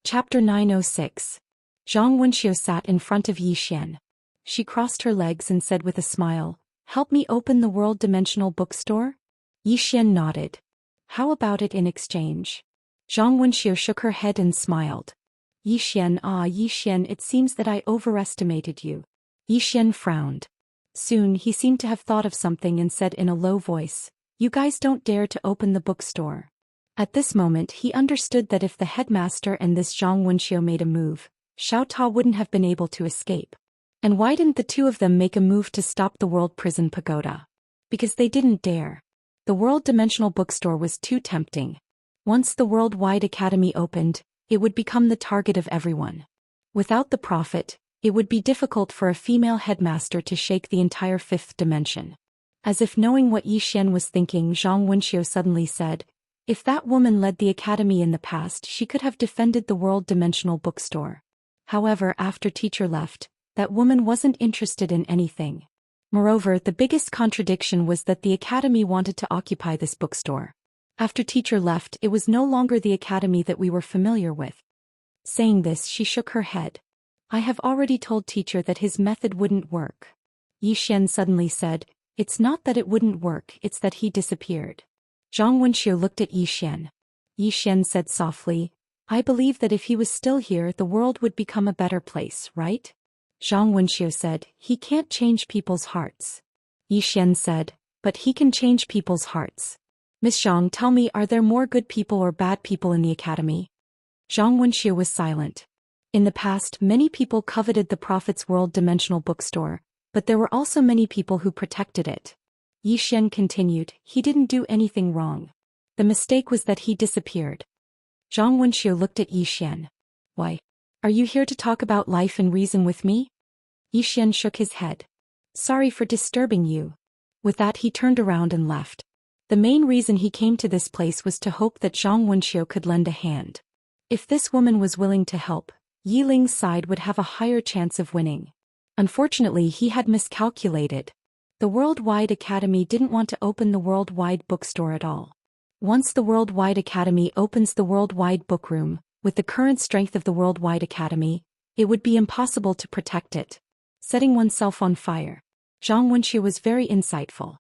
Chapter 906. Zhang Wenxiu sat in front of Zhou Xian. She crossed her legs and said with a smile, "Help me open the world dimensional bookstore?" Zhou Xian nodded. "How about it in exchange?" Zhang Wenxiu shook her head and smiled. Zhou Xian, it seems that I overestimated you." Zhou Xian frowned. Soon he seemed to have thought of something and said in a low voice, "You guys don't dare to open the bookstore." At this moment he understood that if the headmaster and this Zhang Wenxiu made a move, Xiao Ta wouldn't have been able to escape. And why didn't the two of them make a move to stop the World Prison Pagoda? Because they didn't dare. The World Dimensional Bookstore was too tempting. Once the Worldwide Academy opened, it would become the target of everyone. Without the profit, it would be difficult for a female headmaster to shake the entire fifth dimension. As if knowing what Zhou Xian was thinking, Zhang Wenxiu suddenly said, "If that woman led the academy in the past, she could have defended the World Dimensional Bookstore. However, after teacher left, that woman wasn't interested in anything. Moreover, the biggest contradiction was that the academy wanted to occupy this bookstore. After teacher left, it was no longer the academy that we were familiar with." Saying this, she shook her head. "I have already told teacher that his method wouldn't work." Zhou Xian suddenly said, "It's not that it wouldn't work, it's that he disappeared." Zhang Wenxiu looked at Zhou Xian. Zhou Xian said softly, "I believe that if he was still here, the world would become a better place, right?" Zhang Wenxiu said, "He can't change people's hearts." Zhou Xian said, "But he can change people's hearts. Miss Zhang, tell me, are there more good people or bad people in the academy?" Zhang Wenxiu was silent. In the past, many people coveted the Prophet's World Dimensional Bookstore, but there were also many people who protected it. Zhou Xian continued, "He didn't do anything wrong. The mistake was that he disappeared." Zhang Wenxiu looked at Zhou Xian. "Why? Are you here to talk about life and reason with me?" Zhou Xian shook his head. "Sorry for disturbing you." With that he turned around and left. The main reason he came to this place was to hope that Zhang Wenxiu could lend a hand. If this woman was willing to help, Yiling's side would have a higher chance of winning. Unfortunately, he had miscalculated. The Worldwide Academy didn't want to open the Worldwide Bookstore at all. Once the Worldwide Academy opens the Worldwide Bookroom, with the current strength of the Worldwide Academy, it would be impossible to protect it. Setting oneself on fire. Zhang Wenxiu was very insightful.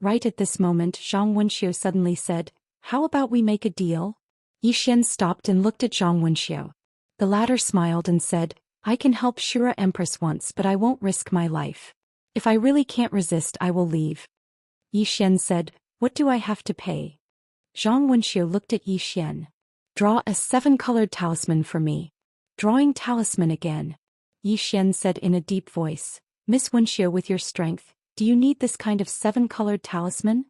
Right at this moment, Zhang Wenxiu suddenly said, "How about we make a deal?" Zhou Xian stopped and looked at Zhang Wenxiu. The latter smiled and said, "I can help Shura Empress once, but I won't risk my life. If I really can't resist, I will leave." Zhou Xian said, "What do I have to pay?" Zhang Wenxiu looked at Zhou Xian. "Draw a 7-colored talisman for me." Drawing talisman again. Zhou Xian said in a deep voice, "Miss Wenxiu, with your strength, do you need this kind of 7-colored talisman?"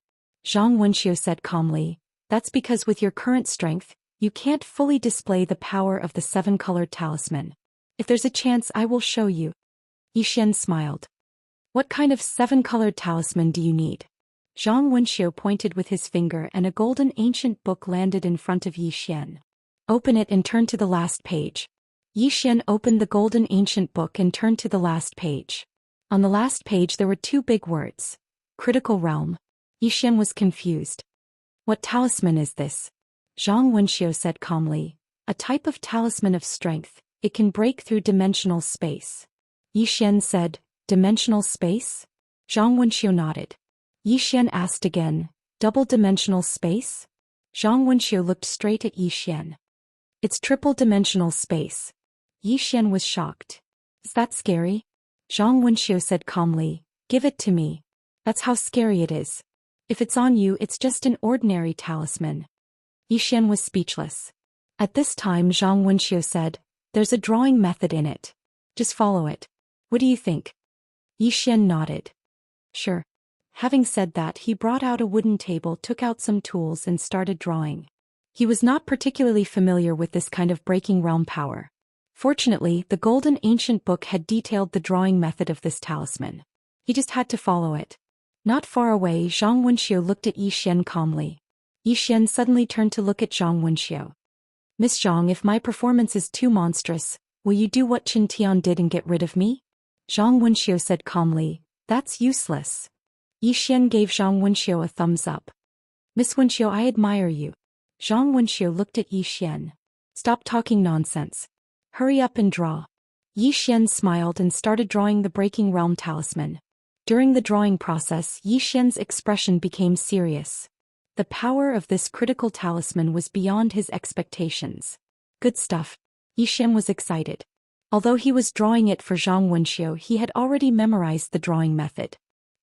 Zhang Wenxiu said calmly, "That's because with your current strength, you can't fully display the power of the 7-colored talisman. If there's a chance, I will show you." Zhou Xian smiled. "What kind of 7-colored talisman do you need?" Zhang Wenxiu pointed with his finger and a golden ancient book landed in front of Zhou Xian. "Open it and turn to the last page." Zhou Xian opened the golden ancient book and turned to the last page. On the last page there were 2 big words. Critical Realm. Zhou Xian was confused. "What talisman is this?" Zhang Wenxiu said calmly, "A type of talisman of strength. It can break through dimensional space." Zhou Xian said, "Dimensional space?" Zhang Wenxiu nodded. Zhou Xian asked again, "Double dimensional space?" Zhang Wenxiu looked straight at Zhou Xian. "It's triple dimensional space." Zhou Xian was shocked. "Is that scary?" Zhang Wenxiu said calmly, "Give it to me. That's how scary it is. If it's on you, it's just an ordinary talisman." Zhou Xian was speechless. At this time Zhang Wenxiu said, "There's a drawing method in it. Just follow it. What do you think?" Zhou Xian nodded. "Sure." Having said that, he brought out a wooden table, took out some tools and started drawing. He was not particularly familiar with this kind of breaking realm power. Fortunately, the golden ancient book had detailed the drawing method of this talisman. He just had to follow it. Not far away, Zhang Wenxiu looked at Zhou Xian calmly. Zhou Xian suddenly turned to look at Zhang Wenxiu. "Miss Zhang, if my performance is too monstrous, will you do what Qin Tian did and get rid of me?" Zhang Wenxiu said calmly, "That's useless." Zhou Xian gave Zhang Wenxiu a thumbs up. "Miss Wenxiu, I admire you." Zhang Wenxiu looked at Zhou Xian. Stop talking nonsense. Hurry up and draw. Yi Xian smiled and started drawing the Breaking Realm talisman. During the drawing process, Yi Xian's expression became serious. The power of this critical talisman was beyond his expectations. Good stuff. Yi Xian was excited. Although he was drawing it for Zhang Wenxiu, he had already memorized the drawing method.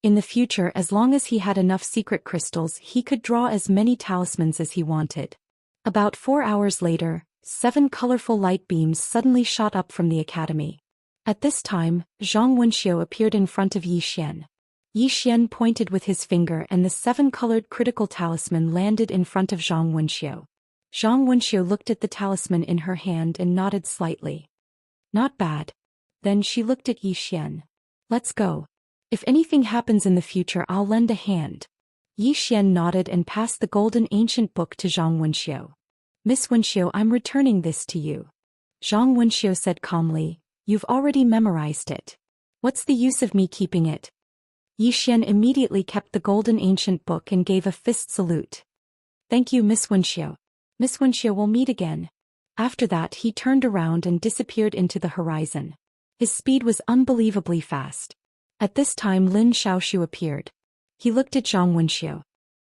In the future, as long as he had enough secret crystals, he could draw as many talismans as he wanted. About 4 hours later, 7 colorful light beams suddenly shot up from the academy. At this time, Zhang Wenxiu appeared in front of Yi Xian. Yi Xian pointed with his finger and the 7-colored critical talisman landed in front of Zhang Wenxiu. Zhang Wenxiu looked at the talisman in her hand and nodded slightly. Not bad. Then she looked at Yi Xian. Let's go. If anything happens in the future, I'll lend a hand. Yi Xian nodded and passed the golden ancient book to Zhang Wenxiu. Miss Wenxiu, I'm returning this to you. Zhang Wenxiu said calmly, you've already memorized it. What's the use of me keeping it? Yi Xian immediately kept the golden ancient book and gave a fist salute. Thank you, Miss Wenxiu. Miss Wenxiu, we'll meet again. After that, he turned around and disappeared into the horizon. His speed was unbelievably fast. At this time, Lin Xiaoxiu appeared. He looked at Zhang Wenxiu.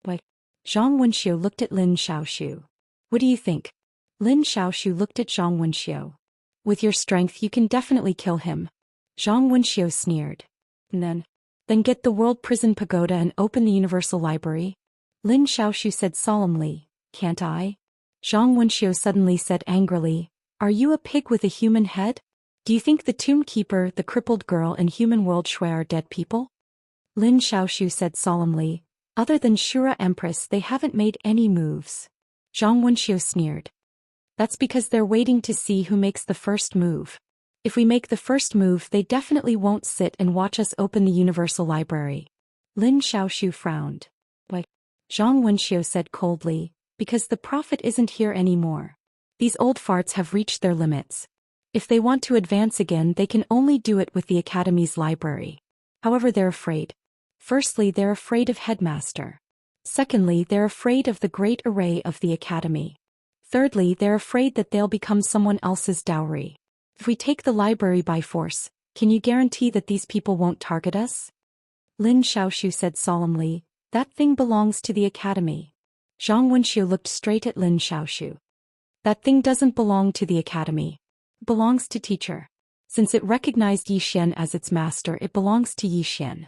What? Zhang Wenxiu looked at Lin Xiaoxiu. What do you think? Lin Xiaoxiu looked at Zhang Wenxiu. With your strength, you can definitely kill him. Zhang Wenxiu sneered. Then get the World Prison Pagoda and open the Universal Library. Lin Xiaoxiu said solemnly. Can't I? Zhang Wenxiu suddenly said angrily. Are you a pig with a human head? Do you think the Tomb Keeper, the crippled girl, and human world Shui are dead people? Lin Xiaoxiu said solemnly. Other than Shura Empress, they haven't made any moves. Zhang Wenxiu sneered. That's because they're waiting to see who makes the first move. If we make the first move, they definitely won't sit and watch us open the Universal Library. Lin Xiaoxiu frowned. Why? Zhang Wenxiu said coldly, because the prophet isn't here anymore. These old farts have reached their limits. If they want to advance again, they can only do it with the Academy's library. However, they're afraid. Firstly, they're afraid of Headmaster. Secondly, they're afraid of the great array of the Academy. Thirdly, they're afraid that they'll become someone else's dowry. If we take the library by force, can you guarantee that these people won't target us? Lin Xiaoxiu said solemnly, that thing belongs to the Academy. Zhang Wenxiu looked straight at Lin Xiaoxiu. That thing doesn't belong to the Academy. It belongs to teacher. Since it recognized Yi Xian as its master, it belongs to Yi Xian.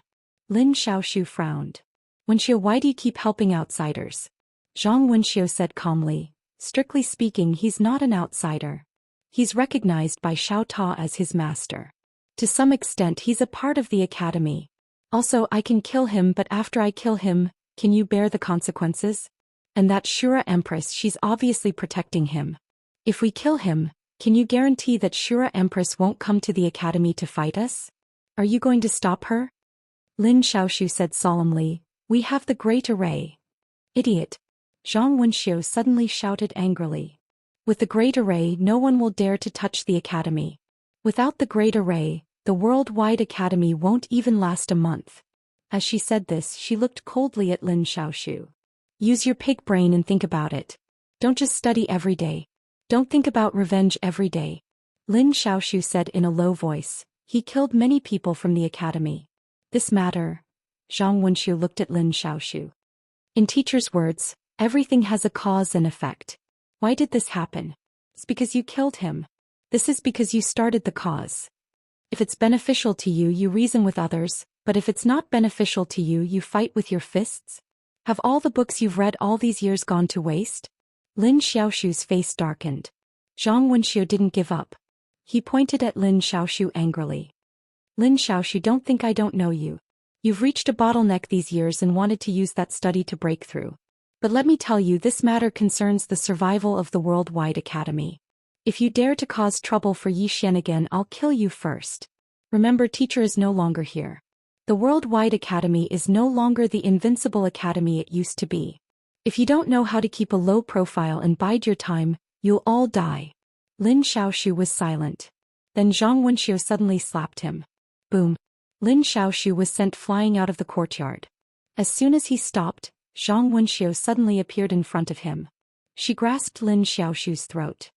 Lin Xiaoxiu frowned. Wenxiu, why do you keep helping outsiders? Zhang Wenxiu said calmly. Strictly speaking, he's not an outsider. He's recognized by Xiao Ta as his master. To some extent, he's a part of the Academy. Also, I can kill him, but after I kill him, can you bear the consequences? And that Shura Empress, she's obviously protecting him. If we kill him, can you guarantee that Shura Empress won't come to the Academy to fight us? Are you going to stop her? Lin Xiaoxiu said solemnly, we have the Great Array. Idiot. Zhang Wenxiu suddenly shouted angrily. With the Great Array, no one will dare to touch the Academy. Without the Great Array, the worldwide Academy won't even last a month. As she said this, she looked coldly at Lin Xiaoxiu. Use your pig brain and think about it. Don't just study every day. Don't think about revenge every day. Lin Xiaoxiu said in a low voice. He killed many people from the Academy. This matter. Zhang Wenxiu looked at Lin Xiaoxiu. In teacher's words, everything has a cause and effect. Why did this happen? It's because you killed him. This is because you started the cause. If it's beneficial to you, you reason with others, but if it's not beneficial to you, you fight with your fists? Have all the books you've read all these years gone to waste? Lin Xiaoxiu's face darkened. Zhang Wenxiu didn't give up. He pointed at Lin Xiaoxiu angrily. Lin Xiaoxiu, don't think I don't know you. You've reached a bottleneck these years and wanted to use that study to break through. But let me tell you, this matter concerns the survival of the worldwide Academy. If you dare to cause trouble for Yi Xian again, I'll kill you first. Remember, teacher is no longer here. The worldwide Academy is no longer the invincible Academy it used to be. If you don't know how to keep a low profile and bide your time, you'll all die. Lin Xiaoxiu was silent. Then Zhang Wenxiu suddenly slapped him. Boom. Lin Xiaoxiu was sent flying out of the courtyard. As soon as he stopped, Zhang Wenxiu suddenly appeared in front of him. She grasped Lin Xiaoxiu's throat.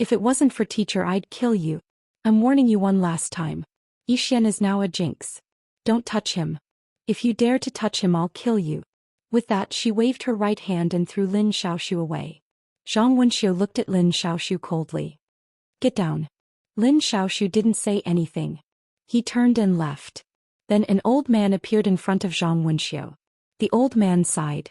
If it wasn't for teacher, I'd kill you. I'm warning you one last time. Xian is now a jinx. Don't touch him. If you dare to touch him, I'll kill you. With that, she waved her right hand and threw Lin Xiaoxiu away. Zhang Wenxiu looked at Lin Xiaoxiu coldly. Get down. Lin Xiaoxiu didn't say anything. He turned and left. Then an old man appeared in front of Zhang Wenxiu. The old man sighed.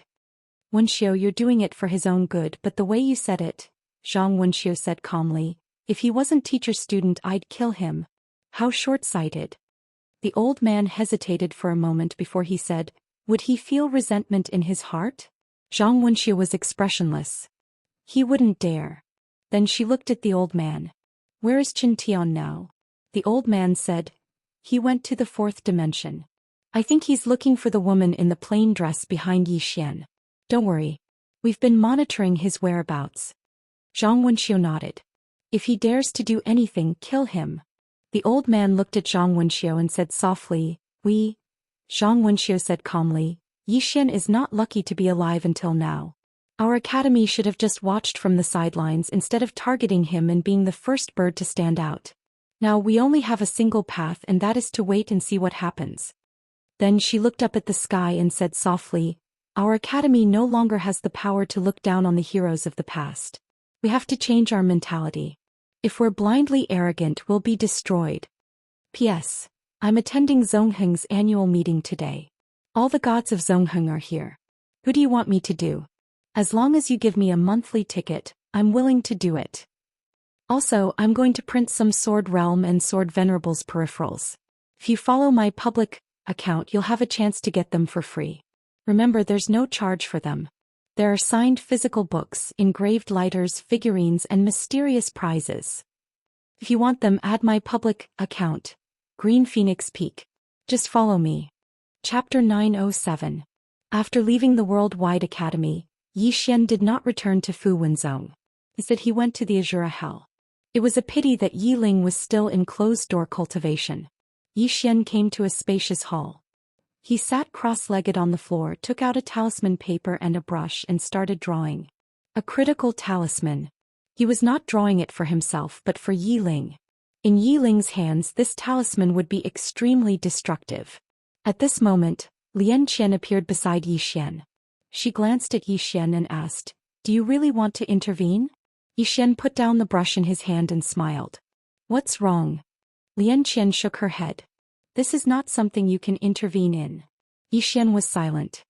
Wenxiu, you're doing it for his own good, but the way you said it, Zhang Wenxiu said calmly, if he wasn't teacher's student, I'd kill him. How short-sighted. The old man hesitated for a moment before he said, would he feel resentment in his heart? Zhang Wenxiu was expressionless. He wouldn't dare. Then she looked at the old man. Where is Chen Tian now? The old man said, he went to the 4th dimension. I think he's looking for the woman in the plain dress behind Xian. Don't worry. We've been monitoring his whereabouts. Zhang Wenxiu nodded. If he dares to do anything, kill him. The old man looked at Zhang Wenxiu and said softly, Zhang Wenxiu said calmly, Xian is not lucky to be alive until now. Our academy should have just watched from the sidelines instead of targeting him and being the first bird to stand out. Now we only have a single path, and that is to wait and see what happens. Then she looked up at the sky and said softly, our academy no longer has the power to look down on the heroes of the past. We have to change our mentality. If we're blindly arrogant, we'll be destroyed. P.S. I'm attending Zongheng's annual meeting today. All the gods of Zongheng are here. Who do you want me to do? As long as you give me a monthly ticket, I'm willing to do it. Also, I'm going to print some Sword Realm and Sword Venerables peripherals. If you follow my public account, you'll have a chance to get them for free. Remember, there's no charge for them. There are signed physical books, engraved lighters, figurines, and mysterious prizes. If you want them, add my public account, Green Phoenix Peak. Just follow me. Chapter 907. After leaving the Worldwide Academy, Xian did not return to Fu Wenzhong. Instead, he went to the Azura Hell. It was a pity that Yi Ling was still in closed-door cultivation. Xian came to a spacious hall. He sat cross-legged on the floor, took out a talisman paper and a brush and started drawing. A critical talisman. He was not drawing it for himself but for Yi Ling. In Yi Ling's hands, this talisman would be extremely destructive. At this moment, Lian Qian appeared beside Xian. She glanced at Xian and asked, do you really want to intervene? Xian put down the brush in his hand and smiled. What's wrong? Lian Qian shook her head. This is not something you can intervene in. Xian was silent.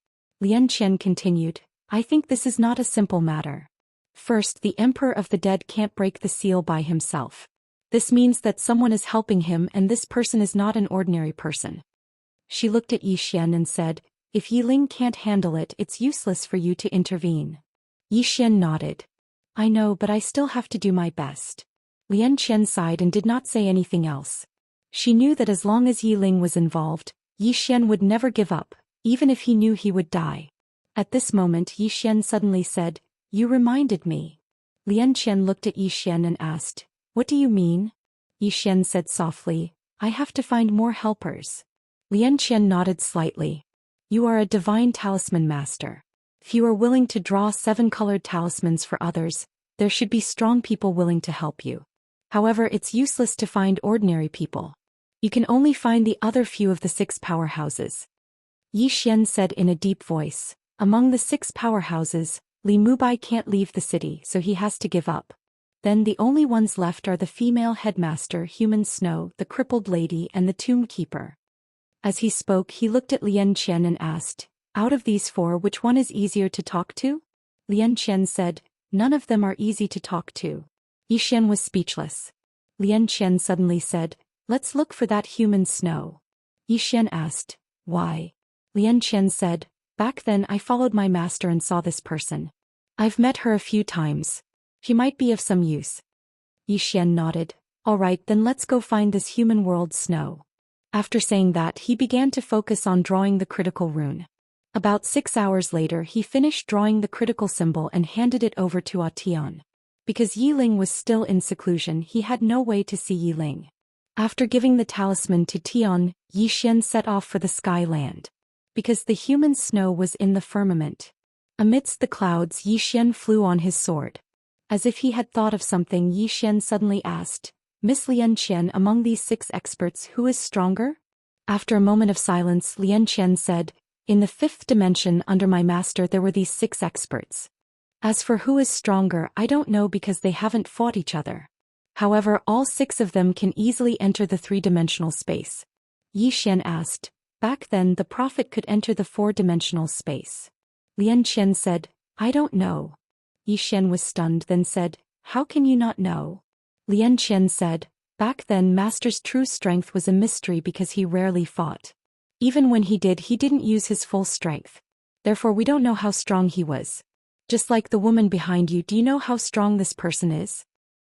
Lian Qian continued, I think this is not a simple matter. First, the Emperor of the Dead can't break the seal by himself. This means that someone is helping him, and this person is not an ordinary person. She looked at Xian and said, if Yi Ling can't handle it, it's useless for you to intervene. Xian nodded. I know, but I still have to do my best. Lian Qian sighed and did not say anything else. She knew that as long as Yi Ling was involved, Xian would never give up, even if he knew he would die. At this moment, Xian suddenly said, you reminded me. Lian Qian looked at Xian and asked, what do you mean? Xian said softly, I have to find more helpers. Lian Qian nodded slightly. You are a divine talisman master. If you are willing to draw 7 colored talismans for others, there should be strong people willing to help you. However, it's useless to find ordinary people. You can only find the other few of the 6 powerhouses. Xian said in a deep voice, among the 6 powerhouses, Li Mubai can't leave the city, so he has to give up. Then the only ones left are the female headmaster, Human Snow, the crippled lady, and the tomb keeper. As he spoke, he looked at Lian Qian and asked, out of these 4, which one is easier to talk to? Lian Qian said, none of them are easy to talk to. Xian was speechless. Lian Qian suddenly said, let's look for that Human Snow. Xian asked, why? Lian Qian said, back then I followed my master and saw this person. I've met her a few times. She might be of some use. Xian nodded. All right, then let's go find this human world Snow. After saying that, he began to focus on drawing the critical rune. About 6 hours later, he finished drawing the critical symbol and handed it over to Tian. Because Yi Ling was still in seclusion, he had no way to see Yi Ling. After giving the talisman to Tian, Xian set off for the sky land. Because the human Snow was in the firmament. Amidst the clouds, Xian flew on his sword. As if he had thought of something, Yi Xian suddenly asked, Miss Lian Qian, among these 6 experts who is stronger? After a moment of silence, Lian Qian said, in the 5th dimension under my master there were these 6 experts. As for who is stronger, I don't know because they haven't fought each other. However, all 6 of them can easily enter the 3-dimensional space. Yi Xian asked, back then the prophet could enter the 4-dimensional space. Lian Qian said, I don't know. Yi Xian was stunned, then said, how can you not know? Lian Qian said, back then master's true strength was a mystery because he rarely fought. Even when he did, he didn't use his full strength. Therefore we don't know how strong he was. Just like the woman behind you, do you know how strong this person is?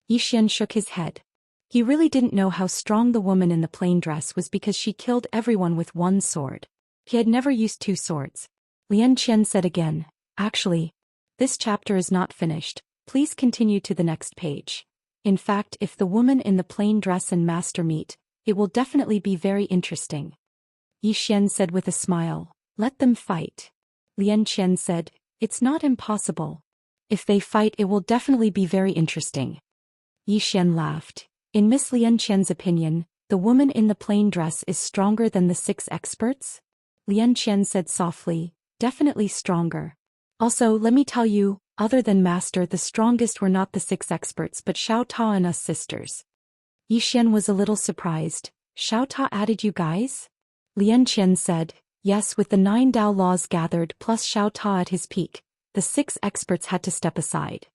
Yi Xian shook his head. He really didn't know how strong the woman in the plain dress was because she killed everyone with 1 sword. He had never used 2 swords. Lian Qian said again, actually, this chapter is not finished. Please continue to the next page. In fact, if the woman in the plain dress and master meet, it will definitely be very interesting. Yi Xian said with a smile, let them fight. Lian Qian said, it's not impossible. If they fight, it will definitely be very interesting. Yi Xian laughed. In Miss Lian Qian's opinion, the woman in the plain dress is stronger than the 6 experts? Lian Qian said softly, definitely stronger. Also, let me tell you, other than master, the strongest were not the 6 experts but Xiao Ta and us sisters. Yi Xian was a little surprised. Xiao Ta added you guys? Lian Qian said, yes, with the 9 Dao laws gathered plus Xiao Ta at his peak, the 6 experts had to step aside.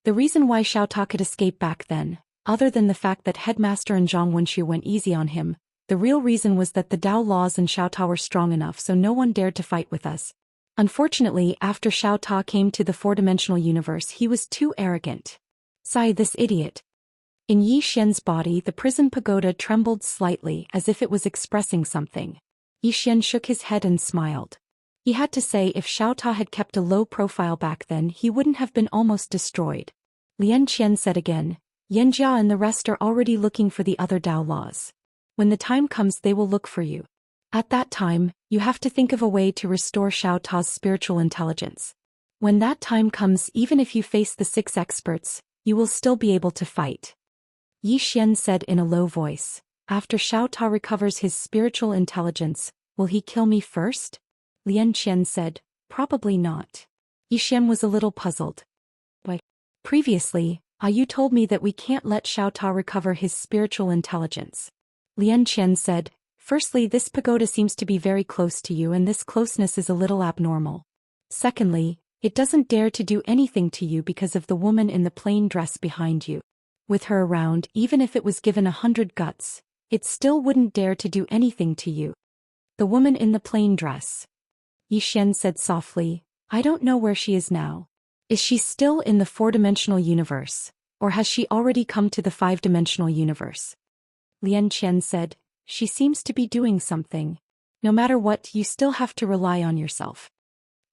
The reason why Xiao Ta could escape back then, other than the fact that Headmaster and Zhang Wenxiu went easy on him, the real reason was that the Dao laws and Xiao Ta were strong enough so no one dared to fight with us. Unfortunately, after Xiao Ta came to the 4-dimensional universe, he was too arrogant. Sigh, this idiot. In Yi Xian's body, the prison pagoda trembled slightly as if it was expressing something. Yi Xian shook his head and smiled. He had to say if Xiao Ta had kept a low profile back then, he wouldn't have been almost destroyed. Lian Qian said again, Yanjia and the rest are already looking for the other Dao laws. When the time comes, they will look for you. At that time, you have to think of a way to restore Xiao Ta's spiritual intelligence. When that time comes, even if you face the 6 experts, you will still be able to fight. Yi Xian said in a low voice, after Xiao Ta recovers his spiritual intelligence, will he kill me first? Lian Qian said, probably not. Yi Xian was a little puzzled. But previously, you told me that we can't let Xiao Ta recover his spiritual intelligence. Lian Qian said, firstly, this pagoda seems to be very close to you and this closeness is a little abnormal. Secondly, it doesn't dare to do anything to you because of the woman in the plain dress behind you. With her around, even if it was given 100 guts, it still wouldn't dare to do anything to you. The woman in the plain dress. Yi Xian said softly, I don't know where she is now. Is she still in the 4-dimensional universe, or has she already come to the 5-dimensional universe? Lian Qian said, she seems to be doing something. No matter what, you still have to rely on yourself.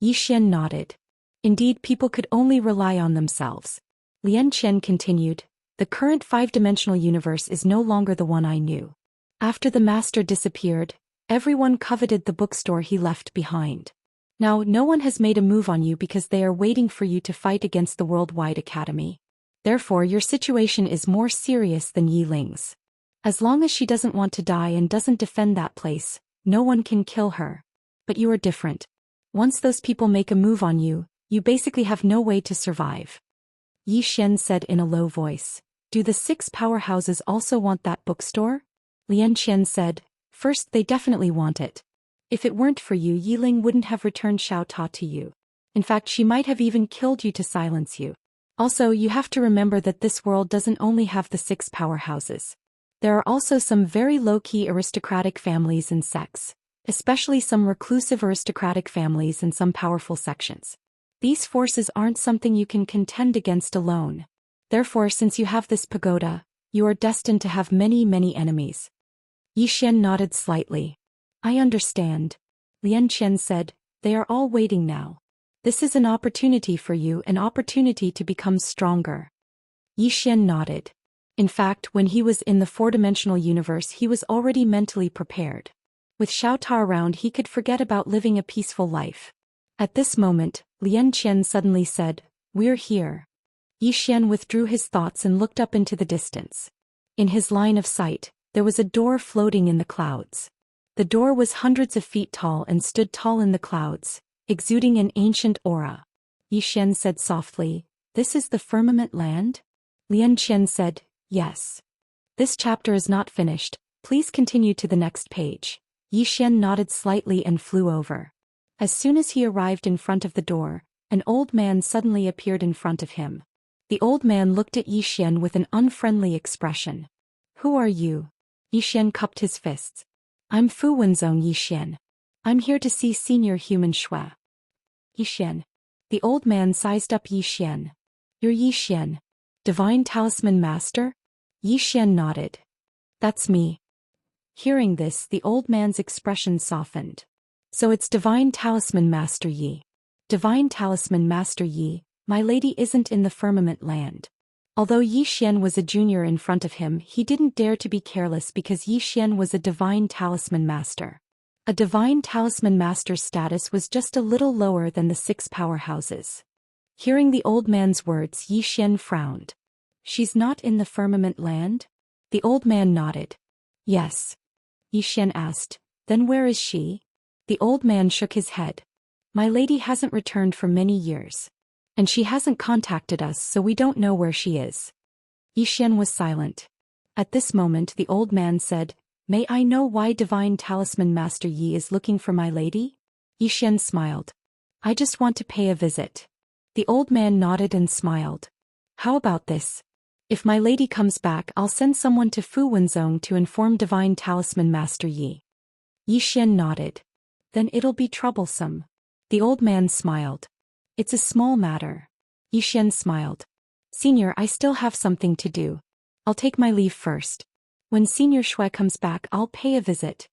Yi Xian nodded. Indeed, people could only rely on themselves. Lian Qian continued, the current 5-dimensional universe is no longer the one I knew. After the master disappeared, everyone coveted the bookstore he left behind. Now, no one has made a move on you because they are waiting for you to fight against the Worldwide Academy. Therefore, your situation is more serious than Yi Ling's. As long as she doesn't want to die and doesn't defend that place, no one can kill her. But you are different. Once those people make a move on you, you basically have no way to survive. Yi Xian said in a low voice, do the 6 powerhouses also want that bookstore? Lian Qian said, first, they definitely want it. If it weren't for you, Yi Ling wouldn't have returned Xiao Ta to you. In fact, she might have even killed you to silence you. Also, you have to remember that this world doesn't only have the 6 powerhouses. There are also some very low-key aristocratic families and sects, especially some reclusive aristocratic families and some powerful sections. These forces aren't something you can contend against alone. Therefore, since you have this pagoda, you are destined to have many, many enemies. Yi Xian nodded slightly. I understand. Lian Qian said, they are all waiting now. This is an opportunity for you, an opportunity to become stronger. Yi Xian nodded. In fact, when he was in the 4-dimensional universe, he was already mentally prepared. With Xiao Ta around, he could forget about living a peaceful life. At this moment, Lian Qian suddenly said, we're here. Yi Xian withdrew his thoughts and looked up into the distance. In his line of sight, there was a door floating in the clouds. The door was hundreds of feet tall and stood tall in the clouds, exuding an ancient aura. Yi Xian said softly, "This is the firmament land?" Lian Qian said, "Yes. This chapter is not finished, please continue to the next page." Yi Xian nodded slightly and flew over. As soon as he arrived in front of the door, an old man suddenly appeared in front of him. The old man looked at Yi Xian with an unfriendly expression. "Who are you?" Yi Xian cupped his fists. "I'm Fu Wenzong Yi Xian. I'm here to see Senior Human Shui." Yi Xian. The old man sized up Yi Xian. "You're Yi Xian? Divine Talisman Master?" Yi Xian nodded. "That's me." Hearing this, the old man's expression softened. "So it's Divine Talisman Master Yi. Divine Talisman Master Yi, my lady isn't in the firmament land." Although Yi Xian was a junior in front of him, he didn't dare to be careless because Yi Xian was a Divine Talisman Master. A Divine Talisman Master's status was just a little lower than the 6 powerhouses. Hearing the old man's words, Yi Xian frowned. "She's not in the firmament land?" The old man nodded. "Yes." Yi Xian asked, "Then where is she?" The old man shook his head. "My lady hasn't returned for many years. And she hasn't contacted us, so we don't know where she is." Yi Xian was silent. At this moment the old man said, "May I know why Divine Talisman Master Yi is looking for my lady?" Yi Xian smiled. "I just want to pay a visit." The old man nodded and smiled. "How about this? If my lady comes back, I'll send someone to Fu Wenzong to inform Divine Talisman Master Yi." Yi Xian nodded. "Then it'll be troublesome." The old man smiled. "It's a small matter." Yi Xian smiled. "Senior, I still have something to do. I'll take my leave first. When Senior Shui comes back, I'll pay a visit."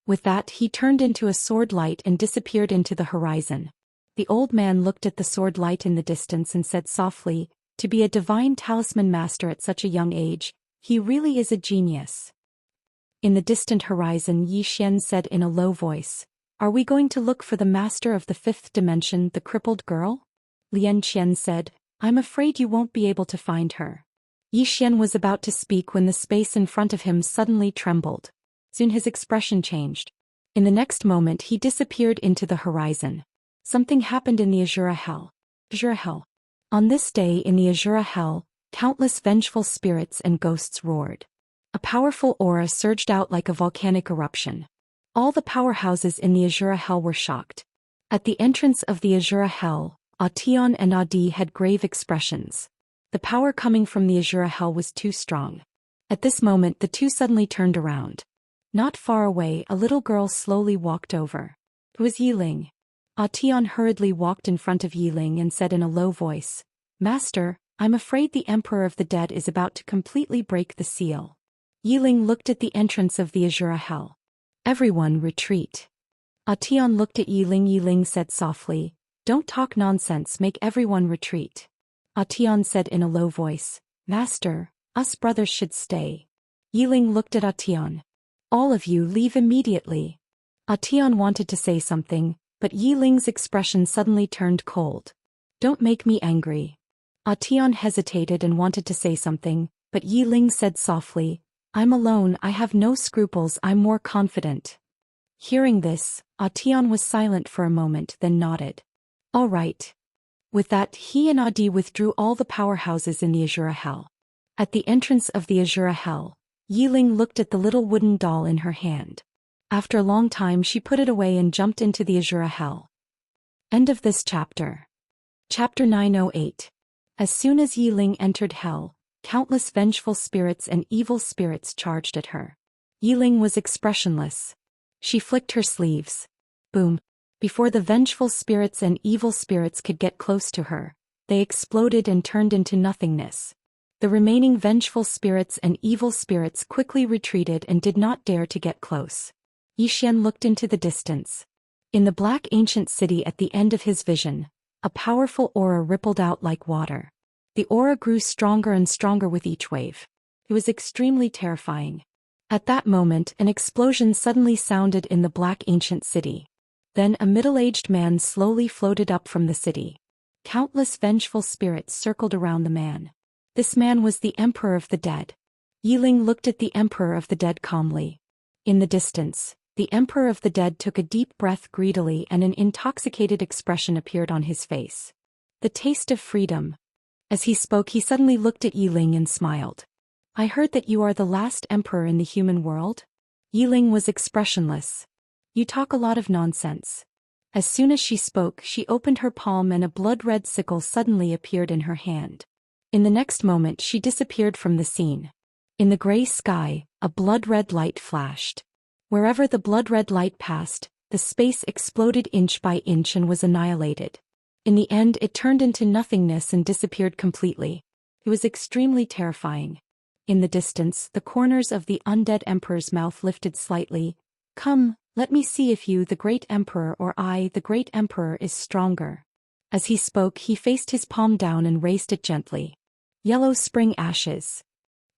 With that, he turned into a sword light and disappeared into the horizon. The old man looked at the sword light in the distance and said softly, "To be a Divine Talisman Master at such a young age, he really is a genius." In the distant horizon, Yi Xian said in a low voice, "Are we going to look for the master of the 5th dimension, the crippled girl?" Lian Qian said, "I'm afraid you won't be able to find her." Yi Xian was about to speak when the space in front of him suddenly trembled. Soon his expression changed. In the next moment he disappeared into the horizon. Something happened in the Azura Hell. Azura Hell. On this day in the Azura Hell, countless vengeful spirits and ghosts roared. A powerful aura surged out like a volcanic eruption. All the powerhouses in the Azura Hell were shocked. At the entrance of the Azura Hell, Ation and Adi had grave expressions. The power coming from the Azura Hell was too strong. At this moment the two suddenly turned around. Not far away, a little girl slowly walked over. It was Yiling. Ation hurriedly walked in front of Yiling and said in a low voice, "Master, I'm afraid the Emperor of the Dead is about to completely break the seal." Yiling looked at the entrance of the Azura Hell. "Everyone retreat." Ation looked at Yiling. Yiling said softly, "Don't talk nonsense, make everyone retreat." Ation said in a low voice, "Master, us brothers should stay." Yiling looked at Ation. "All of you leave immediately." Ation wanted to say something, but Yiling's expression suddenly turned cold. "Don't make me angry." Ation hesitated and wanted to say something, but Yiling said softly, "I'm alone, I have no scruples, I'm more confident." Hearing this, Ation was silent for a moment, then nodded. "All right." With that, he and Adi withdrew all the powerhouses in the Azura Hell. At the entrance of the Azura Hell, Yiling looked at the little wooden doll in her hand. After a long time she put it away and jumped into the Azura Hell. End of this chapter. Chapter 908. As soon as Yiling entered Hell, countless vengeful spirits and evil spirits charged at her. Yiling was expressionless. She flicked her sleeves. Boom. Before the vengeful spirits and evil spirits could get close to her, they exploded and turned into nothingness. The remaining vengeful spirits and evil spirits quickly retreated and did not dare to get close. Yi Xian looked into the distance. In the black ancient city at the end of his vision, a powerful aura rippled out like water. The aura grew stronger and stronger with each wave. It was extremely terrifying. At that moment, an explosion suddenly sounded in the black ancient city. Then a middle-aged man slowly floated up from the city. Countless vengeful spirits circled around the man. This man was the Emperor of the Dead. Yiling looked at the Emperor of the Dead calmly. In the distance, the Emperor of the Dead took a deep breath greedily and an intoxicated expression appeared on his face. The taste of freedom. As he spoke, he suddenly looked at Yiling and smiled. I heard that you are the last emperor in the human world? Yiling was expressionless. You talk a lot of nonsense. As soon as she spoke, she opened her palm and a blood-red sickle suddenly appeared in her hand. In the next moment she disappeared from the scene. In the gray sky, a blood-red light flashed. Wherever the blood-red light passed, the space exploded inch by inch and was annihilated. In the end it turned into nothingness and disappeared completely. It was extremely terrifying. In the distance, the corners of the undead emperor's mouth lifted slightly. Come, let me see if you, the great emperor, or I, the great emperor, is stronger. As he spoke, he faced his palm down and raised it gently. Yellow spring ashes.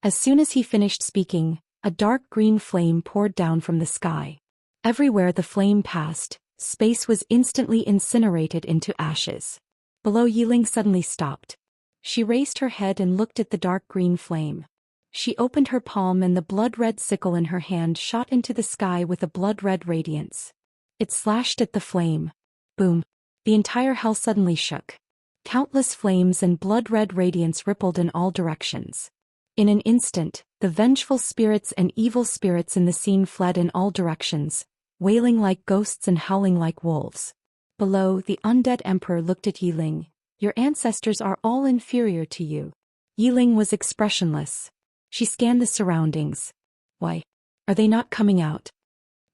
As soon as he finished speaking, a dark green flame poured down from the sky. Everywhere the flame passed, space was instantly incinerated into ashes. Below, Yiling suddenly stopped. She raised her head and looked at the dark green flame. She opened her palm and the blood-red sickle in her hand shot into the sky with a blood-red radiance. It slashed at the flame. Boom! The entire hell suddenly shook. Countless flames and blood-red radiance rippled in all directions. In an instant, the vengeful spirits and evil spirits in the scene fled in all directions, wailing like ghosts and howling like wolves. Below, the undead emperor looked at Yiling. Your ancestors are all inferior to you. Yiling was expressionless. She scanned the surroundings. Why? Are they not coming out?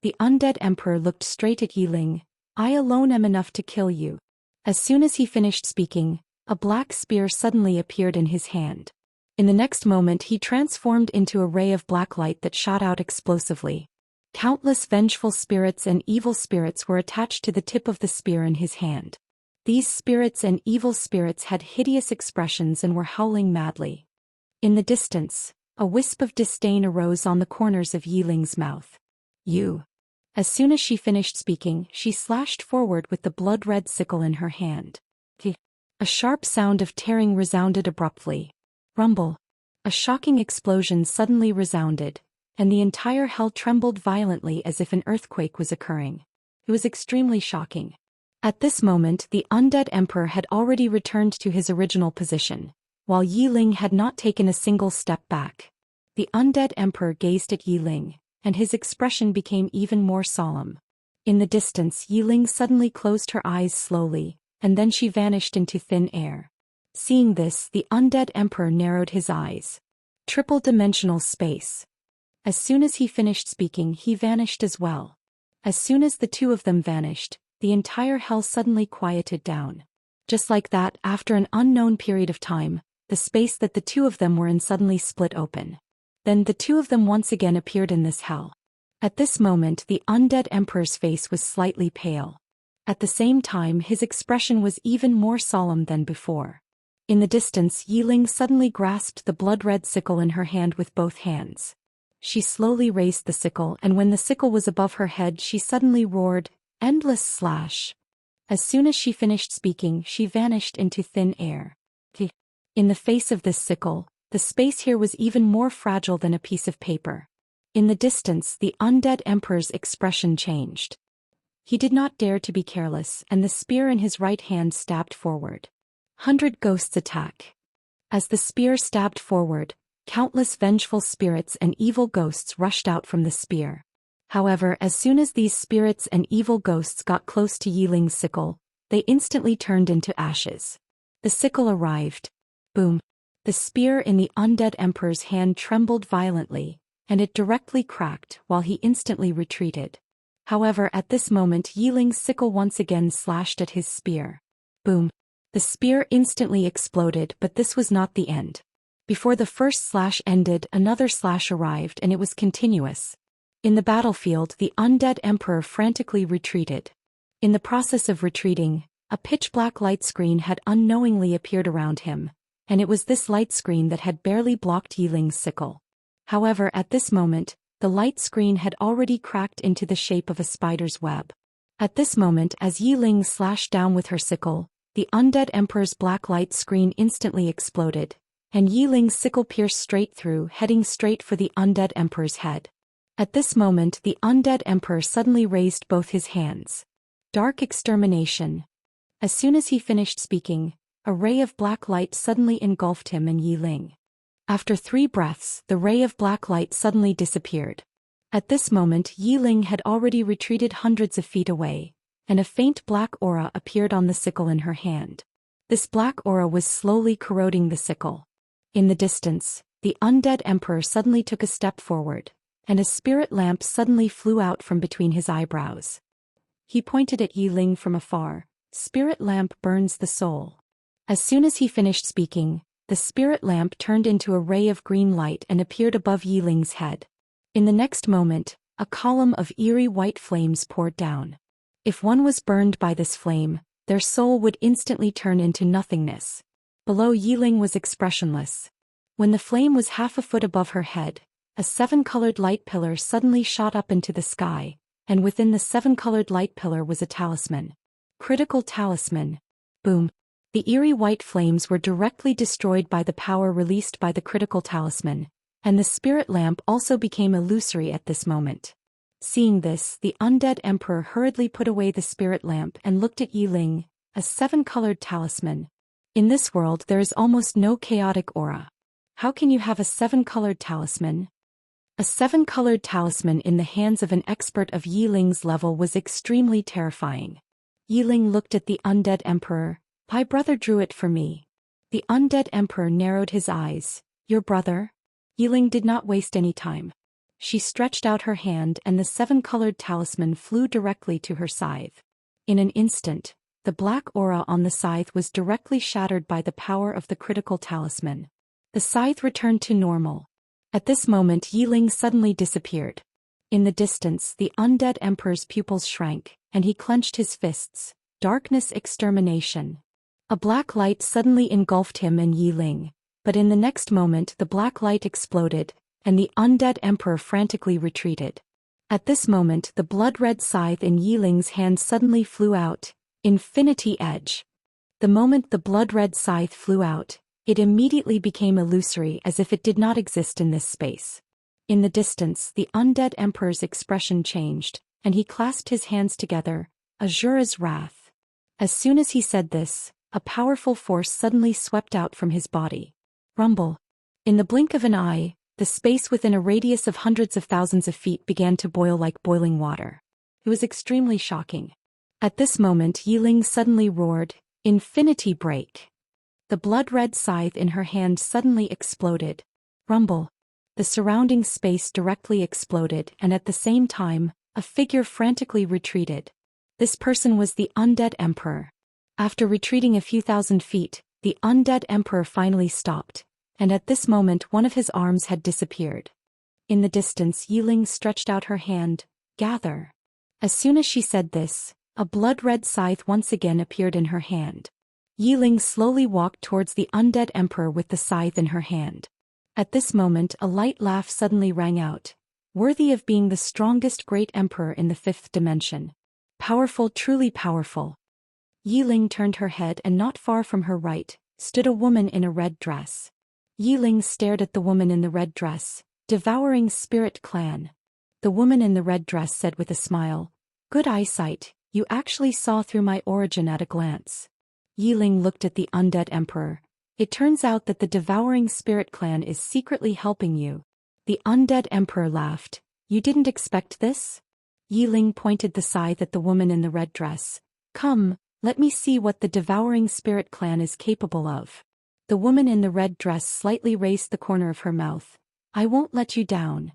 The undead emperor looked straight at Yiling. I alone am enough to kill you. As soon as he finished speaking, a black spear suddenly appeared in his hand. In the next moment he transformed into a ray of black light that shot out explosively. Countless vengeful spirits and evil spirits were attached to the tip of the spear in his hand. These spirits and evil spirits had hideous expressions and were howling madly. In the distance, a wisp of disdain arose on the corners of Yiling's mouth. You. As soon as she finished speaking, she slashed forward with the blood-red sickle in her hand. A sharp sound of tearing resounded abruptly. Rumble. A shocking explosion suddenly resounded, and the entire hell trembled violently as if an earthquake was occurring. It was extremely shocking. At this moment, the undead emperor had already returned to his original position, while Yiling had not taken a single step back. The undead emperor gazed at Yiling, and his expression became even more solemn. In the distance, Yiling suddenly closed her eyes slowly, and then she vanished into thin air. Seeing this, the undead emperor narrowed his eyes. Triple-dimensional space. As soon as he finished speaking, he vanished as well. As soon as the two of them vanished, the entire hell suddenly quieted down. Just like that, after an unknown period of time, the space that the two of them were in suddenly split open. Then the two of them once again appeared in this hell. At this moment, the undead emperor's face was slightly pale. At the same time, his expression was even more solemn than before. In the distance, Yiling suddenly grasped the blood-red sickle in her hand with both hands. She slowly raised the sickle, and when the sickle was above her head, she suddenly roared, "Endless slash!" As soon as she finished speaking, she vanished into thin air. In the face of this sickle, the space here was even more fragile than a piece of paper. In the distance, the undead emperor's expression changed. He did not dare to be careless, and the spear in his right hand stabbed forward. 100 ghosts attack. As the spear stabbed forward, countless vengeful spirits and evil ghosts rushed out from the spear. However, as soon as these spirits and evil ghosts got close to Yiling's sickle, they instantly turned into ashes. The sickle arrived. Boom. The spear in the undead emperor's hand trembled violently, and it directly cracked while he instantly retreated. However, at this moment Yiling's sickle once again slashed at his spear. Boom. The spear instantly exploded, but this was not the end. Before the first slash ended, another slash arrived, and it was continuous. In the battlefield, the undead emperor frantically retreated. In the process of retreating, a pitch-black light screen had unknowingly appeared around him, and it was this light screen that had barely blocked Yiling's sickle. However, at this moment, the light screen had already cracked into the shape of a spider's web. At this moment, as Yiling slashed down with her sickle, the undead emperor's black light screen instantly exploded, and Yi Ling's sickle pierced straight through, heading straight for the undead emperor's head. At this moment, the undead emperor suddenly raised both his hands. Dark extermination. As soon as he finished speaking, a ray of black light suddenly engulfed him and Yi Ling. After 3 breaths, the ray of black light suddenly disappeared. At this moment, Yi Ling had already retreated hundreds of feet away, and a faint black aura appeared on the sickle in her hand. This black aura was slowly corroding the sickle. In the distance, the undead emperor suddenly took a step forward, and a spirit lamp suddenly flew out from between his eyebrows. He pointed at Yi Ling from afar. Spirit lamp burns the soul. As soon as he finished speaking, the spirit lamp turned into a ray of green light and appeared above Yi Ling's head. In the next moment, a column of eerie white flames poured down. If one was burned by this flame, their soul would instantly turn into nothingness. Below, Yi Ling was expressionless. When the flame was half a foot above her head, a 7-colored light pillar suddenly shot up into the sky, and within the 7-colored light pillar was a talisman. Critical talisman. Boom. The eerie white flames were directly destroyed by the power released by the critical talisman, and the spirit lamp also became illusory at this moment. Seeing this, the undead emperor hurriedly put away the spirit lamp and looked at Yi Ling, a 7-colored talisman. In this world there is almost no chaotic aura. How can you have a 7-colored talisman? A 7-colored talisman in the hands of an expert of Yi Ling's level was extremely terrifying. Yi Ling looked at the undead emperor. My brother drew it for me. The undead emperor narrowed his eyes. Your brother? Yi Ling did not waste any time. She stretched out her hand and the 7-colored talisman flew directly to her scythe. In an instant, the black aura on the scythe was directly shattered by the power of the critical talisman. The scythe returned to normal. At this moment, Yi Ling suddenly disappeared. In the distance, the undead emperor's pupils shrank, and he clenched his fists. Darkness extermination. A black light suddenly engulfed him and Yi Ling, but in the next moment the black light exploded, and the undead emperor frantically retreated. At this moment the blood-red scythe in Yi Ling's hand suddenly flew out. Infinity Edge. The moment the blood-red scythe flew out, it immediately became illusory as if it did not exist in this space. In the distance the undead emperor's expression changed, and he clasped his hands together. Azura's wrath. As soon as he said this, a powerful force suddenly swept out from his body. Rumble. In the blink of an eye, the space within a radius of hundreds of thousands of feet began to boil like boiling water. It was extremely shocking. At this moment Yi Ling suddenly roared, Infinity Break. The blood-red scythe in her hand suddenly exploded. Rumble. The surrounding space directly exploded and at the same time, a figure frantically retreated. This person was the undead emperor. After retreating a few thousand feet, the undead emperor finally stopped, and at this moment one of his arms had disappeared. In the distance Yi Ling stretched out her hand. Gather. As soon as she said this, a blood-red scythe once again appeared in her hand. Yi Ling slowly walked towards the undead emperor with the scythe in her hand. At this moment a light laugh suddenly rang out. Worthy of being the strongest great emperor in the 5th dimension. Powerful, truly powerful. Yi Ling turned her head and not far from her right, stood a woman in a red dress. Yi Ling stared at the woman in the red dress. Devouring Spirit Clan. The woman in the red dress said with a smile, Good eyesight, you actually saw through my origin at a glance. Yi Ling looked at the undead emperor. It turns out that the Devouring Spirit Clan is secretly helping you. The undead emperor laughed. You didn't expect this? Yi Ling pointed the scythe at the woman in the red dress. Come, let me see what the Devouring Spirit Clan is capable of. The woman in the red dress slightly raised the corner of her mouth. I won't let you down.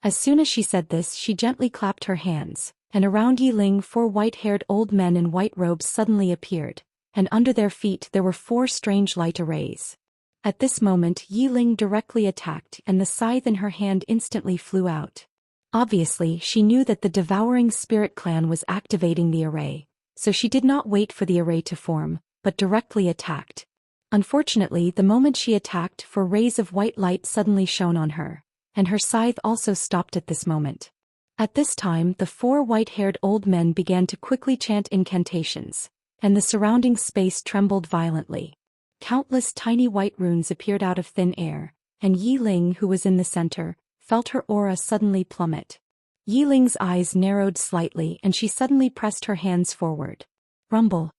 As soon as she said this, she gently clapped her hands, and around Yi Ling 4 white-haired old men in white robes suddenly appeared, and under their feet there were 4 strange light arrays. At this moment Yi Ling directly attacked and the scythe in her hand instantly flew out. Obviously she knew that the Devouring Spirit Clan was activating the array, so she did not wait for the array to form, but directly attacked. Unfortunately, the moment she attacked, 4 rays of white light suddenly shone on her, and her scythe also stopped at this moment. At this time the 4 white-haired old men began to quickly chant incantations, and the surrounding space trembled violently. Countless tiny white runes appeared out of thin air, and Yi Ling, who was in the center, felt her aura suddenly plummet. Yi Ling's eyes narrowed slightly and she suddenly pressed her hands forward. Rumble.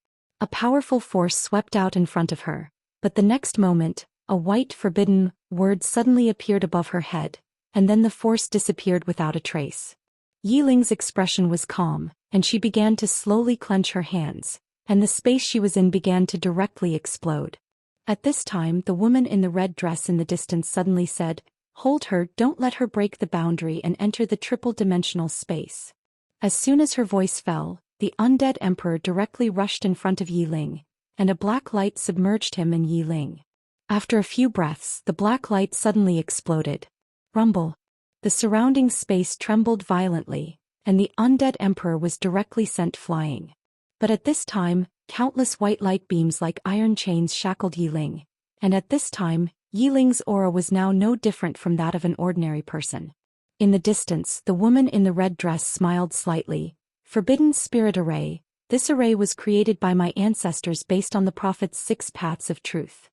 A powerful force swept out in front of her, but the next moment, a white forbidden word suddenly appeared above her head, and then the force disappeared without a trace. Yi Ling's expression was calm, and she began to slowly clench her hands, and the space she was in began to directly explode. At this time, the woman in the red dress in the distance suddenly said, "Hold her, don't let her break the boundary and enter the triple-dimensional space." As soon as her voice fell, the undead emperor directly rushed in front of Yi Ling, and a black light submerged him and Yi Ling. After a few breaths, the black light suddenly exploded. Rumble. The surrounding space trembled violently, and the undead emperor was directly sent flying. But at this time, countless white light beams like iron chains shackled Yi Ling, and at this time, Yi Ling's aura was now no different from that of an ordinary person. In the distance, the woman in the red dress smiled slightly. Forbidden Spirit Array. This array was created by my ancestors based on the Prophet's 6 paths of truth.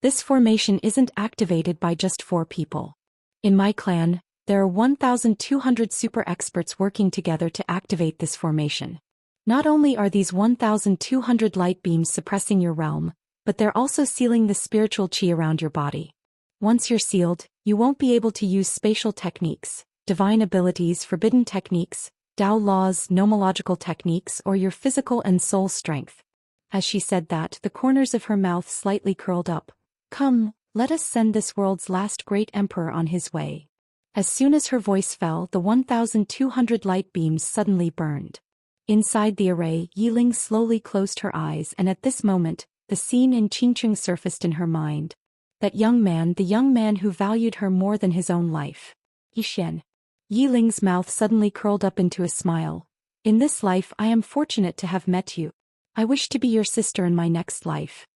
This formation isn't activated by just 4 people. In my clan, there are 1,200 super experts working together to activate this formation. Not only are these 1,200 light beams suppressing your realm, but they're also sealing the spiritual chi around your body. Once you're sealed, you won't be able to use spatial techniques, divine abilities, forbidden techniques, Tao laws, nomological techniques, or your physical and soul strength. As she said that, the corners of her mouth slightly curled up. Come, let us send this world's last great emperor on his way. As soon as her voice fell, the 1,200 light beams suddenly burned. Inside the array, Yi Ling slowly closed her eyes, and at this moment, the scene in Qingqing surfaced in her mind. That young man, the young man who valued her more than his own life. Yi Xian. Yi Ling's mouth suddenly curled up into a smile. In this life I am fortunate to have met you. I wish to be your sister in my next life.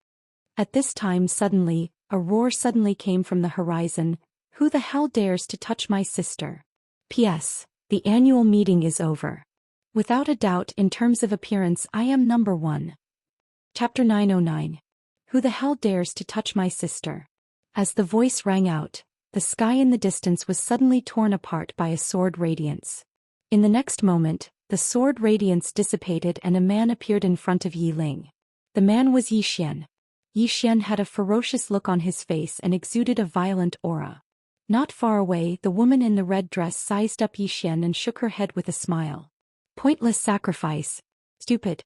At this time suddenly, a roar suddenly came from the horizon. Who the hell dares to touch my sister? P.S. The annual meeting is over. Without a doubt, in terms of appearance, I am number 1. Chapter 909. Who the hell dares to touch my sister? As the voice rang out, the sky in the distance was suddenly torn apart by a sword radiance. In the next moment, the sword radiance dissipated and a man appeared in front of Yi Ling. The man was Yi Xian. Yi Xian had a ferocious look on his face and exuded a violent aura. Not far away, the woman in the red dress sized up Yi Xian and shook her head with a smile. Pointless sacrifice. Stupid.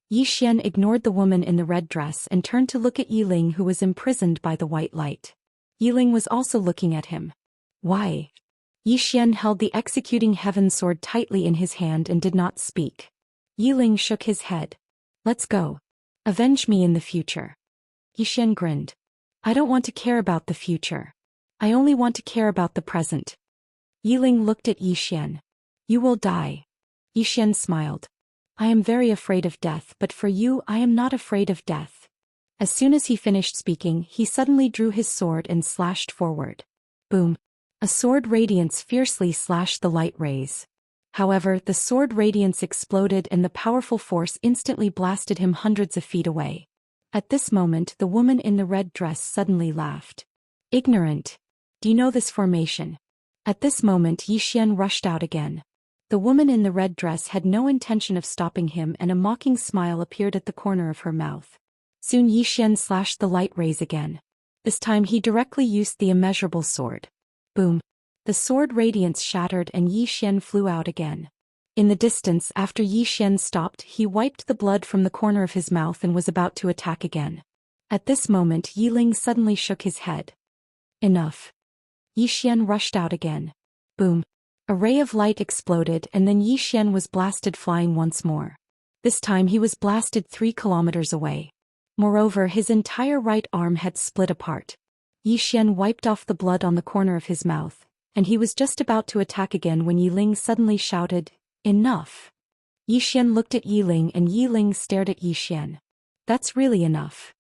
Yi Xian ignored the woman in the red dress and turned to look at Yi Ling, who was imprisoned by the white light. Yi Ling was also looking at him. Why? Yi Xian held the executing heaven sword tightly in his hand and did not speak. Yi Ling shook his head. Let's go. Avenge me in the future. Yi Xian grinned. I don't want to care about the future. I only want to care about the present. Yi Ling looked at Yi Xian. You will die. Yi Xian smiled. I am very afraid of death, but for you I am not afraid of death. As soon as he finished speaking, he suddenly drew his sword and slashed forward. Boom. A sword radiance fiercely slashed the light rays. However, the sword radiance exploded and the powerful force instantly blasted him hundreds of feet away. At this moment, the woman in the red dress suddenly laughed. Ignorant. Do you know this formation? At this moment, Yi Xian rushed out again. The woman in the red dress had no intention of stopping him, and a mocking smile appeared at the corner of her mouth. Soon Yi Xian slashed the light rays again. This time he directly used the immeasurable sword. Boom. The sword radiance shattered and Yi Xian flew out again. In the distance, after Yi Xian stopped, he wiped the blood from the corner of his mouth and was about to attack again. At this moment, Yi Ling suddenly shook his head. Enough. Yi Xian rushed out again. Boom. A ray of light exploded and then Yi Xian was blasted flying once more. This time he was blasted 3 kilometers away. Moreover, his entire right arm had split apart. Yi Xian wiped off the blood on the corner of his mouth, and he was just about to attack again when Yi Ling suddenly shouted, Enough! Yi Xian looked at Yi Ling and Yi Ling stared at Yi Xian. That's really enough.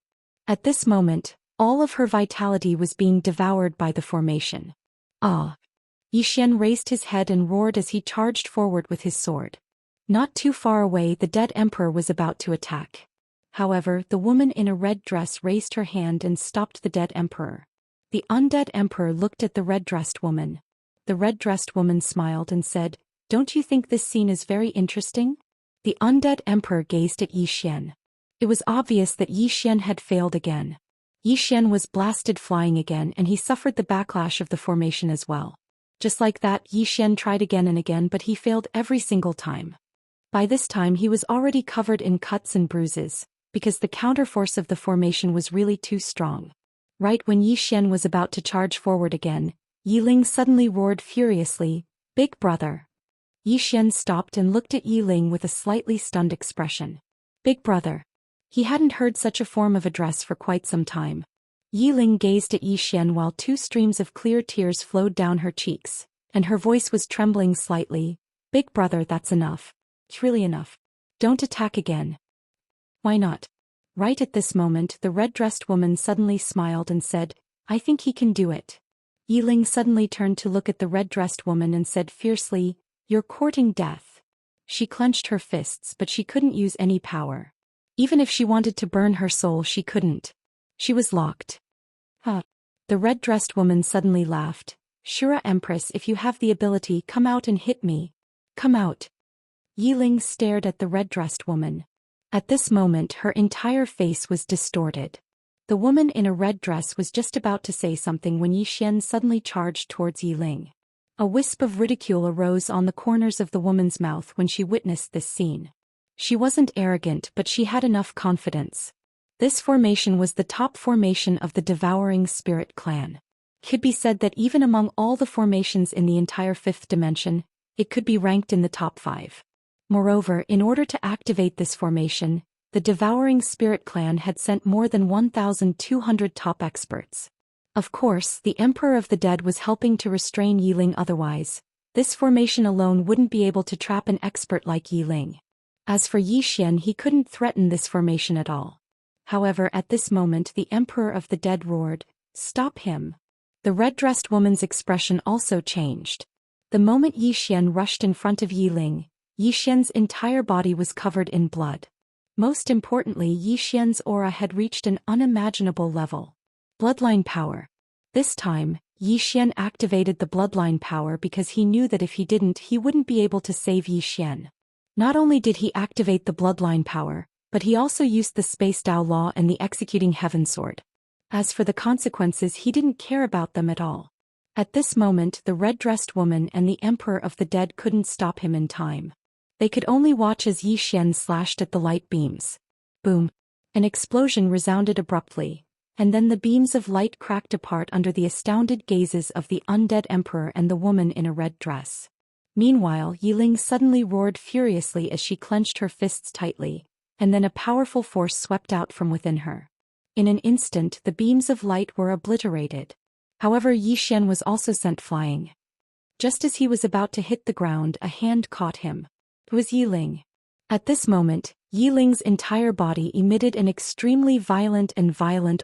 At this moment, all of her vitality was being devoured by the formation. Ah! Yi Xian raised his head and roared as he charged forward with his sword. Not too far away, the dead emperor was about to attack. However, the woman in a red dress raised her hand and stopped the dead emperor. The undead emperor looked at the red-dressed woman. The red-dressed woman smiled and said, "Don't you think this scene is very interesting?" The undead emperor gazed at Zhou Xian. It was obvious that Zhou Xian had failed again. Zhou Xian was blasted flying again and he suffered the backlash of the formation as well. Just like that, Zhou Xian tried again and again, but he failed every single time. By this time he was already covered in cuts and bruises, because the counterforce of the formation was really too strong. Right when Zhou Xian was about to charge forward again, Yiling suddenly roared furiously, "Big brother!" Zhou Xian stopped and looked at Yiling with a slightly stunned expression. Big brother. He hadn't heard such a form of address for quite some time. Yiling gazed at Zhou Xian while two streams of clear tears flowed down her cheeks, and her voice was trembling slightly. "Big brother, that's enough. It's really enough. Don't attack again." "Why not?" Right at this moment the red-dressed woman suddenly smiled and said, "I think he can do it." Yiling suddenly turned to look at the red-dressed woman and said fiercely, "You're courting death." She clenched her fists but she couldn't use any power. Even if she wanted to burn her soul she couldn't. She was locked. Huh. The red-dressed woman suddenly laughed. "Shura Empress, if you have the ability, come out and hit me. Come out." Yiling stared at the red-dressed woman. At this moment her entire face was distorted. The woman in a red dress was just about to say something when Zhou Xian suddenly charged towards Yiling. A wisp of ridicule arose on the corners of the woman's mouth when she witnessed this scene. She wasn't arrogant but she had enough confidence. This formation was the top formation of the Devouring Spirit clan. It could be said that even among all the formations in the entire fifth dimension, it could be ranked in the top 5. Moreover, in order to activate this formation, the Devouring Spirit clan had sent more than 1,200 top experts. Of course, the Emperor of the Dead was helping to restrain Yiling, otherwise this formation alone wouldn't be able to trap an expert like Yiling. As for Zhou Xian, he couldn't threaten this formation at all. However, at this moment the Emperor of the Dead roared, "Stop him!" The red-dressed woman's expression also changed. The moment Zhou Xian rushed in front of Yiling, Zhou Xian's entire body was covered in blood. Most importantly, Zhou Xian's aura had reached an unimaginable level. Bloodline power. This time, Zhou Xian activated the bloodline power because he knew that if he didn't he wouldn't be able to save Zhou Xian. Not only did he activate the bloodline power, but he also used the Space Dao Law and the Executing Heaven Sword. As for the consequences, he didn't care about them at all. At this moment the red-dressed woman and the Emperor of the Dead couldn't stop him in time. They could only watch as Zhou Xian slashed at the light beams. Boom! An explosion resounded abruptly, and then the beams of light cracked apart under the astounded gazes of the undead Emperor and the woman in a red dress. Meanwhile, Yiling suddenly roared furiously as she clenched her fists tightly, and then a powerful force swept out from within her. In an instant the beams of light were obliterated. However, Zhou Xian was also sent flying. Just as he was about to hit the ground, a hand caught him. It was Yiling. At this moment, Yiling's entire body emitted an extremely violent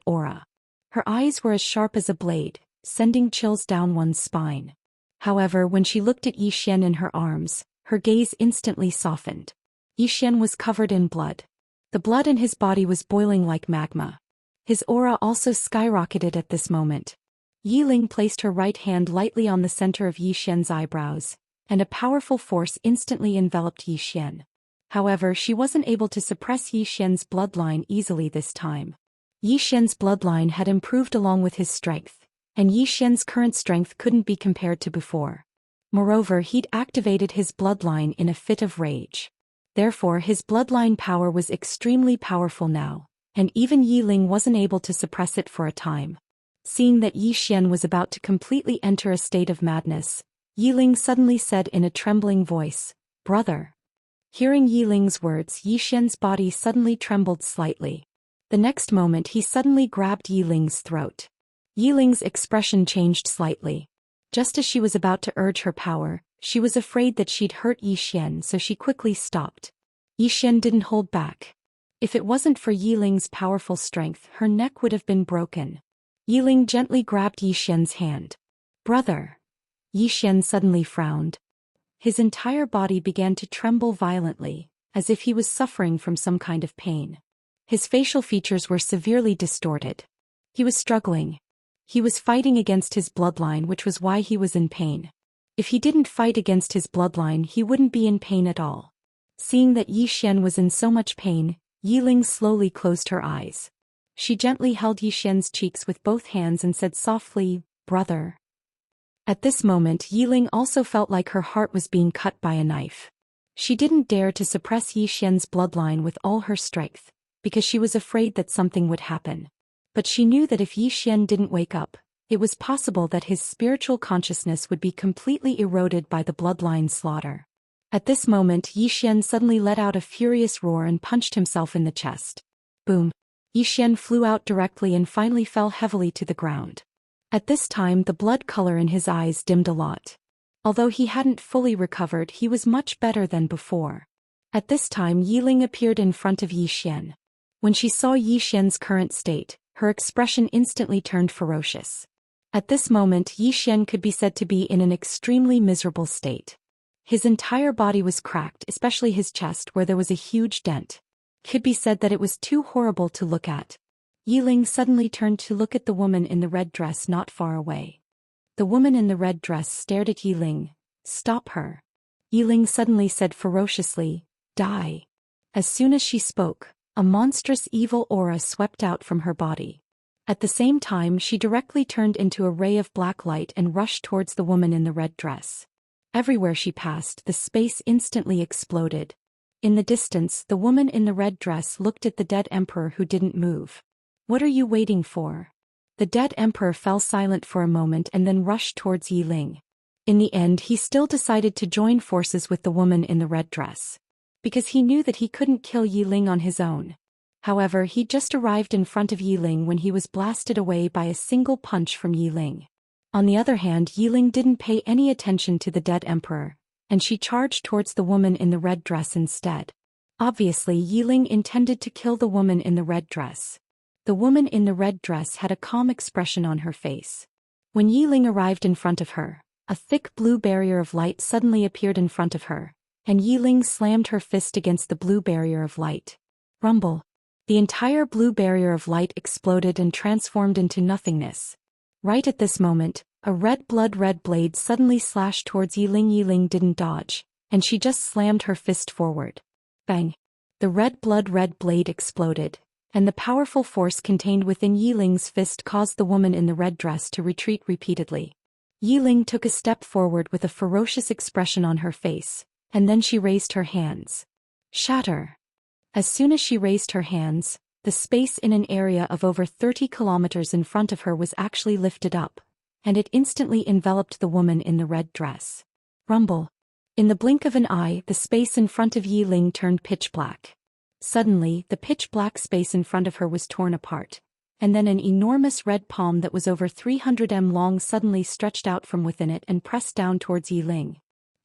aura. Her eyes were as sharp as a blade, sending chills down one's spine. However, when she looked at Zhou Xian in her arms, her gaze instantly softened. Zhou Xian was covered in blood. The blood in his body was boiling like magma. His aura also skyrocketed at this moment. Yiling placed her right hand lightly on the center of Zhou Xian's eyebrows, and a powerful force instantly enveloped Zhou Xian. However, she wasn't able to suppress Zhou Xian's bloodline easily this time. Zhou Xian's bloodline had improved along with his strength, and Zhou Xian's current strength couldn't be compared to before. Moreover, he'd activated his bloodline in a fit of rage. Therefore, his bloodline power was extremely powerful now, and even Yiling wasn't able to suppress it for a time. Seeing that Zhou Xian was about to completely enter a state of madness, Yiling suddenly said in a trembling voice, "Brother." Hearing Yiling's words, Zhou Xian's body suddenly trembled slightly. The next moment he suddenly grabbed Yiling's throat. Yiling's expression changed slightly. Just as she was about to urge her power, she was afraid that she'd hurt Zhou Xian, so she quickly stopped. Zhou Xian didn't hold back. If it wasn't for Yiling's powerful strength, her neck would have been broken. Yiling gently grabbed Zhou Xian's hand. "Brother." Zhou Xian suddenly frowned. His entire body began to tremble violently, as if he was suffering from some kind of pain. His facial features were severely distorted. He was struggling. He was fighting against his bloodline, which was why he was in pain. If he didn't fight against his bloodline, he wouldn't be in pain at all. Seeing that Yi Xian was in so much pain, Yi Ling slowly closed her eyes. She gently held Yi Xian's cheeks with both hands and said softly, "Brother." At this moment, Yi Ling also felt like her heart was being cut by a knife. She didn't dare to suppress Yi Xian's bloodline with all her strength, because she was afraid that something would happen. But she knew that if Yi Xian didn't wake up, it was possible that his spiritual consciousness would be completely eroded by the bloodline slaughter. At this moment, Yi Xian suddenly let out a furious roar and punched himself in the chest. Boom! Yi Xian flew out directly and finally fell heavily to the ground. At this time, the blood color in his eyes dimmed a lot. Although he hadn't fully recovered, he was much better than before. At this time, Yi Ling appeared in front of Yi Xian. When she saw Yi Xian's current state, her expression instantly turned ferocious. At this moment, Yi Xian could be said to be in an extremely miserable state. His entire body was cracked, especially his chest where there was a huge dent. Could be said that it was too horrible to look at. Yi Ling suddenly turned to look at the woman in the red dress not far away. The woman in the red dress stared at Yi Ling. "Stop her." Yi Ling suddenly said ferociously, "Die." As soon as she spoke, a monstrous evil aura swept out from her body. At the same time, she directly turned into a ray of black light and rushed towards the woman in the red dress. Everywhere she passed, the space instantly exploded. In the distance, the woman in the red dress looked at the dead emperor who didn't move. "What are you waiting for?" The dead emperor fell silent for a moment and then rushed towards Yi Ling. In the end, he still decided to join forces with the woman in the red dress. Because he knew that he couldn't kill Yi Ling on his own. However, he just arrived in front of Yi Ling when he was blasted away by a single punch from Yi Ling. On the other hand, Yi Ling didn't pay any attention to the dead emperor, and she charged towards the woman in the red dress instead. Obviously, Yi Ling intended to kill the woman in the red dress. The woman in the red dress had a calm expression on her face. When Yi Ling arrived in front of her, a thick blue barrier of light suddenly appeared in front of her, and Yi Ling slammed her fist against the blue barrier of light. Rumble! The entire blue barrier of light exploded and transformed into nothingness. Right at this moment, a red blade suddenly slashed towards Yi Ling. Yi Ling didn't dodge, and she just slammed her fist forward. Bang! The red blade exploded, and the powerful force contained within Yi Ling's fist caused the woman in the red dress to retreat repeatedly. Yi Ling took a step forward with a ferocious expression on her face, and then she raised her hands. Shatter! As soon as she raised her hands, the space in an area of over 30 kilometers in front of her was actually lifted up, and it instantly enveloped the woman in the red dress. Rumble! In the blink of an eye, the space in front of Yi Ling turned pitch black. Suddenly, the pitch black space in front of her was torn apart, and then an enormous red palm that was over 300 m long suddenly stretched out from within it and pressed down towards Yi Ling.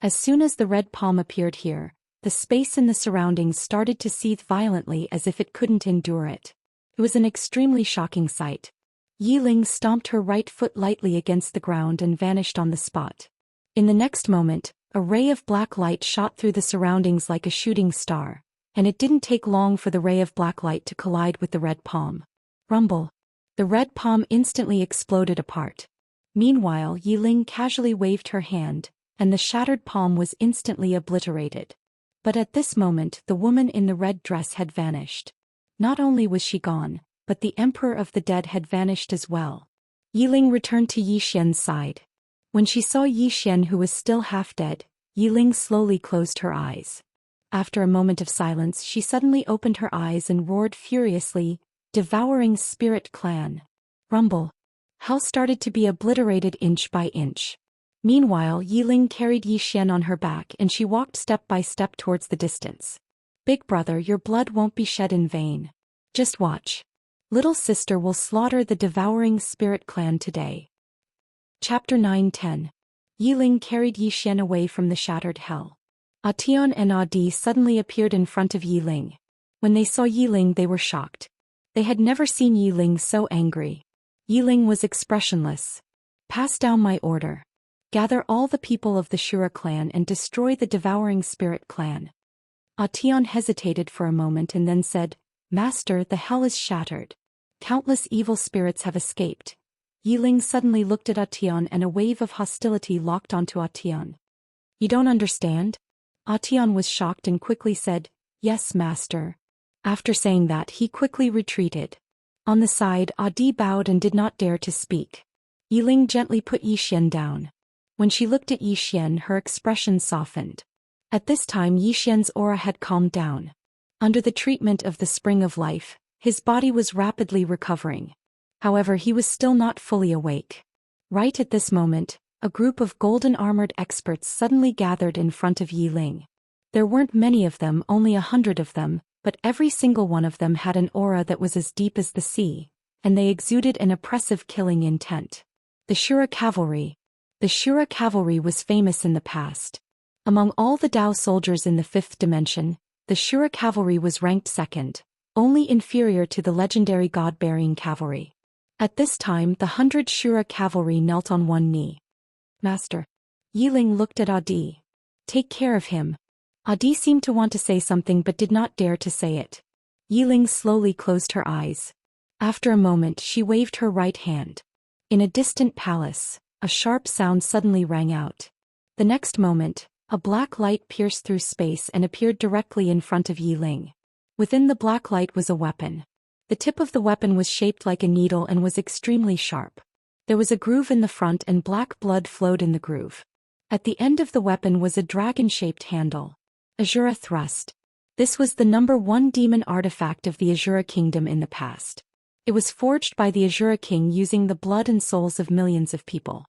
As soon as the red palm appeared here, the space in the surroundings started to seethe violently as if it couldn't endure it. It was an extremely shocking sight. Yi Ling stomped her right foot lightly against the ground and vanished on the spot. In the next moment, a ray of black light shot through the surroundings like a shooting star, and it didn't take long for the ray of black light to collide with the red palm. Rumble! The red palm instantly exploded apart. Meanwhile, Yi Ling casually waved her hand, and the shattered palm was instantly obliterated. But at this moment, the woman in the red dress had vanished. Not only was she gone, but the Emperor of the Dead had vanished as well. Yi Ling returned to Yi Xian's side. When she saw Yi Xian, who was still half dead, Yi Ling slowly closed her eyes. After a moment of silence, she suddenly opened her eyes and roared furiously, "Devouring Spirit Clan!" Rumble! Hell started to be obliterated inch by inch. Meanwhile, Yi Ling carried Yi Xian on her back and she walked step by step towards the distance. "Big brother, your blood won't be shed in vain. Just watch. Little sister will slaughter the devouring spirit clan today." Chapter 9-10. Yi Ling carried Yi Xian away from the shattered hell. Atian and Adi suddenly appeared in front of Yi Ling. When they saw Yi Ling, they were shocked. They had never seen Yi Ling so angry. Yi Ling was expressionless. "Pass down my order. Gather all the people of the Shura clan and destroy the devouring spirit clan." Atian hesitated for a moment and then said, Master, the hell is shattered. Countless evil spirits have escaped. Yiling suddenly looked at Atian and a wave of hostility locked onto Atian. You don't understand? Atian was shocked and quickly said, Yes, master. After saying that, he quickly retreated. On the side, Adi bowed and did not dare to speak. Yiling gently put Yixian down. When she looked at Yixian, her expression softened. At this time, Yixian's aura had calmed down. Under the treatment of the Spring of Life, his body was rapidly recovering. However, he was still not fully awake. Right at this moment, a group of golden-armored experts suddenly gathered in front of Yiling. There weren't many of them, only 100 of them, but every single one of them had an aura that was as deep as the sea, and they exuded an oppressive killing intent. The Shura Cavalry. The Shura Cavalry was famous in the past. Among all the Dao soldiers in the fifth dimension, the Shura Cavalry was ranked second, only inferior to the legendary God-bearing cavalry. At this time, the 100 Shura Cavalry knelt on one knee. Master. Yiling looked at Adi. Take care of him. Adi seemed to want to say something but did not dare to say it. Yiling slowly closed her eyes. After a moment, she waved her right hand. In a distant palace, a sharp sound suddenly rang out. The next moment, a black light pierced through space and appeared directly in front of Yiling. Within the black light was a weapon. The tip of the weapon was shaped like a needle and was extremely sharp. There was a groove in the front and black blood flowed in the groove. At the end of the weapon was a dragon-shaped handle. Azura Thrust. This was the #1 demon artifact of the Azura Kingdom in the past. It was forged by the Azura King using the blood and souls of millions of people.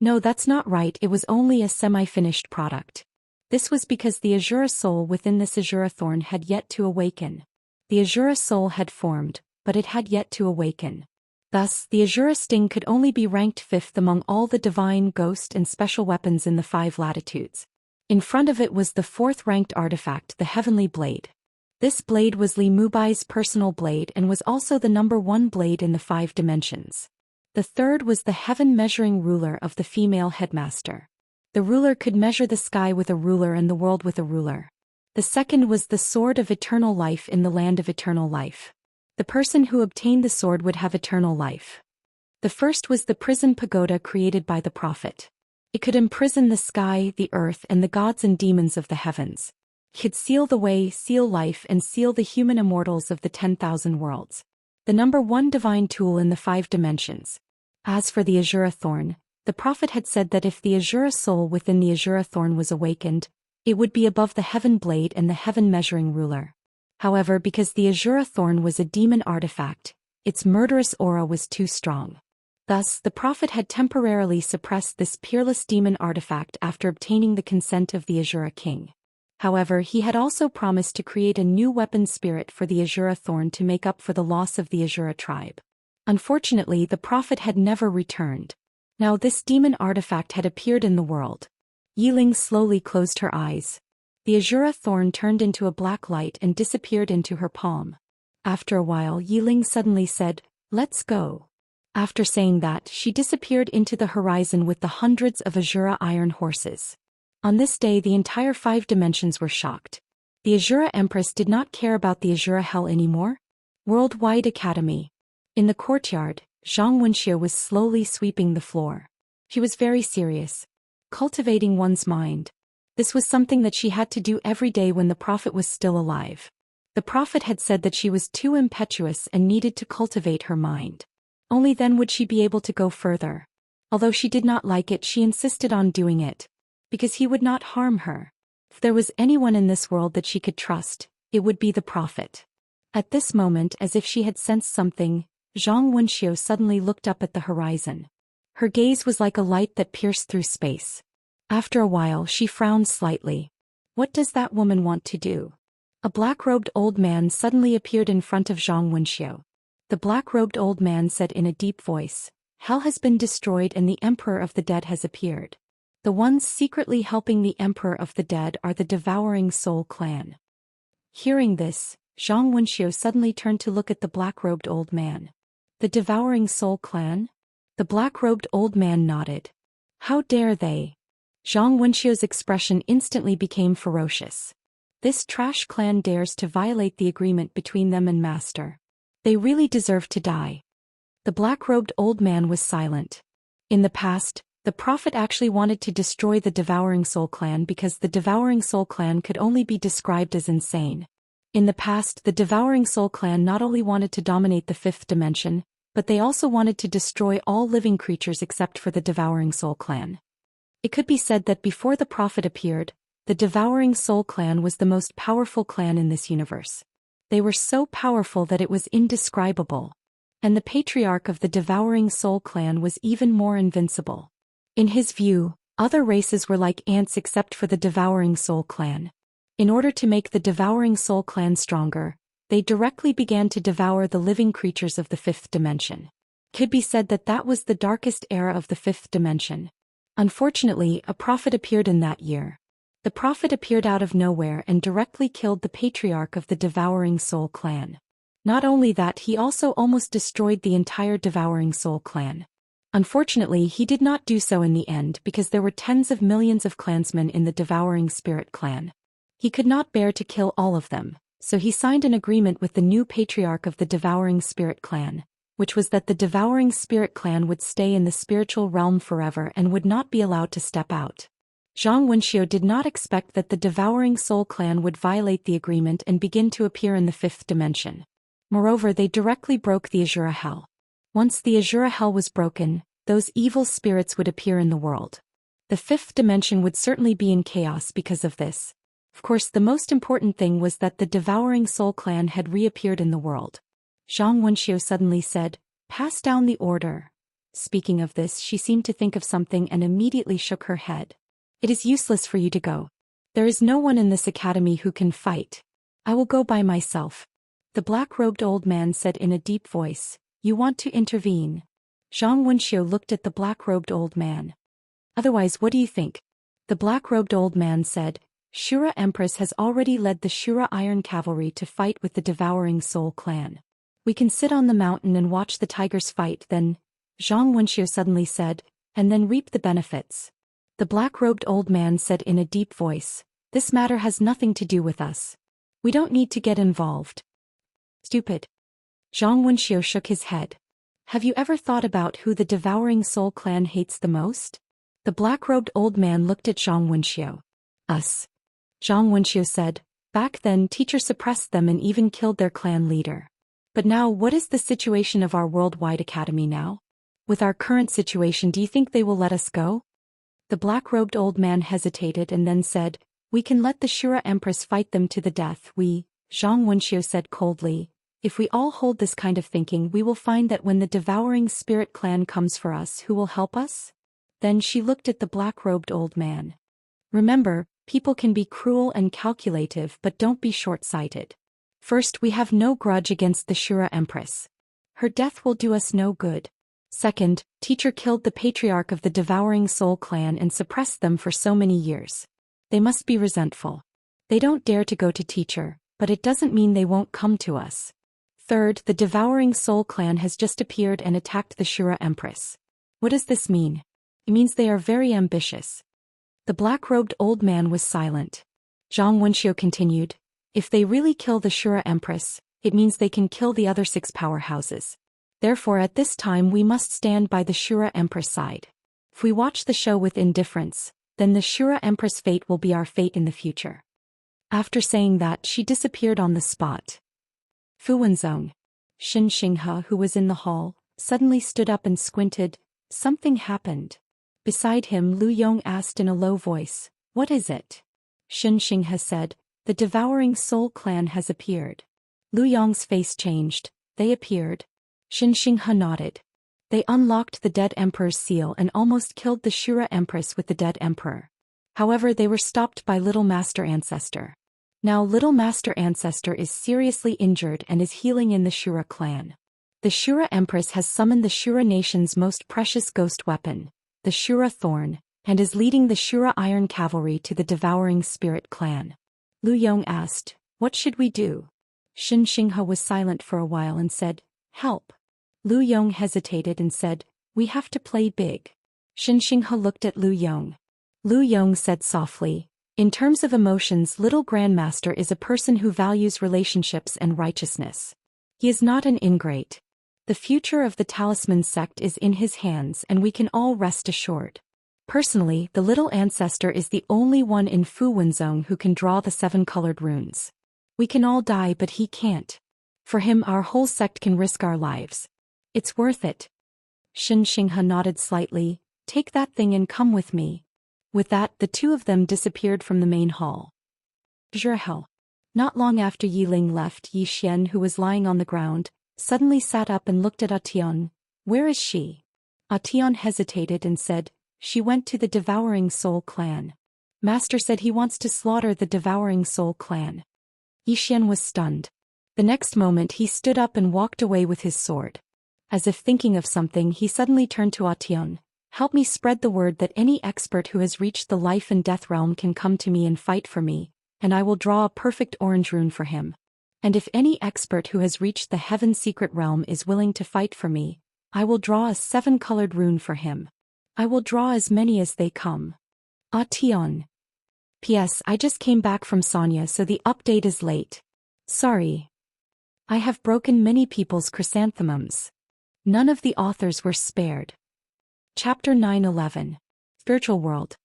No, that's not right, it was only a semi-finished product. This was because the Azura soul within this Azura thorn had yet to awaken. The Azura soul had formed, but it had yet to awaken. Thus, the Azura sting could only be ranked 5th among all the divine, ghost and special weapons in the 5 latitudes. In front of it was the 4th-ranked artifact, the Heavenly Blade. This blade was Li Mubai's personal blade and was also the #1 blade in the 5 dimensions. The 3rd was the heaven-measuring ruler of the female headmaster. The ruler could measure the sky with a ruler and the world with a ruler. The 2nd was the sword of eternal life in the land of eternal life. The person who obtained the sword would have eternal life. The 1st was the prison pagoda created by the prophet. It could imprison the sky, the earth, and the gods and demons of the heavens. It could seal the way, seal life, and seal the human immortals of the 10,000 worlds. The #1 divine tool in the 5 dimensions. As for the Azura thorn, the prophet had said that if the Azura soul within the Azura thorn was awakened, it would be above the heaven blade and the heaven measuring ruler. However, because the Azura thorn was a demon artifact, its murderous aura was too strong. Thus, the prophet had temporarily suppressed this peerless demon artifact after obtaining the consent of the Azura king. However, he had also promised to create a new weapon spirit for the Azura thorn to make up for the loss of the Azura tribe. Unfortunately, the prophet had never returned. Now this demon artifact had appeared in the world. Yiling slowly closed her eyes. The Azura thorn turned into a black light and disappeared into her palm. After a while, Yiling suddenly said, "Let's go." After saying that, she disappeared into the horizon with the hundreds of Azura iron horses. On this day, the entire 5 dimensions were shocked. The Azura Empress did not care about the Azura Hell anymore. Worldwide Academy. In the courtyard, Zhang Wenxia was slowly sweeping the floor. She was very serious. Cultivating one's mind. This was something that she had to do every day when the prophet was still alive. The prophet had said that she was too impetuous and needed to cultivate her mind. Only then would she be able to go further. Although she did not like it, she insisted on doing it. Because he would not harm her. If there was anyone in this world that she could trust, it would be the prophet. At this moment, as if she had sensed something, Zhang Wenxiu suddenly looked up at the horizon. Her gaze was like a light that pierced through space. After a while, she frowned slightly. What does that woman want to do? A black-robed old man suddenly appeared in front of Zhang Wenxiu. The black-robed old man said in a deep voice, "Hell has been destroyed and the Emperor of the Dead has appeared. The ones secretly helping the Emperor of the Dead are the Devouring Soul clan." Hearing this, Zhang Wenxiu suddenly turned to look at the black-robed old man. The Devouring Soul clan? The black-robed old man nodded. How dare they? Zhang Wenxiu's expression instantly became ferocious. This trash clan dares to violate the agreement between them and Master. They really deserve to die. The black-robed old man was silent. In the past, the prophet actually wanted to destroy the Devouring Soul clan because the Devouring Soul clan could only be described as insane. In the past, the Devouring Soul clan not only wanted to dominate the fifth dimension, but they also wanted to destroy all living creatures except for the Devouring Soul clan. It could be said that before the prophet appeared, the Devouring Soul clan was the most powerful clan in this universe. They were so powerful that it was indescribable. And the patriarch of the Devouring Soul clan was even more invincible. In his view, other races were like ants except for the Devouring Soul clan. In order to make the Devouring Soul clan stronger, they directly began to devour the living creatures of the fifth dimension. It could be said that that was the darkest era of the fifth dimension. Unfortunately, a prophet appeared in that year. The prophet appeared out of nowhere and directly killed the patriarch of the Devouring Soul clan. Not only that, he also almost destroyed the entire Devouring Soul clan. Unfortunately, he did not do so in the end because there were tens of millions of clansmen in the Devouring Spirit clan. He could not bear to kill all of them, so he signed an agreement with the new patriarch of the Devouring Spirit clan, which was that the Devouring Spirit clan would stay in the spiritual realm forever and would not be allowed to step out. Zhang Wenxiu did not expect that the Devouring Soul clan would violate the agreement and begin to appear in the fifth dimension. Moreover, they directly broke the Azura Hell. Once the Azura Hell was broken, those evil spirits would appear in the world. The fifth dimension would certainly be in chaos because of this. Of course, the most important thing was that the Devouring Soul clan had reappeared in the world. Zhang Wenxiu suddenly said, "Pass down the order." Speaking of this, she seemed to think of something and immediately shook her head. "It is useless for you to go. There is no one in this academy who can fight. I will go by myself." The black-robed old man said in a deep voice, "You want to intervene?" Zhang Wenxiu looked at the black-robed old man. "Otherwise, what do you think?" The black-robed old man said, "Shura Empress has already led the Shura Iron Cavalry to fight with the Devouring Soul clan. We can sit on the mountain and watch the tigers fight, then," Zhang Wenxiu suddenly said, "and then reap the benefits." The black-robed old man said in a deep voice, "This matter has nothing to do with us. We don't need to get involved." "Stupid." Zhang Wenxiu shook his head. "Have you ever thought about who the Devouring Soul clan hates the most?" The black-robed old man looked at Zhang Wenxiu. "Us." Zhang Wenxiu said, "Back then teacher suppressed them and even killed their clan leader. But now what is the situation of our worldwide academy now? With our current situation, do you think they will let us go?" The black-robed old man hesitated and then said, "We can let the Shura Empress fight them to the death. Zhang Wenxiu said coldly, "If we all hold this kind of thinking, we will find that when the Devouring Spirit clan comes for us, who will help us?" Then she looked at the black-robed old man. "Remember, people can be cruel and calculative, but don't be short-sighted. First, we have no grudge against the Shura Empress. Her death will do us no good. Second, teacher killed the patriarch of the Devouring Soul clan and suppressed them for so many years. They must be resentful. They don't dare to go to teacher, but it doesn't mean they won't come to us. Third, the Devouring Soul clan has just appeared and attacked the Shura Empress. What does this mean? It means they are very ambitious." The black-robed old man was silent. Zhang Wenxiu continued, "If they really kill the Shura Empress, it means they can kill the other 6 powerhouses. Therefore at this time we must stand by the Shura Empress side. If we watch the show with indifference, then the Shura Empress fate will be our fate in the future." After saying that, she disappeared on the spot. Fu Wenzong. Xianxia, who was in the hall, suddenly stood up and squinted. Something happened. Beside him, Lu Yong asked in a low voice, "What is it?" Xianxia said, "The Devouring Soul clan has appeared." Lu Yong's face changed. "They appeared?" Xianxia nodded. "They unlocked the Dead Emperor's seal and almost killed the Shura Empress with the Dead Emperor. However, they were stopped by Little Master Ancestor. Now Little Master Ancestor is seriously injured and is healing in the Shura clan. The Shura Empress has summoned the Shura nation's most precious ghost weapon, the Shura Thorn, and is leading the Shura Iron Cavalry to the Devouring Spirit clan." Lu Yong asked, "What should we do?" Xianxia was silent for a while and said, "Help." Lu Yong hesitated and said, "We have to play big." Xianxia looked at Lu Yong. Lu Yong said softly, In terms of emotions, Little Grandmaster is a person who values relationships and righteousness. He is not an ingrate. The future of the Talisman sect is in his hands, and we can all rest assured. Personally, the little ancestor is the only one in Fu Wenzong who can draw the 7-colored runes. We can all die, but he can't. For him, our whole sect can risk our lives. It's worth it. Xianxia nodded slightly. Take that thing and come with me. With that, the two of them disappeared from the main hall. Zhou. Not long after Yiling left, Yi Xian, who was lying on the ground, suddenly sat up and looked at Atian. Where is she? Atian hesitated and said, she went to the Devouring Soul clan. Master said he wants to slaughter the Devouring Soul clan. Yi Xian was stunned. The next moment he stood up and walked away with his sword. As if thinking of something, he suddenly turned to Atian. Help me spread the word that any expert who has reached the life and death realm can come to me and fight for me, and I will draw a perfect orange rune for him. And if any expert who has reached the heaven secret realm is willing to fight for me, I will draw a 7-colored rune for him. I will draw as many as they come. Atian. P.S. I just came back from Sonia, so the update is late. Sorry. I have broken many people's chrysanthemums. None of the authors were spared. Chapter 9:11. Spiritual World.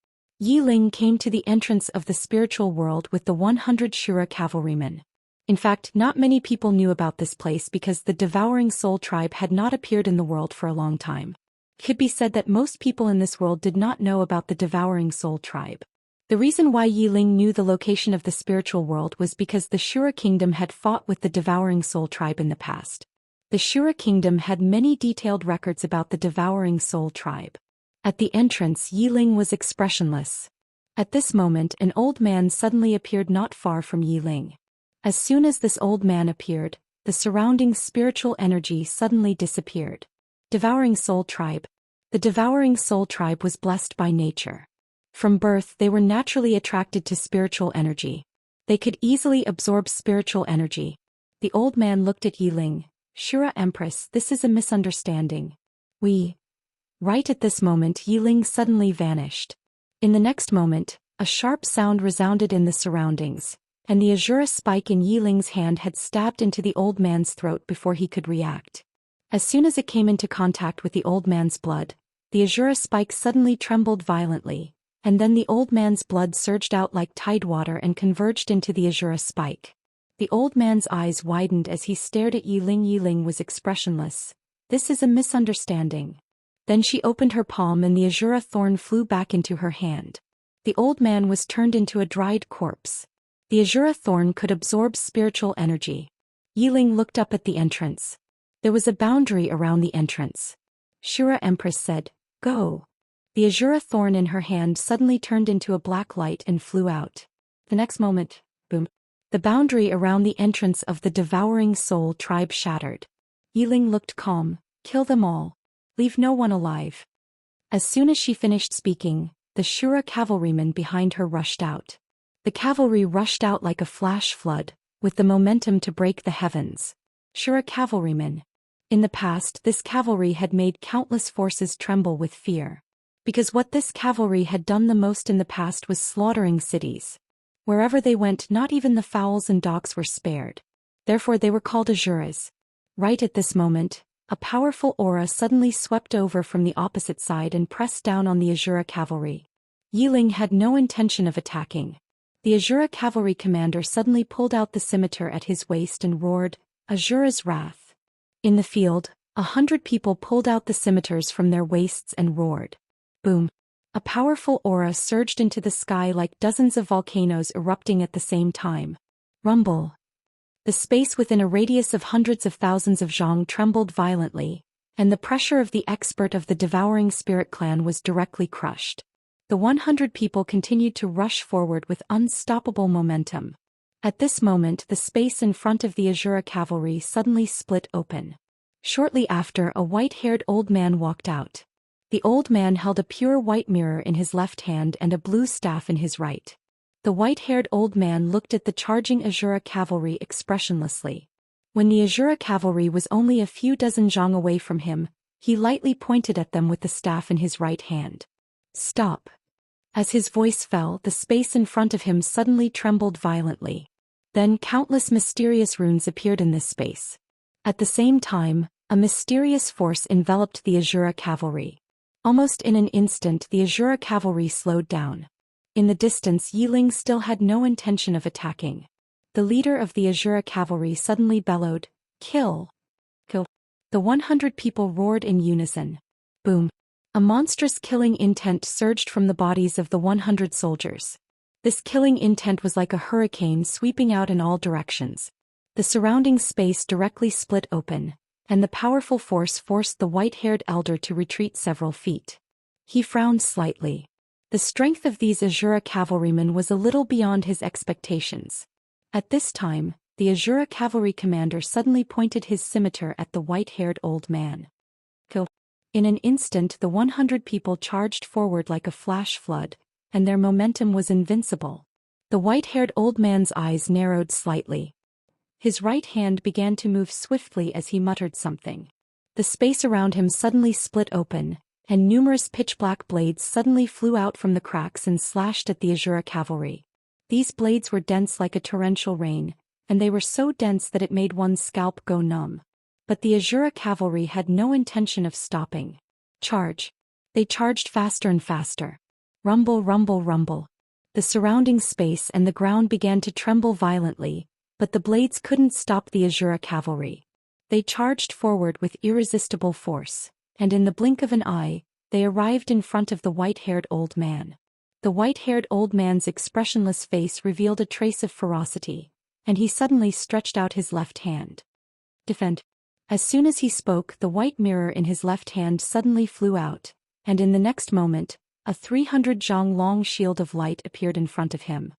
Yiling came to the entrance of the spiritual world with the 100 Shura cavalrymen. In fact, not many people knew about this place because the Devouring Soul tribe had not appeared in the world for a long time. It could be said that most people in this world did not know about the Devouring Soul tribe. The reason why Yiling knew the location of the spiritual world was because the Shura kingdom had fought with the Devouring Soul tribe in the past. The Shura kingdom had many detailed records about the Devouring Soul tribe. At the entrance, Yiling was expressionless. At this moment, an old man suddenly appeared not far from Yiling. As soon as this old man appeared, the surrounding spiritual energy suddenly disappeared. Devouring Soul tribe. The Devouring Soul tribe was blessed by nature. From birth, they were naturally attracted to spiritual energy. They could easily absorb spiritual energy. The old man looked at Yiling. Shura Empress, this is a misunderstanding. Right at this moment, Yiling suddenly vanished. In the next moment, a sharp sound resounded in the surroundings, and the Azura spike in Yiling's hand had stabbed into the old man's throat before he could react. As soon as it came into contact with the old man's blood, the Azura spike suddenly trembled violently, and then the old man's blood surged out like tidewater and converged into the Azura spike. The old man's eyes widened as he stared at Yiling. Yiling was expressionless. This is a misunderstanding. Then she opened her palm and the Azura thorn flew back into her hand. The old man was turned into a dried corpse. The Azura thorn could absorb spiritual energy. Yiling looked up at the entrance. There was a boundary around the entrance. Shura Empress said, "Go." The Azura thorn in her hand suddenly turned into a black light and flew out. The next moment, boom. The boundary around the entrance of the Devouring Soul tribe shattered. Yiling looked calm. Kill them all. Leave no one alive. As soon as she finished speaking, the Shura cavalrymen behind her rushed out. The cavalry rushed out like a flash flood, with the momentum to break the heavens. Shura cavalrymen. In the past, this cavalry had made countless forces tremble with fear. Because what this cavalry had done the most in the past was slaughtering cities. Wherever they went, not even the fowls and dogs were spared. Therefore they were called Azuras. Right at this moment, a powerful aura suddenly swept over from the opposite side and pressed down on the Azura cavalry. Yiling had no intention of attacking. The Azura cavalry commander suddenly pulled out the scimitar at his waist and roared, "Azura's wrath." In the field, 100 people pulled out the scimitars from their waists and roared. Boom. A powerful aura surged into the sky like dozens of volcanoes erupting at the same time. Rumble. The space within a radius of hundreds of thousands of zhang trembled violently, and the pressure of the expert of the Devouring Spirit clan was directly crushed. The 100 people continued to rush forward with unstoppable momentum. At this moment, the space in front of the Azura cavalry suddenly split open. Shortly after, a white-haired old man walked out. The old man held a pure white mirror in his left hand and a blue staff in his right. The white-haired old man looked at the charging Azura cavalry expressionlessly. When the Azura cavalry was only a few dozen zhang away from him, he lightly pointed at them with the staff in his right hand. "Stop." As his voice fell, the space in front of him suddenly trembled violently. Then countless mysterious runes appeared in this space. At the same time, a mysterious force enveloped the Azura cavalry. Almost in an instant the Azura cavalry slowed down. In the distance Yiling still had no intention of attacking. The leader of the Azura cavalry suddenly bellowed, "Kill! Kill!" The 100 people roared in unison. Boom! A monstrous killing intent surged from the bodies of the 100 soldiers. This killing intent was like a hurricane sweeping out in all directions. The surrounding space directly split open, and the powerful force forced the white-haired elder to retreat several feet. He frowned slightly. The strength of these Azura cavalrymen was a little beyond his expectations. At this time, the Azura cavalry commander suddenly pointed his scimitar at the white-haired old man. Kill! In an instant the 100 people charged forward like a flash flood, and their momentum was invincible. The white-haired old man's eyes narrowed slightly. His right hand began to move swiftly as he muttered something. The space around him suddenly split open, and numerous pitch-black blades suddenly flew out from the cracks and slashed at the Azura cavalry. These blades were dense like a torrential rain, and they were so dense that it made one's scalp go numb. But the Azura cavalry had no intention of stopping. Charge! They charged faster and faster. Rumble, rumble, rumble. The surrounding space and the ground began to tremble violently, but the blades couldn't stop the Azura cavalry. They charged forward with irresistible force, and in the blink of an eye, they arrived in front of the white-haired old man. The white-haired old man's expressionless face revealed a trace of ferocity, and he suddenly stretched out his left hand. Defend! As soon as he spoke, the white mirror in his left hand suddenly flew out, and in the next moment, a 300 zhang long shield of light appeared in front of him.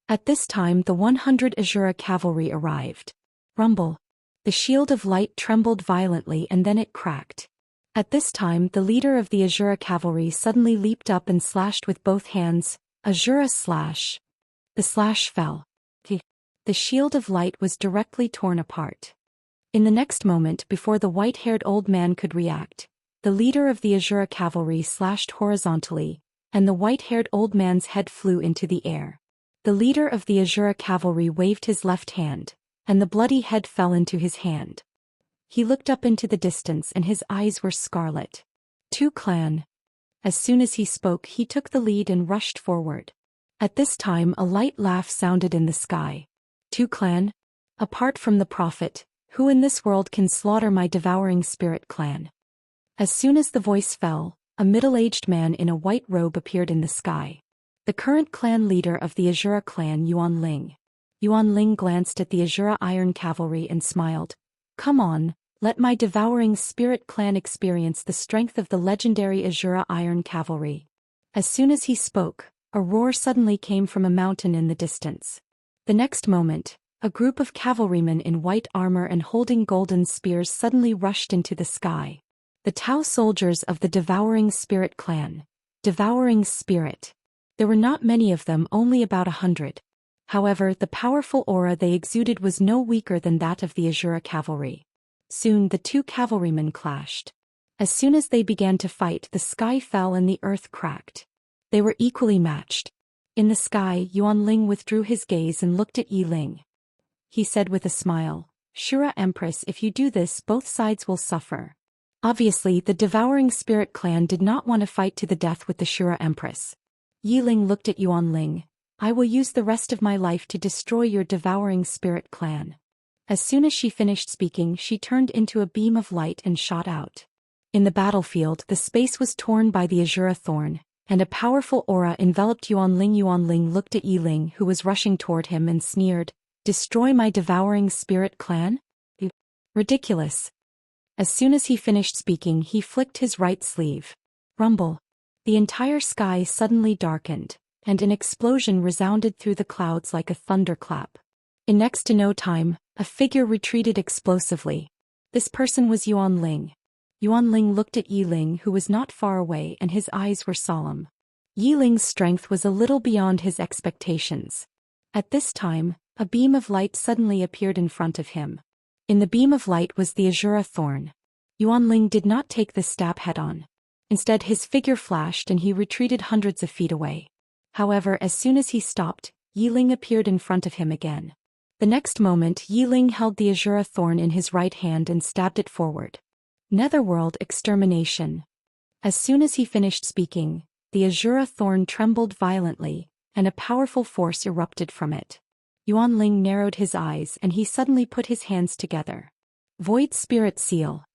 At this time the 100 Azura cavalry arrived. Rumble! The shield of light trembled violently and then it cracked. At this time the leader of the Azura cavalry suddenly leaped up and slashed with both hands, Azura slash. The slash fell. The shield of light was directly torn apart. In the next moment, before the white-haired old man could react, the leader of the Azura cavalry slashed horizontally, and the white-haired old man's head flew into the air. The leader of the Azura cavalry waved his left hand, and the bloody head fell into his hand. He looked up into the distance and his eyes were scarlet. Tu clan. As soon as he spoke, he took the lead and rushed forward. At this time a light laugh sounded in the sky. Tu clan? Apart from the prophet, who in this world can slaughter my devouring spirit clan? As soon as the voice fell, a middle-aged man in a white robe appeared in the sky. The current clan leader of the Azura clan, Yuan Ling. Yuan Ling glanced at the Azura Iron Cavalry and smiled. Come on, let my devouring spirit clan experience the strength of the legendary Azura Iron Cavalry. As soon as he spoke, a roar suddenly came from a mountain in the distance. The next moment, a group of cavalrymen in white armor and holding golden spears suddenly rushed into the sky. The Tao soldiers of the Devouring Spirit clan. Devouring Spirit. There were not many of them, only about 100. However, the powerful aura they exuded was no weaker than that of the Azura cavalry. Soon the two cavalrymen clashed. As soon as they began to fight, the sky fell and the earth cracked. They were equally matched. In the sky, Yuan Ling withdrew his gaze and looked at Yi Ling. He said with a smile, Shura Empress, if you do this, both sides will suffer. Obviously, the Devouring Spirit clan did not want to fight to the death with the Shura Empress. Yi Ling looked at Yuan Ling. I will use the rest of my life to destroy your Devouring Spirit clan. As soon as she finished speaking, she turned into a beam of light and shot out. In the battlefield, the space was torn by the Azura Thorn, and a powerful aura enveloped Yuan Ling. Yuan Ling looked at Yi Ling, who was rushing toward him, and sneered, Destroy my Devouring Spirit clan? Ridiculous. As soon as he finished speaking, he flicked his right sleeve. Rumble. The entire sky suddenly darkened, and an explosion resounded through the clouds like a thunderclap. In next to no time, a figure retreated explosively. This person was Yuan Ling. Yuan Ling looked at Yi Ling, who was not far away, and his eyes were solemn. Yi Ling's strength was a little beyond his expectations. At this time, a beam of light suddenly appeared in front of him. In the beam of light was the Azura Thorn. Yuan Ling did not take the stab head-on. Instead, his figure flashed and he retreated hundreds of feet away. However, as soon as he stopped, Yiling appeared in front of him again. The next moment Yiling held the Azura thorn in his right hand and stabbed it forward. Netherworld extermination. As soon as he finished speaking, the Azura thorn trembled violently, and a powerful force erupted from it. Yuanling narrowed his eyes and he suddenly put his hands together. Void Spirit Seal.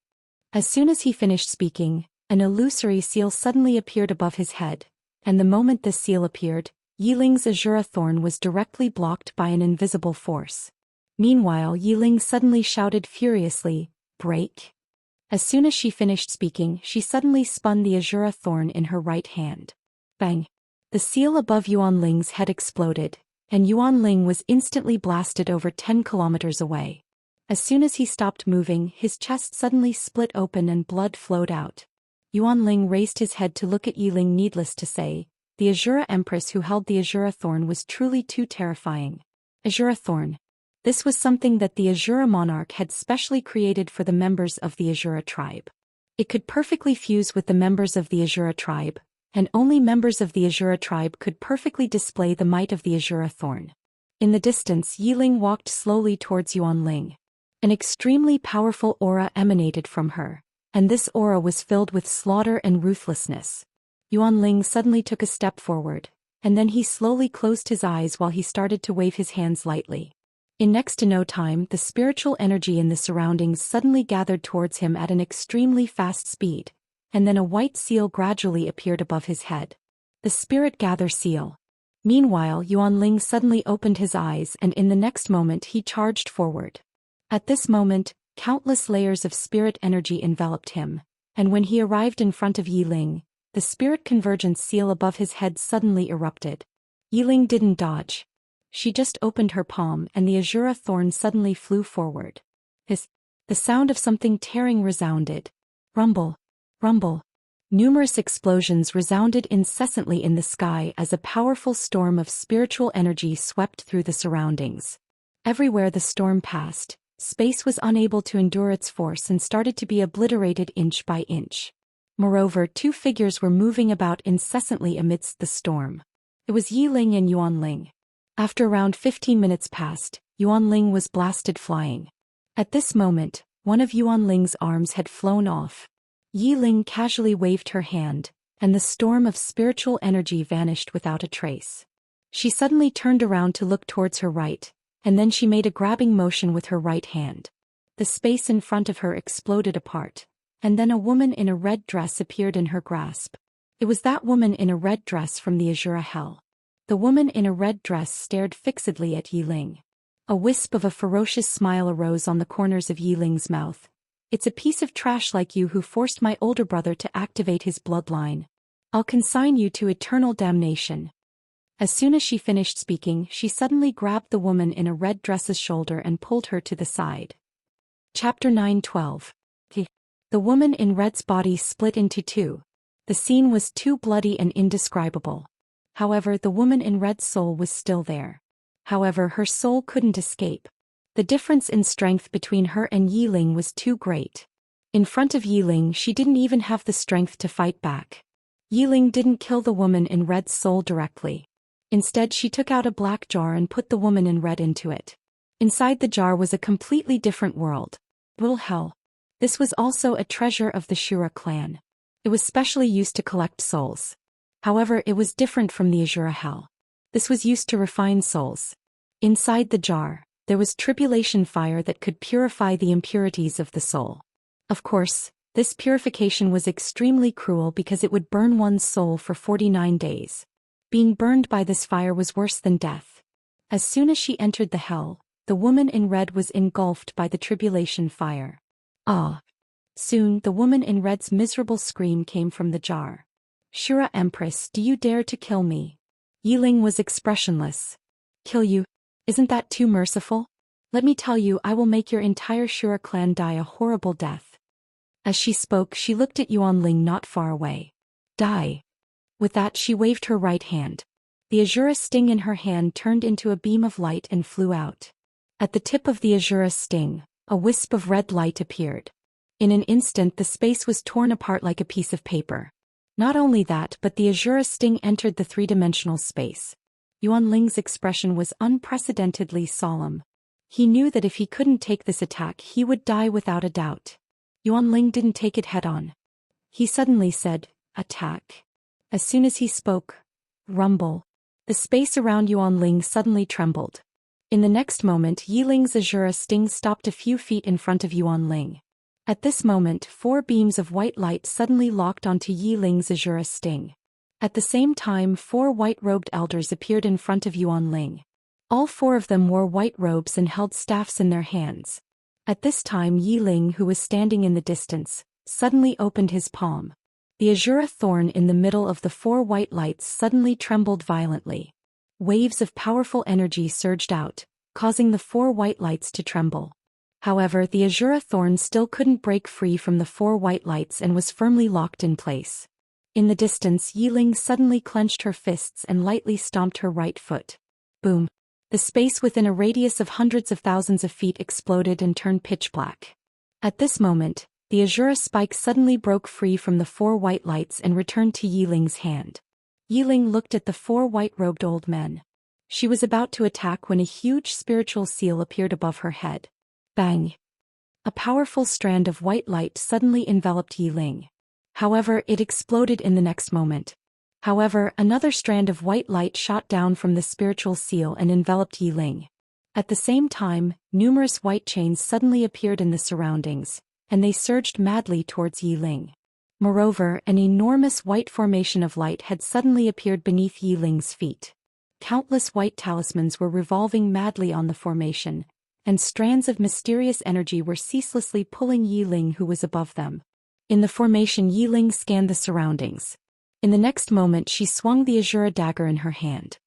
As soon as he finished speaking, an illusory seal suddenly appeared above his head, and the moment this seal appeared, Yiling's Azura thorn was directly blocked by an invisible force. Meanwhile, Yiling suddenly shouted furiously, "Break!" As soon as she finished speaking, she suddenly spun the Azura thorn in her right hand. Bang! The seal above Yuanling's head exploded, and Yuanling was instantly blasted over 10 kilometers away. As soon as he stopped moving, his chest suddenly split open and blood flowed out. Yuanling raised his head to look at Yiling. Needless to say, the Azura Empress who held the Azura thorn was truly too terrifying. Azura thorn. This was something that the Azura monarch had specially created for the members of the Azura tribe. It could perfectly fuse with the members of the Azura tribe, and only members of the Azura tribe could perfectly display the might of the Azura thorn. In the distance, Yiling walked slowly towards Yuanling. An extremely powerful aura emanated from her, and this aura was filled with slaughter and ruthlessness. Yuanling suddenly took a step forward, and then he slowly closed his eyes while he started to wave his hands lightly. In next to no time, the spiritual energy in the surroundings suddenly gathered towards him at an extremely fast speed, and then a white seal gradually appeared above his head. The Spirit Gather Seal. Meanwhile, Yuanling suddenly opened his eyes and in the next moment he charged forward. At this moment, countless layers of spirit energy enveloped him, and when he arrived in front of Yiling, the Spirit Convergence seal above his head suddenly erupted. Yiling didn't dodge. She just opened her palm and the Azura thorn suddenly flew forward. The sound of something tearing resounded. Rumble. Rumble. Numerous explosions resounded incessantly in the sky as a powerful storm of spiritual energy swept through the surroundings. Everywhere the storm passed, space was unable to endure its force and started to be obliterated inch by inch. Moreover, two figures were moving about incessantly amidst the storm. It was Yiling and Yuanling. After around 15 minutes passed, Yuanling was blasted flying. At this moment, one of Yuanling's arms had flown off. Yiling casually waved her hand, and the storm of spiritual energy vanished without a trace. She suddenly turned around to look towards her right, and then she made a grabbing motion with her right hand. The space in front of her exploded apart, and then a woman in a red dress appeared in her grasp. It was that woman in a red dress from the Azura Hell. The woman in a red dress stared fixedly at Yiling. A wisp of a ferocious smile arose on the corners of Yiling's mouth. "It's a piece of trash like you who forced my older brother to activate his bloodline. I'll consign you to eternal damnation." As soon as she finished speaking, she suddenly grabbed the woman in a red dress's shoulder and pulled her to the side. Chapter 9:12. The woman in red's body split into two. The scene was too bloody and indescribable. However, the woman in red's soul was still there. However, her soul couldn't escape. The difference in strength between her and Yiling was too great. In front of Yiling, she didn't even have the strength to fight back. Yiling didn't kill the woman in red's soul directly. Instead, she took out a black jar and put the woman in red into it. Inside the jar was a completely different world. Brutal hell. This was also a treasure of the Shura clan. It was specially used to collect souls. However, it was different from the Azura Hell. This was used to refine souls. Inside the jar, there was tribulation fire that could purify the impurities of the soul. Of course, this purification was extremely cruel because it would burn one's soul for 49 days. Being burned by this fire was worse than death. As soon as she entered the hell, the woman in red was engulfed by the tribulation fire. Ah! Soon, the woman in red's miserable scream came from the jar. "Shura Empress, do you dare to kill me?" Yiling was expressionless. "Kill you? Isn't that too merciful? Let me tell you, I will make your entire Shura clan die a horrible death." As she spoke, she looked at Yuanling not far away. "Die." With that, she waved her right hand. The Azura sting in her hand turned into a beam of light and flew out. At the tip of the Azura sting, a wisp of red light appeared. In an instant, the space was torn apart like a piece of paper. Not only that, but the Azura sting entered the three-dimensional space. Yuan Ling's expression was unprecedentedly solemn. He knew that if he couldn't take this attack he would die without a doubt. Yuan Ling didn't take it head-on. He suddenly said, "Attack." As soon as he spoke, rumble. The space around Yuan Ling suddenly trembled. In the next moment Yi Ling's Azura sting stopped a few feet in front of Yuan Ling. At this moment 4 beams of white light suddenly locked onto Yi Ling's Azura sting. At the same time 4 white-robed elders appeared in front of Yuan Ling. All 4 of them wore white robes and held staffs in their hands. At this time Yi Ling, who was standing in the distance, suddenly opened his palm. The Azura thorn in the middle of the 4 white lights suddenly trembled violently. Waves of powerful energy surged out, causing the 4 white lights to tremble. However, the Azura thorn still couldn't break free from the 4 white lights and was firmly locked in place. In the distance Yi Ling suddenly clenched her fists and lightly stomped her right foot. Boom! The space within a radius of hundreds of thousands of feet exploded and turned pitch black. At this moment, the Azura spike suddenly broke free from the 4 white lights and returned to Yi Ling's hand. Yi Ling looked at the 4 white-robed old men. She was about to attack when a huge spiritual seal appeared above her head. Bang! A powerful strand of white light suddenly enveloped Yi Ling. However, it exploded in the next moment. However, another strand of white light shot down from the spiritual seal and enveloped Yi Ling. At the same time, numerous white chains suddenly appeared in the surroundings, and they surged madly towards Yi Ling. Moreover, an enormous white formation of light had suddenly appeared beneath Yi Ling's feet. Countless white talismans were revolving madly on the formation, and strands of mysterious energy were ceaselessly pulling Yi Ling, who was above them. In the formation Yi Ling scanned the surroundings. In the next moment she swung the Azura dagger in her hand.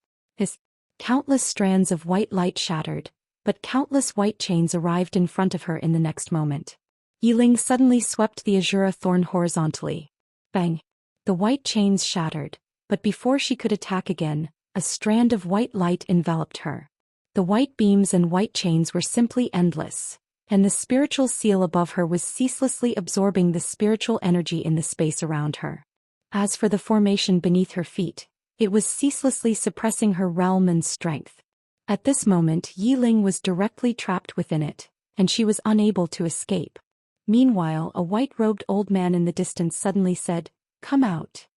Countless strands of white light shattered, but countless white chains arrived in front of her in the next moment. Yi Ling suddenly swept the Azura thorn horizontally. Bang! The white chains shattered, but before she could attack again, a strand of white light enveloped her. The white beams and white chains were simply endless, and the spiritual seal above her was ceaselessly absorbing the spiritual energy in the space around her. As for the formation beneath her feet, it was ceaselessly suppressing her realm and strength. At this moment Yi Ling was directly trapped within it, and she was unable to escape. Meanwhile, a white-robed old man in the distance suddenly said, "Come out."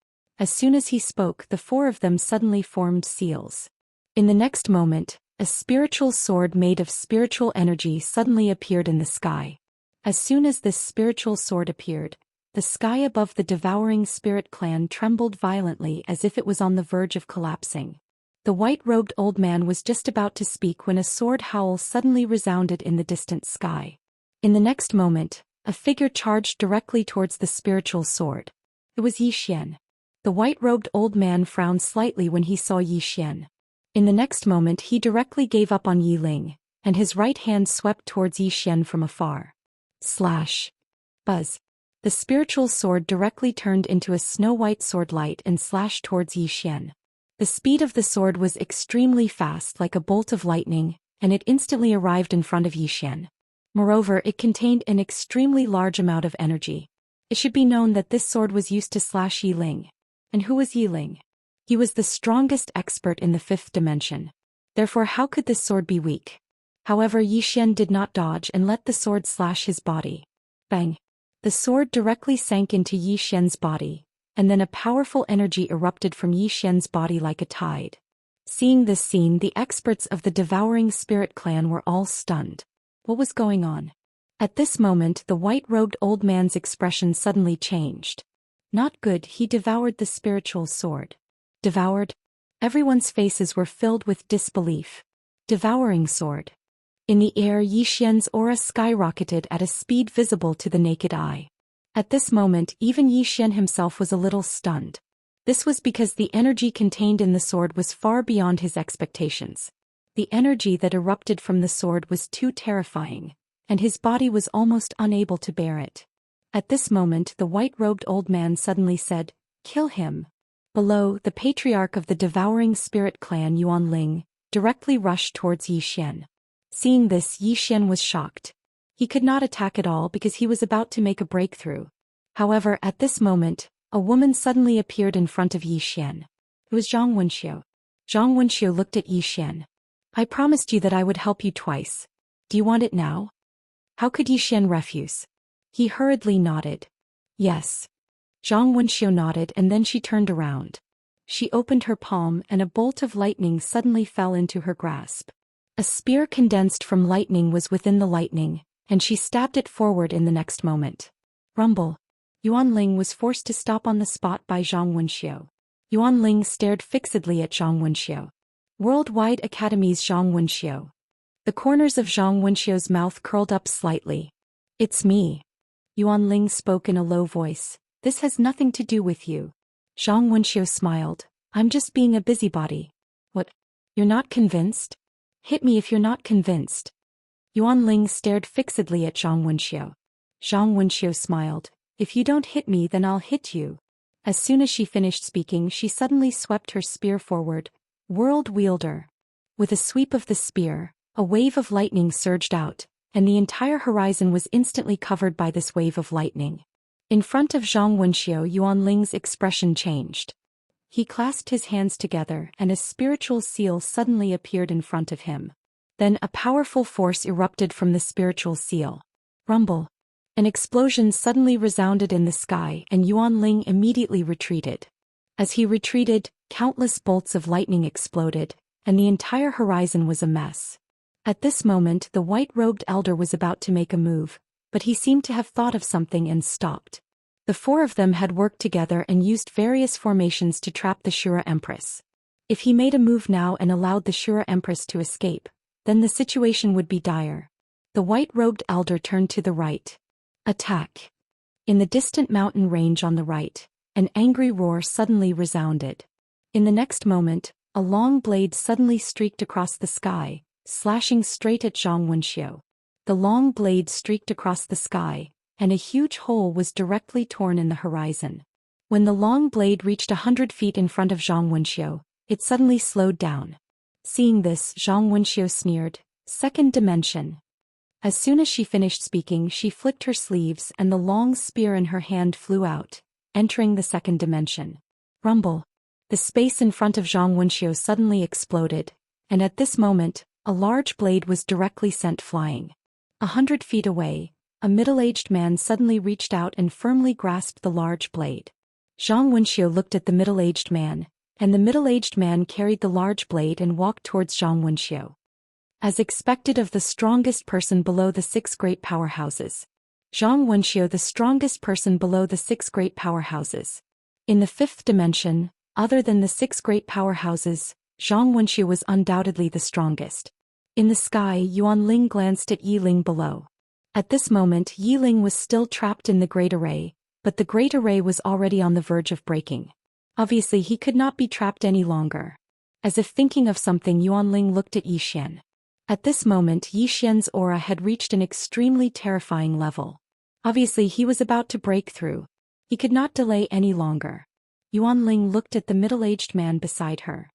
As soon as he spoke, the 4 of them suddenly formed seals. In the next moment, a spiritual sword made of spiritual energy suddenly appeared in the sky. As soon as this spiritual sword appeared, the sky above the devouring spirit clan trembled violently as if it was on the verge of collapsing. The white-robed old man was just about to speak when a sword howl suddenly resounded in the distant sky. In the next moment, a figure charged directly towards the spiritual sword. It was Zhou Xian. The white-robed old man frowned slightly when he saw Zhou Xian. In the next moment he directly gave up on Yi Ling, and his right hand swept towards Zhou Xian from afar. Slash! Buzz! The spiritual sword directly turned into a snow-white sword light and slashed towards Zhou Xian. The speed of the sword was extremely fast, like a bolt of lightning, and it instantly arrived in front of Zhou Xian. Moreover, it contained an extremely large amount of energy. It should be known that this sword was used to slash Yi Ling. And who was Yi Ling? He was the strongest expert in the 5th dimension. Therefore, how could this sword be weak? However, Zhou Xian did not dodge and let the sword slash his body. Bang! The sword directly sank into Zhou Xian's body, and then a powerful energy erupted from Zhou Xian's body like a tide. Seeing this scene, the experts of the devouring spirit clan were all stunned. What was going on? At this moment, the white-robed old man's expression suddenly changed. Not good. He devoured the spiritual sword. Devoured? Everyone's faces were filled with disbelief. Devouring sword. In the air, Zhou Xian's aura skyrocketed at a speed visible to the naked eye. At this moment, even Zhou Xian himself was a little stunned. This was because the energy contained in the sword was far beyond his expectations. The energy that erupted from the sword was too terrifying, and his body was almost unable to bear it. At this moment, the white-robed old man suddenly said, "Kill him." Below, the patriarch of the devouring spirit clan, Yuan Ling, directly rushed towards Zhou Xian. Seeing this, Zhou Xian was shocked. He could not attack at all because he was about to make a breakthrough. However, at this moment, A woman suddenly appeared in front of Yi Xian. It was Zhang Wenxiu. Zhang Wenxiu looked at Yi Xian. I promised you that I would help you twice. Do you want it now? How could Yi Xian refuse? He hurriedly nodded. Yes. Zhang Wenxiu nodded and then she turned around. She opened her palm and a bolt of lightning suddenly fell into her grasp. A spear condensed from lightning was within the lightning, and she stabbed it forward in the next moment. Rumble. Yuan Ling was forced to stop on the spot by Zhang Wenxiu. Yuan Ling stared fixedly at Zhang Wenxiu. Worldwide Academy's Zhang Wenxiu. The corners of Zhang Wenxiu's mouth curled up slightly. It's me. Yuan Ling spoke in a low voice. This has nothing to do with you. Zhang Wenxiu smiled. I'm just being a busybody. What? You're not convinced? Hit me if you're not convinced. Yuan Ling stared fixedly at Zhang Wenxiu. Zhang Wenxiu smiled. If you don't hit me then I'll hit you. As soon as she finished speaking she suddenly swept her spear forward. World Wielder. With a sweep of the spear, a wave of lightning surged out, and the entire horizon was instantly covered by this wave of lightning. In front of Zhang Wenxiu, Yuan Ling's expression changed. He clasped his hands together and a spiritual seal suddenly appeared in front of him. Then a powerful force erupted from the spiritual seal. Rumble. An explosion suddenly resounded in the sky and Yuan Ling immediately retreated. As he retreated, countless bolts of lightning exploded, and the entire horizon was a mess. At this moment the white-robed elder was about to make a move, but he seemed to have thought of something and stopped. The four of them had worked together and used various formations to trap the Shura Empress. If he made a move now and allowed the Shura Empress to escape, then the situation would be dire. The white-robed elder turned to the right. Attack. In the distant mountain range on the right, an angry roar suddenly resounded. In the next moment, a long blade suddenly streaked across the sky, slashing straight at Zhang Wenxiu. The long blade streaked across the sky, and a huge hole was directly torn in the horizon. When the long blade reached 100 feet in front of Zhang Wenxiu, it suddenly slowed down. Seeing this, Zhang Wenxiu sneered, "Second dimension." As soon as she finished speaking, she flicked her sleeves and the long spear in her hand flew out, entering the second dimension. Rumble. The space in front of Zhang Wenxiu suddenly exploded, and at this moment, a large blade was directly sent flying. 100 feet away, a middle-aged man suddenly reached out and firmly grasped the large blade. Zhang Wenxiu looked at the middle-aged man, and the middle-aged man carried the large blade and walked towards Zhang Wenxiu. As expected of the strongest person below the 6 great powerhouses. Zhang Wenxiu, the strongest person below the 6 great powerhouses. In the 5th dimension, other than the 6 great powerhouses, Zhang Wenxiu was undoubtedly the strongest. In the sky, Yuan Ling glanced at Yi Ling below. At this moment Yi Ling was still trapped in the Great Array, but the Great Array was already on the verge of breaking. Obviously he could not be trapped any longer. As if thinking of something, Yuan Ling looked at Yi Xian. At this moment Yi Xian's aura had reached an extremely terrifying level. Obviously he was about to break through. He could not delay any longer. Yuan Ling looked at the middle-aged man beside her.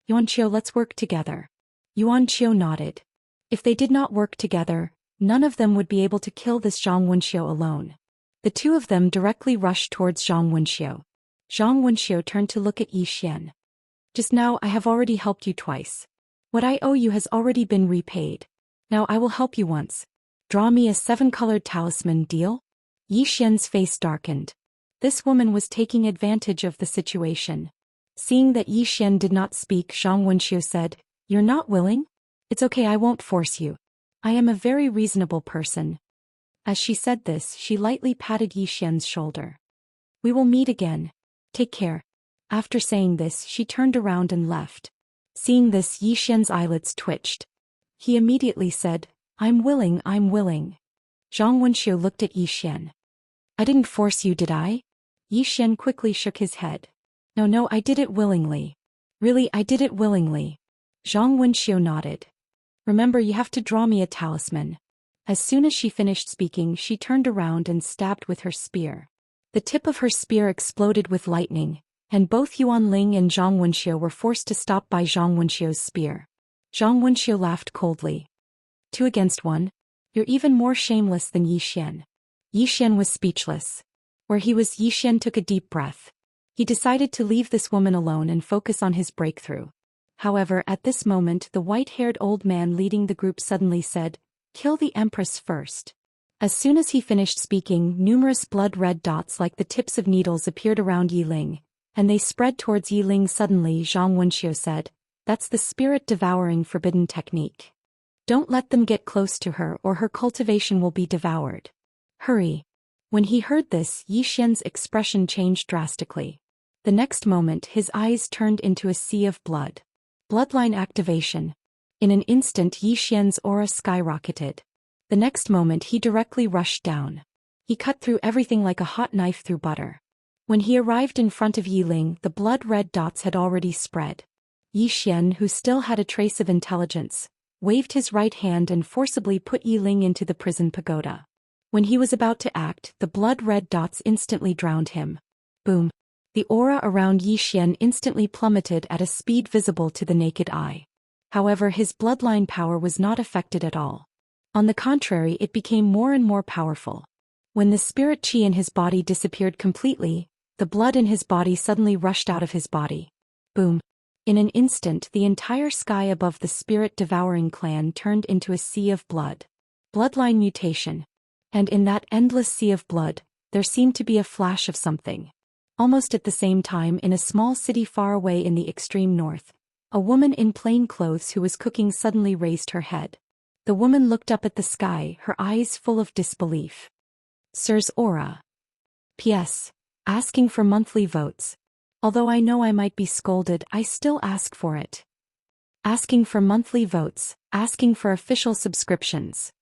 Yuan Qiu, let's work together. Yuan Qiu nodded. If they did not work together, none of them would be able to kill this Zhang Wenxiu alone. The two of them directly rushed towards Zhang Wenxiu. Zhang Wenxiu turned to look at Yi Xian. Just now I have already helped you twice. What I owe you has already been repaid. Now I will help you once. Draw me a 7-colored talisman, deal? Yi Xian's face darkened. This woman was taking advantage of the situation. Seeing that Yi Xian did not speak, Zhang Wenxiu said, "You're not willing? It's okay, I won't force you. I am a very reasonable person." As she said this, she lightly patted Yi Xian's shoulder. "We will meet again. Take care." After saying this, she turned around and left. Seeing this, Yi Xian's eyelids twitched. He immediately said, I'm willing. Zhang Wenxiu looked at Yi Xian. "I didn't force you, did I?" Yi Xian quickly shook his head. No, I did it willingly. Really, I did it willingly." Zhang Wenxiu nodded. "Remember, you have to draw me a talisman." As soon as she finished speaking, she turned around and stabbed with her spear. The tip of her spear exploded with lightning, and both Yuan Ling and Zhang Wenxiu were forced to stop by Zhang Wenxiu's spear. Zhang Wenxiu laughed coldly. 2 against 1? You're even more shameless than Yi Xian." Yi Xian was speechless. Where he was, Yixian took a deep breath. He decided to leave this woman alone and focus on his breakthrough. However, at this moment the white-haired old man leading the group suddenly said, "Kill the Empress first." As soon as he finished speaking, numerous blood-red dots like the tips of needles appeared around Yiling, and they spread towards Yiling. Suddenly Zhang Wenxiu said, "That's the spirit-devouring forbidden technique. Don't let them get close to her or her cultivation will be devoured. Hurry." When he heard this, Yixian's expression changed drastically. The next moment his eyes turned into a sea of blood. Bloodline activation. In an instant Yixian's aura skyrocketed. The next moment he directly rushed down. He cut through everything like a hot knife through butter. When he arrived in front of Yiling, the blood-red dots had already spread. Yixian, who still had a trace of intelligence, waved his right hand and forcibly put Yiling into the prison pagoda. When he was about to act, the blood-red dots instantly drowned him. Boom. The aura around Yixian instantly plummeted at a speed visible to the naked eye. However, his bloodline power was not affected at all. On the contrary, it became more and more powerful. When the spirit qi in his body disappeared completely, the blood in his body suddenly rushed out of his body. Boom. In an instant, the entire sky above the spirit-devouring clan turned into a sea of blood. Bloodline mutation. And in that endless sea of blood, there seemed to be a flash of something. Almost at the same time, in a small city far away in the extreme north, a woman in plain clothes who was cooking suddenly raised her head. The woman looked up at the sky, her eyes full of disbelief. "Sir's aura. P.S. Asking for monthly votes. Although I know I might be scolded, I still ask for it. Asking for monthly votes, asking for official subscriptions."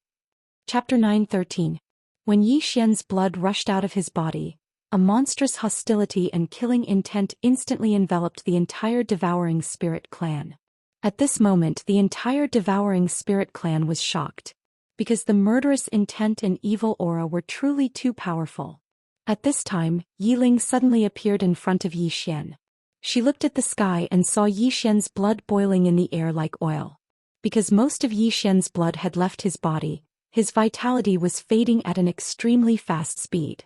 Chapter 9:13. When Yixian's blood rushed out of his body, a monstrous hostility and killing intent instantly enveloped the entire devouring spirit clan. At this moment the entire devouring spirit clan was shocked, because the murderous intent and evil aura were truly too powerful. At this time, Yiling suddenly appeared in front of Yixian. She looked at the sky and saw Yixian's blood boiling in the air like oil. Because most of Yixian's blood had left his body, his vitality was fading at an extremely fast speed.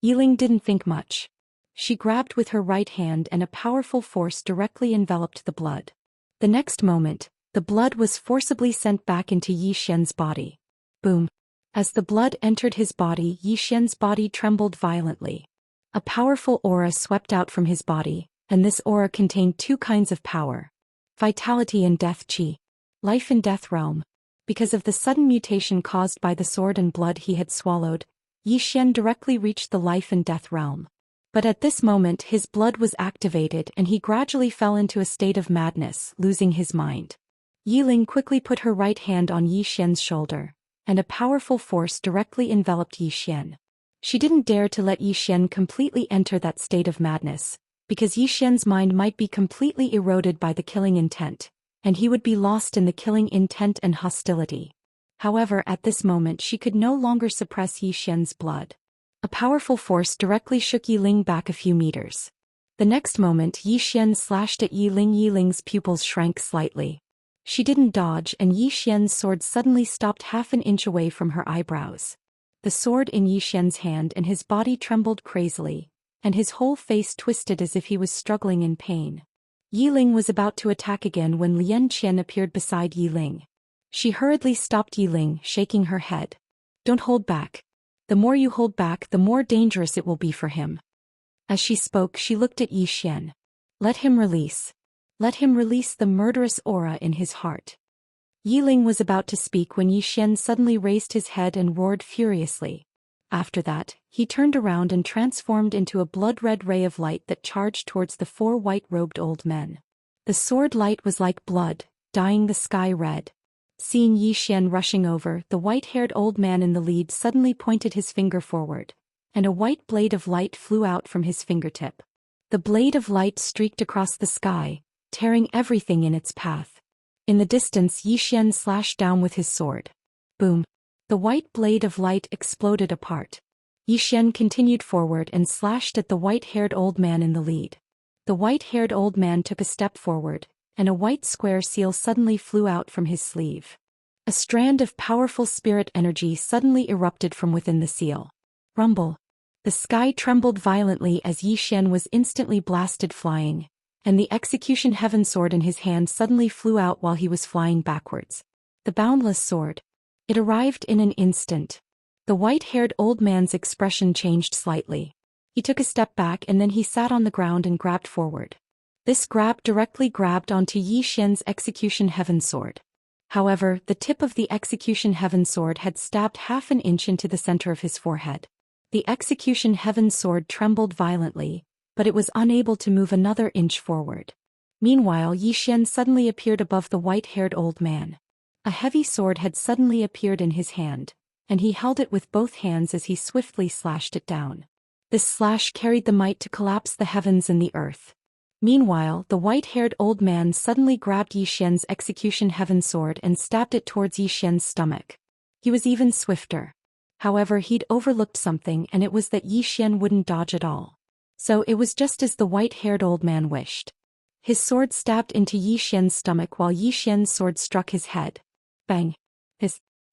Yiling didn't think much. She grabbed with her right hand and a powerful force directly enveloped the blood. The next moment, the blood was forcibly sent back into Yixian's body. Boom. As the blood entered his body, Yixian's body trembled violently. A powerful aura swept out from his body, and this aura contained two kinds of power: vitality and death qi. Life and death realm. Because of the sudden mutation caused by the sword and blood he had swallowed, Yixian directly reached the life and death realm. But at this moment his blood was activated and he gradually fell into a state of madness, losing his mind. Yiling quickly put her right hand on Yixian's shoulder, and a powerful force directly enveloped Yixian. She didn't dare to let Yixian completely enter that state of madness, because Yixian's mind might be completely eroded by the killing intent, and he would be lost in the killing intent and hostility. However, at this moment she could no longer suppress Yixian's blood. A powerful force directly shook Yiling back a few meters. The next moment Yixian slashed at Yiling. Yiling's pupils shrank slightly. She didn't dodge and Yixian's sword suddenly stopped half an inch away from her eyebrows. The sword in Yixian's hand and his body trembled crazily, and his whole face twisted as if he was struggling in pain. Yiling was about to attack again when Lian Qian appeared beside Yiling. She hurriedly stopped Yiling, shaking her head. "Don't hold back. The more you hold back, the more dangerous it will be for him." As she spoke, she looked at Yixian. "Let him release. Let him release the murderous aura in his heart." Yiling was about to speak when Yixian suddenly raised his head and roared furiously. After that, he turned around and transformed into a blood-red ray of light that charged towards the four white-robed old men. The sword light was like blood, dyeing the sky red. Seeing Yixian rushing over, the white-haired old man in the lead suddenly pointed his finger forward, and a white blade of light flew out from his fingertip. The blade of light streaked across the sky, tearing everything in its path. In the distance, Yixian slashed down with his sword. Boom. The white blade of light exploded apart. Yixian continued forward and slashed at the white-haired old man in the lead. The white-haired old man took a step forward, and a white square seal suddenly flew out from his sleeve. A strand of powerful spirit energy suddenly erupted from within the seal. Rumble. The sky trembled violently as Yi Xian was instantly blasted flying, and the execution heaven sword in his hand suddenly flew out while he was flying backwards. The boundless sword. It arrived in an instant. The white-haired old man's expression changed slightly. He took a step back and then he sat on the ground and grabbed forward. This grab directly grabbed onto Yi Xian's execution heaven sword. However, the tip of the execution heaven sword had stabbed half an inch into the center of his forehead. The execution heaven sword trembled violently, but it was unable to move another inch forward. Meanwhile, Yi Xian suddenly appeared above the white-haired old man. A heavy sword had suddenly appeared in his hand, and he held it with both hands as he swiftly slashed it down. This slash carried the might to collapse the heavens and the earth. Meanwhile, the white-haired old man suddenly grabbed Yi Xian's execution heaven sword and stabbed it towards Yi Xian's stomach. He was even swifter. However, he'd overlooked something, and it was that Yi Xian wouldn't dodge at all. So it was just as the white-haired old man wished. His sword stabbed into Yi Xian's stomach while Yi Xian's sword struck his head. Bang!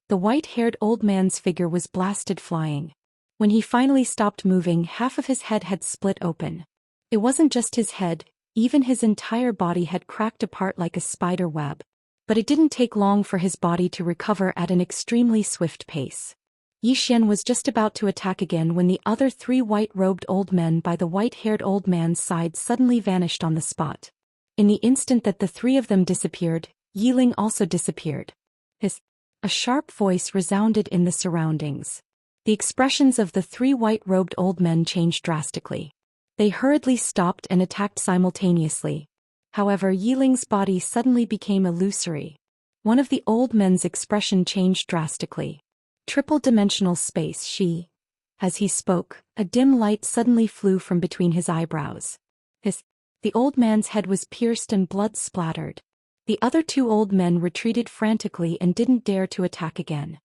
The white-haired old man's figure was blasted flying. When he finally stopped moving, half of his head had split open. It wasn't just his head, even his entire body had cracked apart like a spider web. But it didn't take long for his body to recover at an extremely swift pace. Yi Xian was just about to attack again when the other three white-robed old men by the white-haired old man's side suddenly vanished on the spot. In the instant that the three of them disappeared, Yi Ling also disappeared. A sharp voice resounded in the surroundings. The expressions of the three white-robed old men changed drastically. They hurriedly stopped and attacked simultaneously. However, Yi Ling's body suddenly became illusory. One of the old men's expression changed drastically. Triple-dimensional space, she. As he spoke, a dim light suddenly flew from between his eyebrows. The old man's head was pierced and blood splattered. The other two old men retreated frantically and didn't dare to attack again.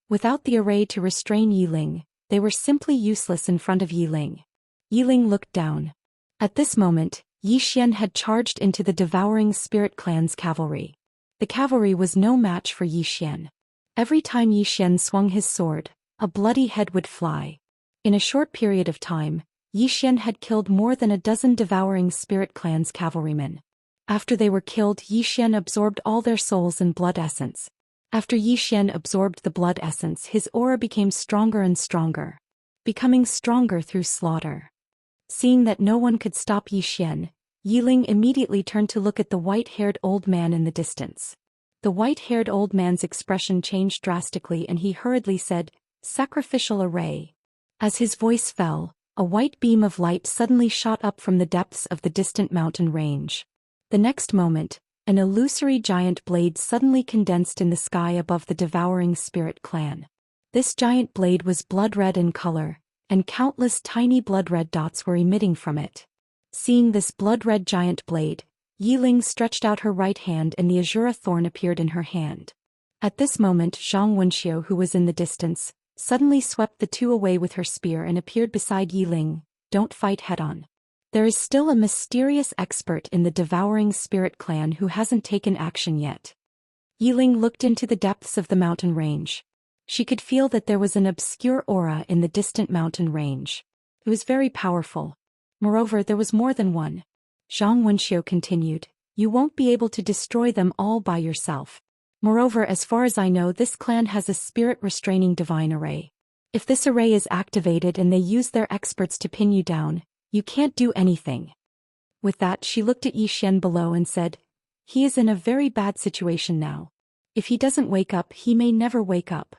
Without the array to restrain Yi Ling, they were simply useless in front of Yi Ling. Yi Ling looked down. At this moment, Yi Xian had charged into the devouring spirit clan's cavalry. The cavalry was no match for Yi Xian. Every time Yi Xian swung his sword, a bloody head would fly. In a short period of time, Yi Xian had killed more than a dozen devouring spirit clan's cavalrymen. After they were killed, Yi Xian absorbed all their souls and blood essence. After Yi Xian absorbed the blood essence, his aura became stronger and stronger, becoming stronger through slaughter. Seeing that no one could stop Yi Xian, Yi Ling immediately turned to look at the white-haired old man in the distance. The white-haired old man's expression changed drastically and he hurriedly said, "Sacrificial array." As his voice fell, a white beam of light suddenly shot up from the depths of the distant mountain range. The next moment, an illusory giant blade suddenly condensed in the sky above the devouring spirit clan. This giant blade was blood-red in color, and countless tiny blood-red dots were emitting from it. Seeing this blood-red giant blade, Yi Ling stretched out her right hand and the azura thorn appeared in her hand. At this moment, Zhang Wenxiu, who was in the distance, suddenly swept the two away with her spear and appeared beside Yi Ling. "Don't fight head-on. There is still a mysterious expert in the devouring spirit clan who hasn't taken action yet." Yi Ling looked into the depths of the mountain range. She could feel that there was an obscure aura in the distant mountain range. It was very powerful. Moreover, there was more than one. Zhang Wenxiu continued, "You won't be able to destroy them all by yourself. Moreover, as far as I know, this clan has a spirit-restraining divine array. If this array is activated and they use their experts to pin you down, you can't do anything." With that, she looked at Yi Xian below and said, "He is in a very bad situation now. If he doesn't wake up, he may never wake up."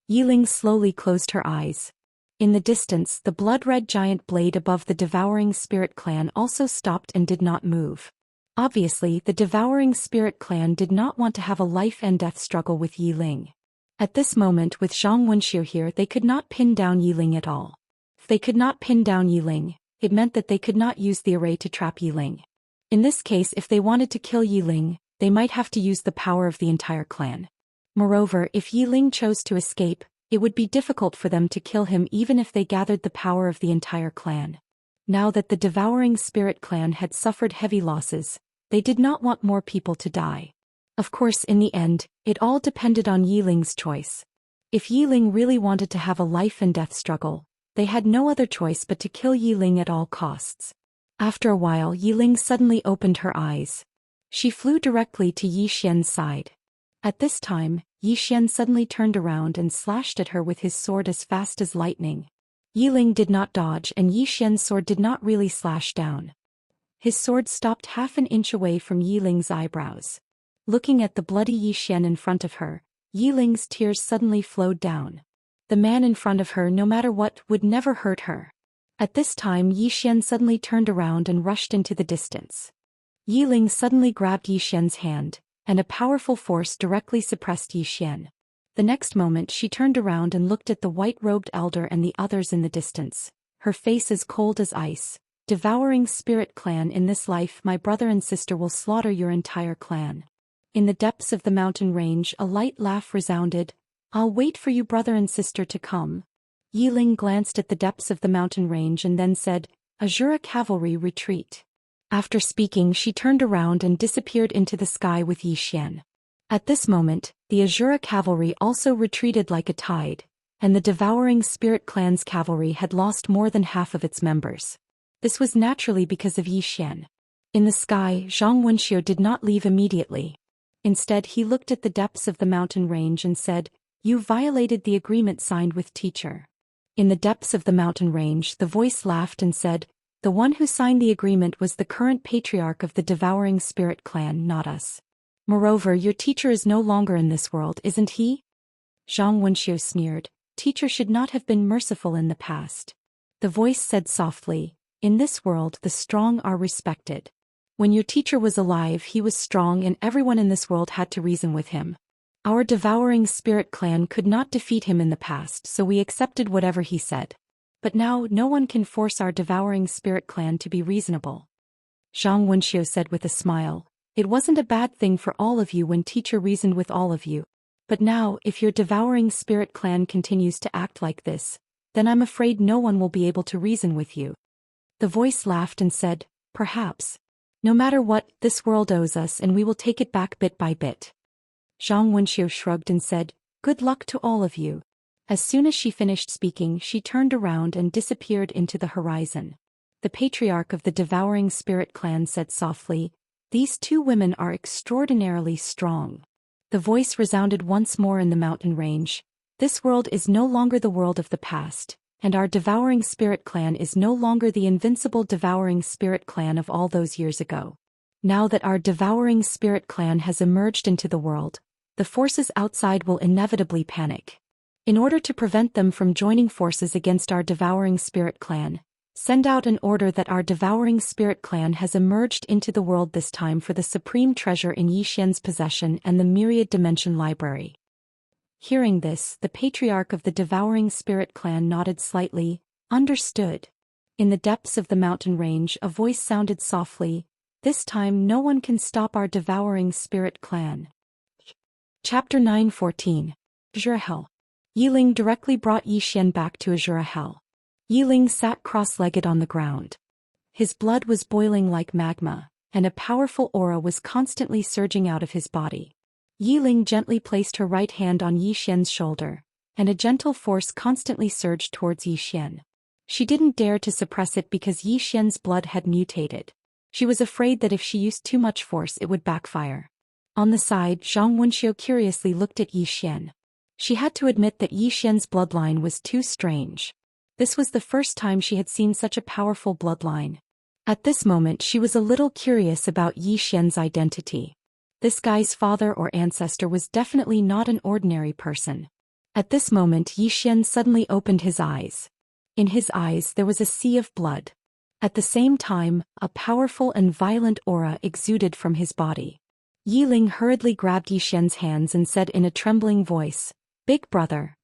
Yi Ling slowly closed her eyes. In the distance, the blood-red giant blade above the devouring spirit clan also stopped and did not move. Obviously, the devouring spirit clan did not want to have a life-and-death struggle with Yi Ling. At this moment, with Zhang Wenxiu here, they could not pin down Yi Ling at all. If they could not pin down Yi Ling, it meant that they could not use the array to trap Yi Ling. In this case, if they wanted to kill Yi Ling, they might have to use the power of the entire clan. Moreover, if Yi Ling chose to escape, it would be difficult for them to kill him even if they gathered the power of the entire clan. Now that the devouring spirit clan had suffered heavy losses, they did not want more people to die. Of course, in the end, it all depended on Yi Ling's choice. If Yi Ling really wanted to have a life-and-death struggle, They had no other choice but to kill Yi Ling at all costs. After a while, Yi Ling suddenly opened her eyes. She flew directly to Yi Xian's side. At this time, Yi Xian suddenly turned around and slashed at her with his sword as fast as lightning. Yi Ling did not dodge, and Yi Xian's sword did not really slash down. His sword stopped half an inch away from Yi Ling's eyebrows. Looking at the bloody Yi Xian in front of her, Yi Ling's tears suddenly flowed down. The man in front of her, no matter what, would never hurt her. At this time, Yi Xian suddenly turned around and rushed into the distance. Yi Ling suddenly grabbed Yi Xian's hand, and a powerful force directly suppressed Yi Xian. The next moment she turned around and looked at the white-robed elder and the others in the distance, her face as cold as ice. Devouring spirit clan, in this life my brother and sister will slaughter your entire clan. In the depths of the mountain range a light laugh resounded. I'll wait for you brother and sister to come. Yi Ling glanced at the depths of the mountain range and then said, Azura cavalry retreat. After speaking she turned around and disappeared into the sky with Yi Xian. At this moment, the Azura cavalry also retreated like a tide, and the devouring spirit clan's cavalry had lost more than half of its members. This was naturally because of Yi Xian. In the sky, Zhang Wenxiu did not leave immediately. Instead he looked at the depths of the mountain range and said, You violated the agreement signed with teacher. In the depths of the mountain range the voice laughed and said, The one who signed the agreement was the current patriarch of the devouring spirit clan, not us. Moreover, your teacher is no longer in this world, isn't he? Zhang Wenxiu sneered, Teacher should not have been merciful in the past. The voice said softly, In this world the strong are respected. When your teacher was alive he was strong and everyone in this world had to reason with him. Our devouring spirit clan could not defeat him in the past, so we accepted whatever he said. But now no one can force our devouring spirit clan to be reasonable. Zhang Wenxiu said with a smile, It wasn't a bad thing for all of you when teacher reasoned with all of you. But now, if your devouring spirit clan continues to act like this, then I'm afraid no one will be able to reason with you. The voice laughed and said, Perhaps. No matter what, this world owes us and we will take it back bit by bit. Zhang Wenxiu shrugged and said, Good luck to all of you. As soon as she finished speaking she turned around and disappeared into the horizon. The patriarch of the devouring spirit clan said softly, These two women are extraordinarily strong. The voice resounded once more in the mountain range. This world is no longer the world of the past, and our devouring spirit clan is no longer the invincible devouring spirit clan of all those years ago. Now that our devouring spirit clan has emerged into the world, the forces outside will inevitably panic. In order to prevent them from joining forces against our devouring spirit clan, send out an order that our devouring spirit clan has emerged into the world, this time for the supreme treasure in Yi Xian's possession and the myriad dimension library. Hearing this, the patriarch of the devouring spirit clan nodded slightly. Understood. In the depths of the mountain range a voice sounded softly, This time no one can stop our devouring spirit clan. Chapter 9:14. Azura Hell. Yi Ling directly brought Yi Xian back to Azura Hell. Yi Ling sat cross-legged on the ground. His blood was boiling like magma, and a powerful aura was constantly surging out of his body. Yi Ling gently placed her right hand on Yi Xian's shoulder, and a gentle force constantly surged towards Yi Xian. She didn't dare to suppress it because Yi Xian's blood had mutated. She was afraid that if she used too much force it would backfire. On the side, Zhang Wenxiu curiously looked at Yi Xian. She had to admit that Yi Xian's bloodline was too strange. This was the first time she had seen such a powerful bloodline. At this moment she was a little curious about Yi Xian's identity. This guy's father or ancestor was definitely not an ordinary person. At this moment Yi Xian suddenly opened his eyes. In his eyes there was a sea of blood. At the same time, a powerful and violent aura exuded from his body. Yi Ling hurriedly grabbed Yi Xian's hands and said in a trembling voice, Big brother.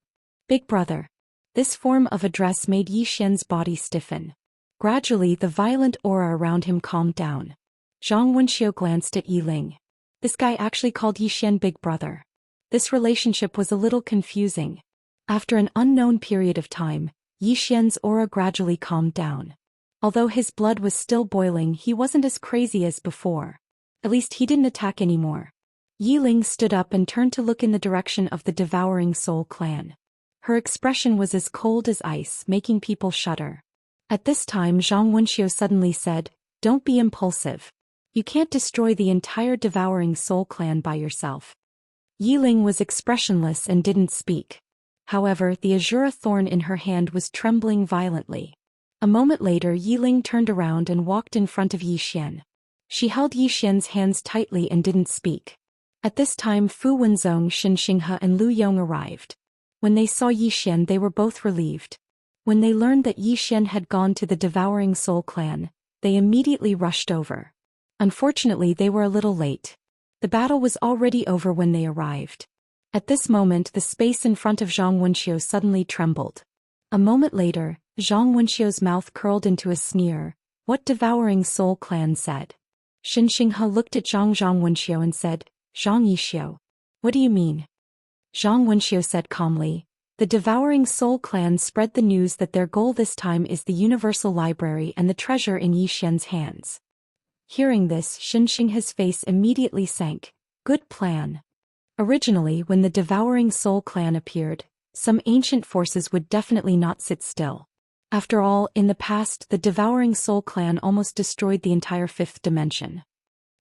Big brother. This form of address made Yi Xian's body stiffen. Gradually the violent aura around him calmed down. Zhang Wenxiu glanced at Yi Ling. This guy actually called Yi Xian big brother. This relationship was a little confusing. After an unknown period of time, Yi Xian's aura gradually calmed down. Although his blood was still boiling he wasn't as crazy as before. At least he didn't attack anymore. Yi Ling stood up and turned to look in the direction of the devouring soul clan. Her expression was as cold as ice, making people shudder. At this time Zhang Wenxiu suddenly said, "Don't be impulsive. You can't destroy the entire devouring soul clan by yourself." Yiling was expressionless and didn't speak. However, the azure thorn in her hand was trembling violently. A moment later Yiling turned around and walked in front of Yi Xian. She held Yi Xian's hands tightly and didn't speak. At this time Fu Wenzong, Xianxia and Lu Yong arrived. When they saw Yi Xian they were both relieved. When they learned that Yi Xian had gone to the devouring soul clan, they immediately rushed over. Unfortunately they were a little late. The battle was already over when they arrived. At this moment the space in front of Zhang Wenxiu suddenly trembled. A moment later, Zhang Wenxiu's mouth curled into a sneer. "What devouring soul clan said?" Xianxia looked at Zhang Wenxiu and said, "Zhang Yixiu. What do you mean?" Zhang Wenxiu said calmly, "The devouring soul clan spread the news that their goal this time is the universal library and the treasure in Yi Xian's hands." Hearing this, Xianxia's face immediately sank. Good plan. Originally, when the devouring soul clan appeared, some ancient forces would definitely not sit still. After all, in the past the devouring soul clan almost destroyed the entire fifth dimension.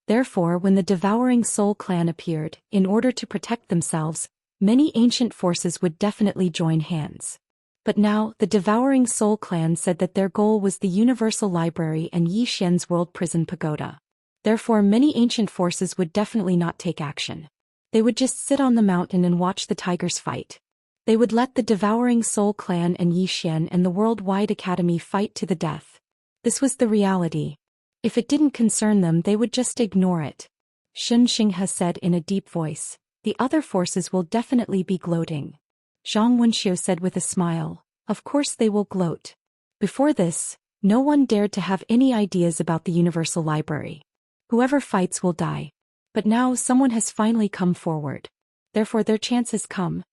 Therefore, when the devouring soul clan appeared, in order to protect themselves, many ancient forces would definitely join hands. But now, the devouring soul clan said that their goal was the universal library and Yi Xian's world prison pagoda. Therefore many ancient forces would definitely not take action. They would just sit on the mountain and watch the tigers fight. They would let the devouring soul clan and Yi Xian and the worldwide academy fight to the death. This was the reality. If it didn't concern them they would just ignore it. Xianxia said in a deep voice, "The other forces will definitely be gloating." Zhang Wenxiu said with a smile, "Of course they will gloat." Before this, no one dared to have any ideas about the universal library. Whoever fights will die. But now someone has finally come forward. Therefore their chance has come.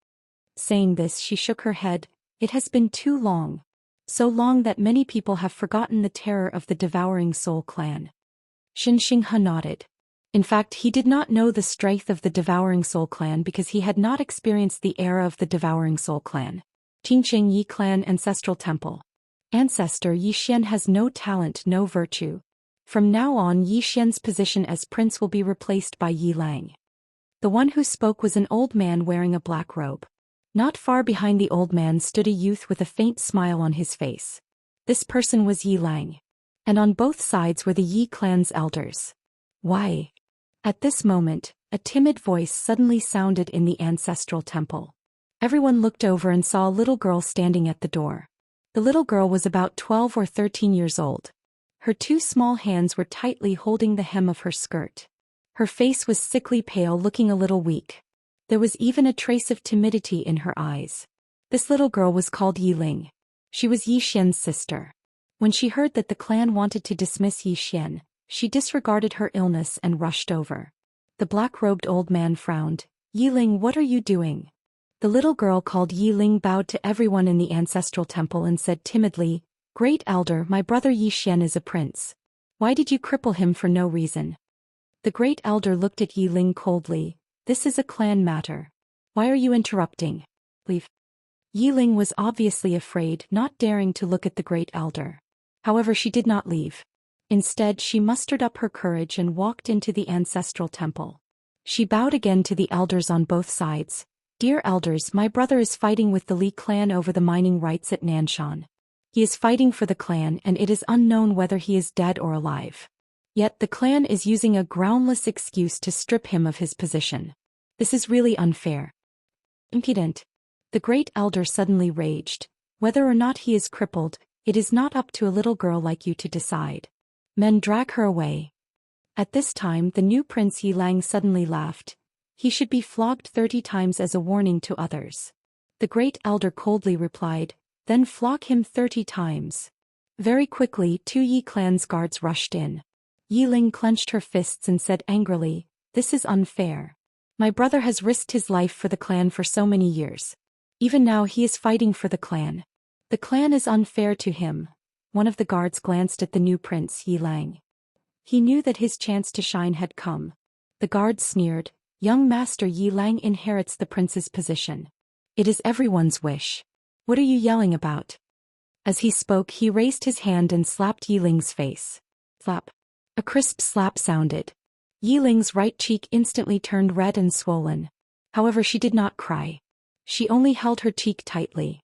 Saying this she shook her head. It has been too long. So long that many people have forgotten the terror of the devouring soul clan. Xianxia nodded. In fact, he did not know the strength of the devouring soul clan because he had not experienced the era of the devouring soul clan. Qingqing Yi clan ancestral temple. Ancestor Yi Xian has no talent, no virtue. From now on Yi Xian's position as prince will be replaced by Yi Lang. The one who spoke was an old man wearing a black robe. Not far behind the old man stood a youth with a faint smile on his face. This person was Yi Lang. And on both sides were the Yi clan's elders. Why? At this moment, a timid voice suddenly sounded in the ancestral temple. Everyone looked over and saw a little girl standing at the door. The little girl was about 12 or 13 years old. Her two small hands were tightly holding the hem of her skirt. Her face was sickly pale, looking a little weak. There was even a trace of timidity in her eyes. This little girl was called Yiling. She was Yi Xian's sister. When she heard that the clan wanted to dismiss Yi Xian, she disregarded her illness and rushed over. The black-robed old man frowned. "Yiling, what are you doing?" The little girl called Yiling bowed to everyone in the ancestral temple and said timidly, "Great elder, my brother Yi Xian is a prince. Why did you cripple him for no reason?" The great elder looked at Yiling coldly. "This is a clan matter. Why are you interrupting? Leave." Yiling was obviously afraid, not daring to look at the great elder. However, she did not leave. Instead, she mustered up her courage and walked into the ancestral temple. She bowed again to the elders on both sides. "Dear elders, my brother is fighting with the Li clan over the mining rights at Nanshan. He is fighting for the clan and it is unknown whether he is dead or alive. Yet the clan is using a groundless excuse to strip him of his position. This is really unfair. Impudent." The great elder suddenly raged. "Whether or not he is crippled, it is not up to a little girl like you to decide. Men, drag her away." At this time the new prince Yi Lang suddenly laughed. "He should be flogged 30 times as a warning to others." The great elder coldly replied, "Then flog him 30 times. Very quickly 2 Yi clan's guards rushed in. Yi Ling clenched her fists and said angrily, "This is unfair. My brother has risked his life for the clan for so many years. Even now he is fighting for the clan. The clan is unfair to him." One of the guards glanced at the new prince Yi Lang. He knew that his chance to shine had come. The guard sneered, "Young master Yi Lang inherits the prince's position. It is everyone's wish. What are you yelling about? As he spoke, he raised his hand and slapped Yiling's face. Slap. A crisp slap sounded. Yiling's right cheek instantly turned red and swollen. However, she did not cry. She only held her cheek tightly.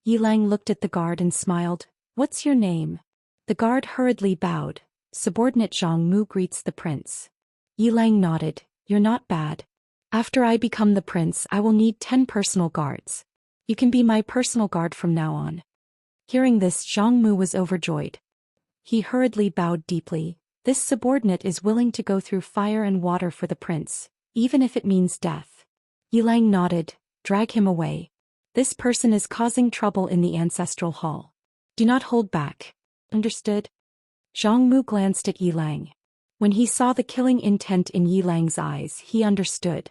Yilang looked at the guard and smiled. What's your name? The guard hurriedly bowed. Subordinate Zhang Mu greets the prince. Yilang nodded. You're not bad. After I become the prince, I will need 10 personal guards. You can be my personal guard from now on. Hearing this, Zhang Mu was overjoyed. He hurriedly bowed deeply. This subordinate is willing to go through fire and water for the prince, even if it means death. Yilang nodded. Drag him away. This person is causing trouble in the ancestral hall. Do not hold back. Understood? Zhang Mu glanced at Yilang. When he saw the killing intent in Yilang's eyes, he understood.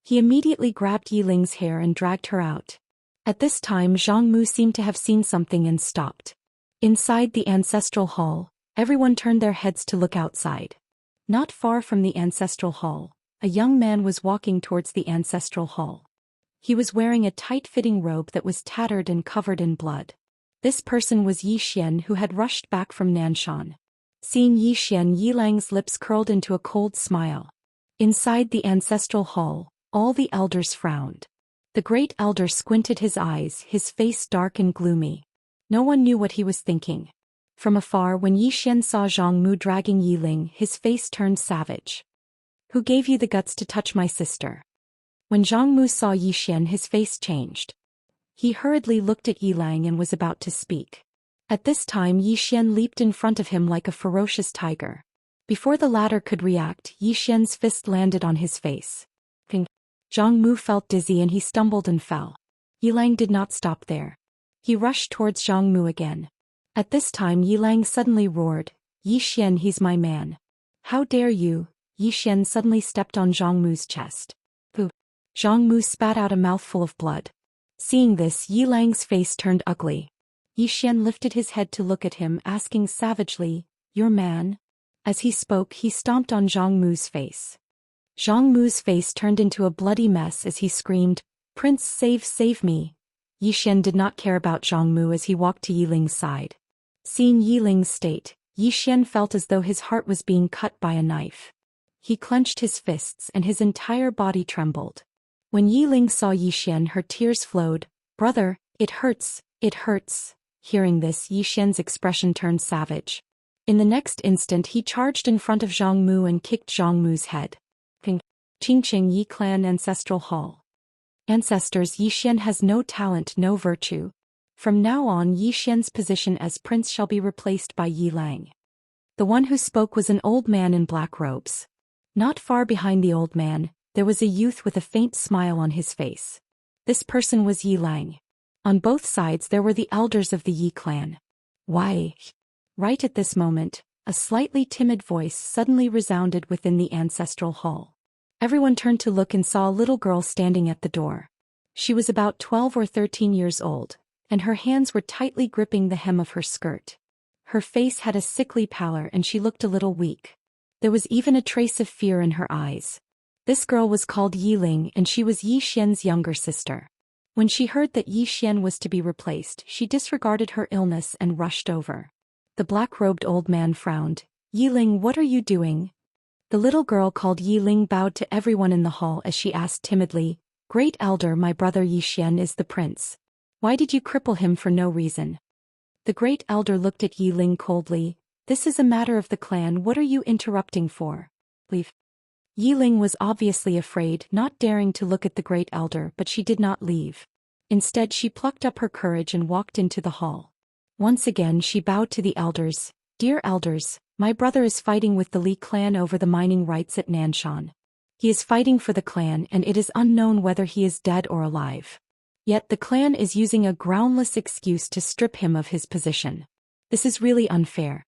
He immediately grabbed Yiling's hair and dragged her out. At this time, Zhang Mu seemed to have seen something and stopped. Inside the ancestral hall, everyone turned their heads to look outside. Not far from the ancestral hall, a young man was walking towards the ancestral hall. He was wearing a tight-fitting robe that was tattered and covered in blood. This person was Zhou Xian, who had rushed back from Nanshan. Seeing Zhou Xian, Yilang's lips curled into a cold smile. Inside the ancestral hall, all the elders frowned. The great elder squinted his eyes, his face dark and gloomy. No one knew what he was thinking. From afar, when Zhou Xian saw Zhang Mu dragging Yiling, his face turned savage. Who gave you the guts to touch my sister? When Zhang Mu saw Zhou Xian, his face changed. He hurriedly looked at Yilang and was about to speak. At this time, Zhou Xian leaped in front of him like a ferocious tiger. Before the latter could react, Zhou Xian's fist landed on his face. Zhang Mu felt dizzy and he stumbled and fell. Yilang did not stop there. He rushed towards Zhang Mu again. At this time, Yilang suddenly roared, Zhou Xian, he's my man. How dare you? Zhou Xian suddenly stepped on Zhang Mu's chest. Pooh. Zhang Mu spat out a mouthful of blood. Seeing this, Yilang's face turned ugly. Zhou Xian lifted his head to look at him, asking savagely, your man? As he spoke, he stomped on Zhang Mu's face. Zhang Mu's face turned into a bloody mess as he screamed, Prince, save me. Zhou Xian did not care about Zhang Mu as he walked to Yiling's side. Seeing Yiling's state, Zhou Xian felt as though his heart was being cut by a knife. He clenched his fists and his entire body trembled. When Yiling saw Zhou Xian, her tears flowed. Brother, it hurts, it hurts. Hearing this, Zhou Xian's expression turned savage. In the next instant, he charged in front of Zhang Mu and kicked Zhang Mu's head. Qingqing Yi Clan Ancestral Hall. Ancestors, Zhou Xian has no talent, no virtue. From now on, Zhou Xian's position as prince shall be replaced by Yilang. The one who spoke was an old man in black robes. Not far behind the old man, there was a youth with a faint smile on his face. This person was Yilang. On both sides there were the elders of the Yi clan. Why? Right at this moment, a slightly timid voice suddenly resounded within the ancestral hall. Everyone turned to look and saw a little girl standing at the door. She was about 12 or 13 years old, and her hands were tightly gripping the hem of her skirt. Her face had a sickly pallor and she looked a little weak. There was even a trace of fear in her eyes. This girl was called Yiling and she was Zhou Xian's younger sister. When she heard that Zhou Xian was to be replaced, she disregarded her illness and rushed over. The black-robed old man frowned. Yiling, what are you doing? The little girl called Yiling bowed to everyone in the hall as she asked timidly, Great Elder, my brother Zhou Xian is the prince. Why did you cripple him for no reason? The Great Elder looked at Yiling coldly. This is a matter of the clan, what are you interrupting for? Leave. Yiling was obviously afraid, not daring to look at the Great Elder, but she did not leave. Instead, she plucked up her courage and walked into the hall. Once again she bowed to the elders. Dear elders, my brother is fighting with the Li clan over the mining rights at Nanshan. He is fighting for the clan and it is unknown whether he is dead or alive. Yet the clan is using a groundless excuse to strip him of his position. This is really unfair.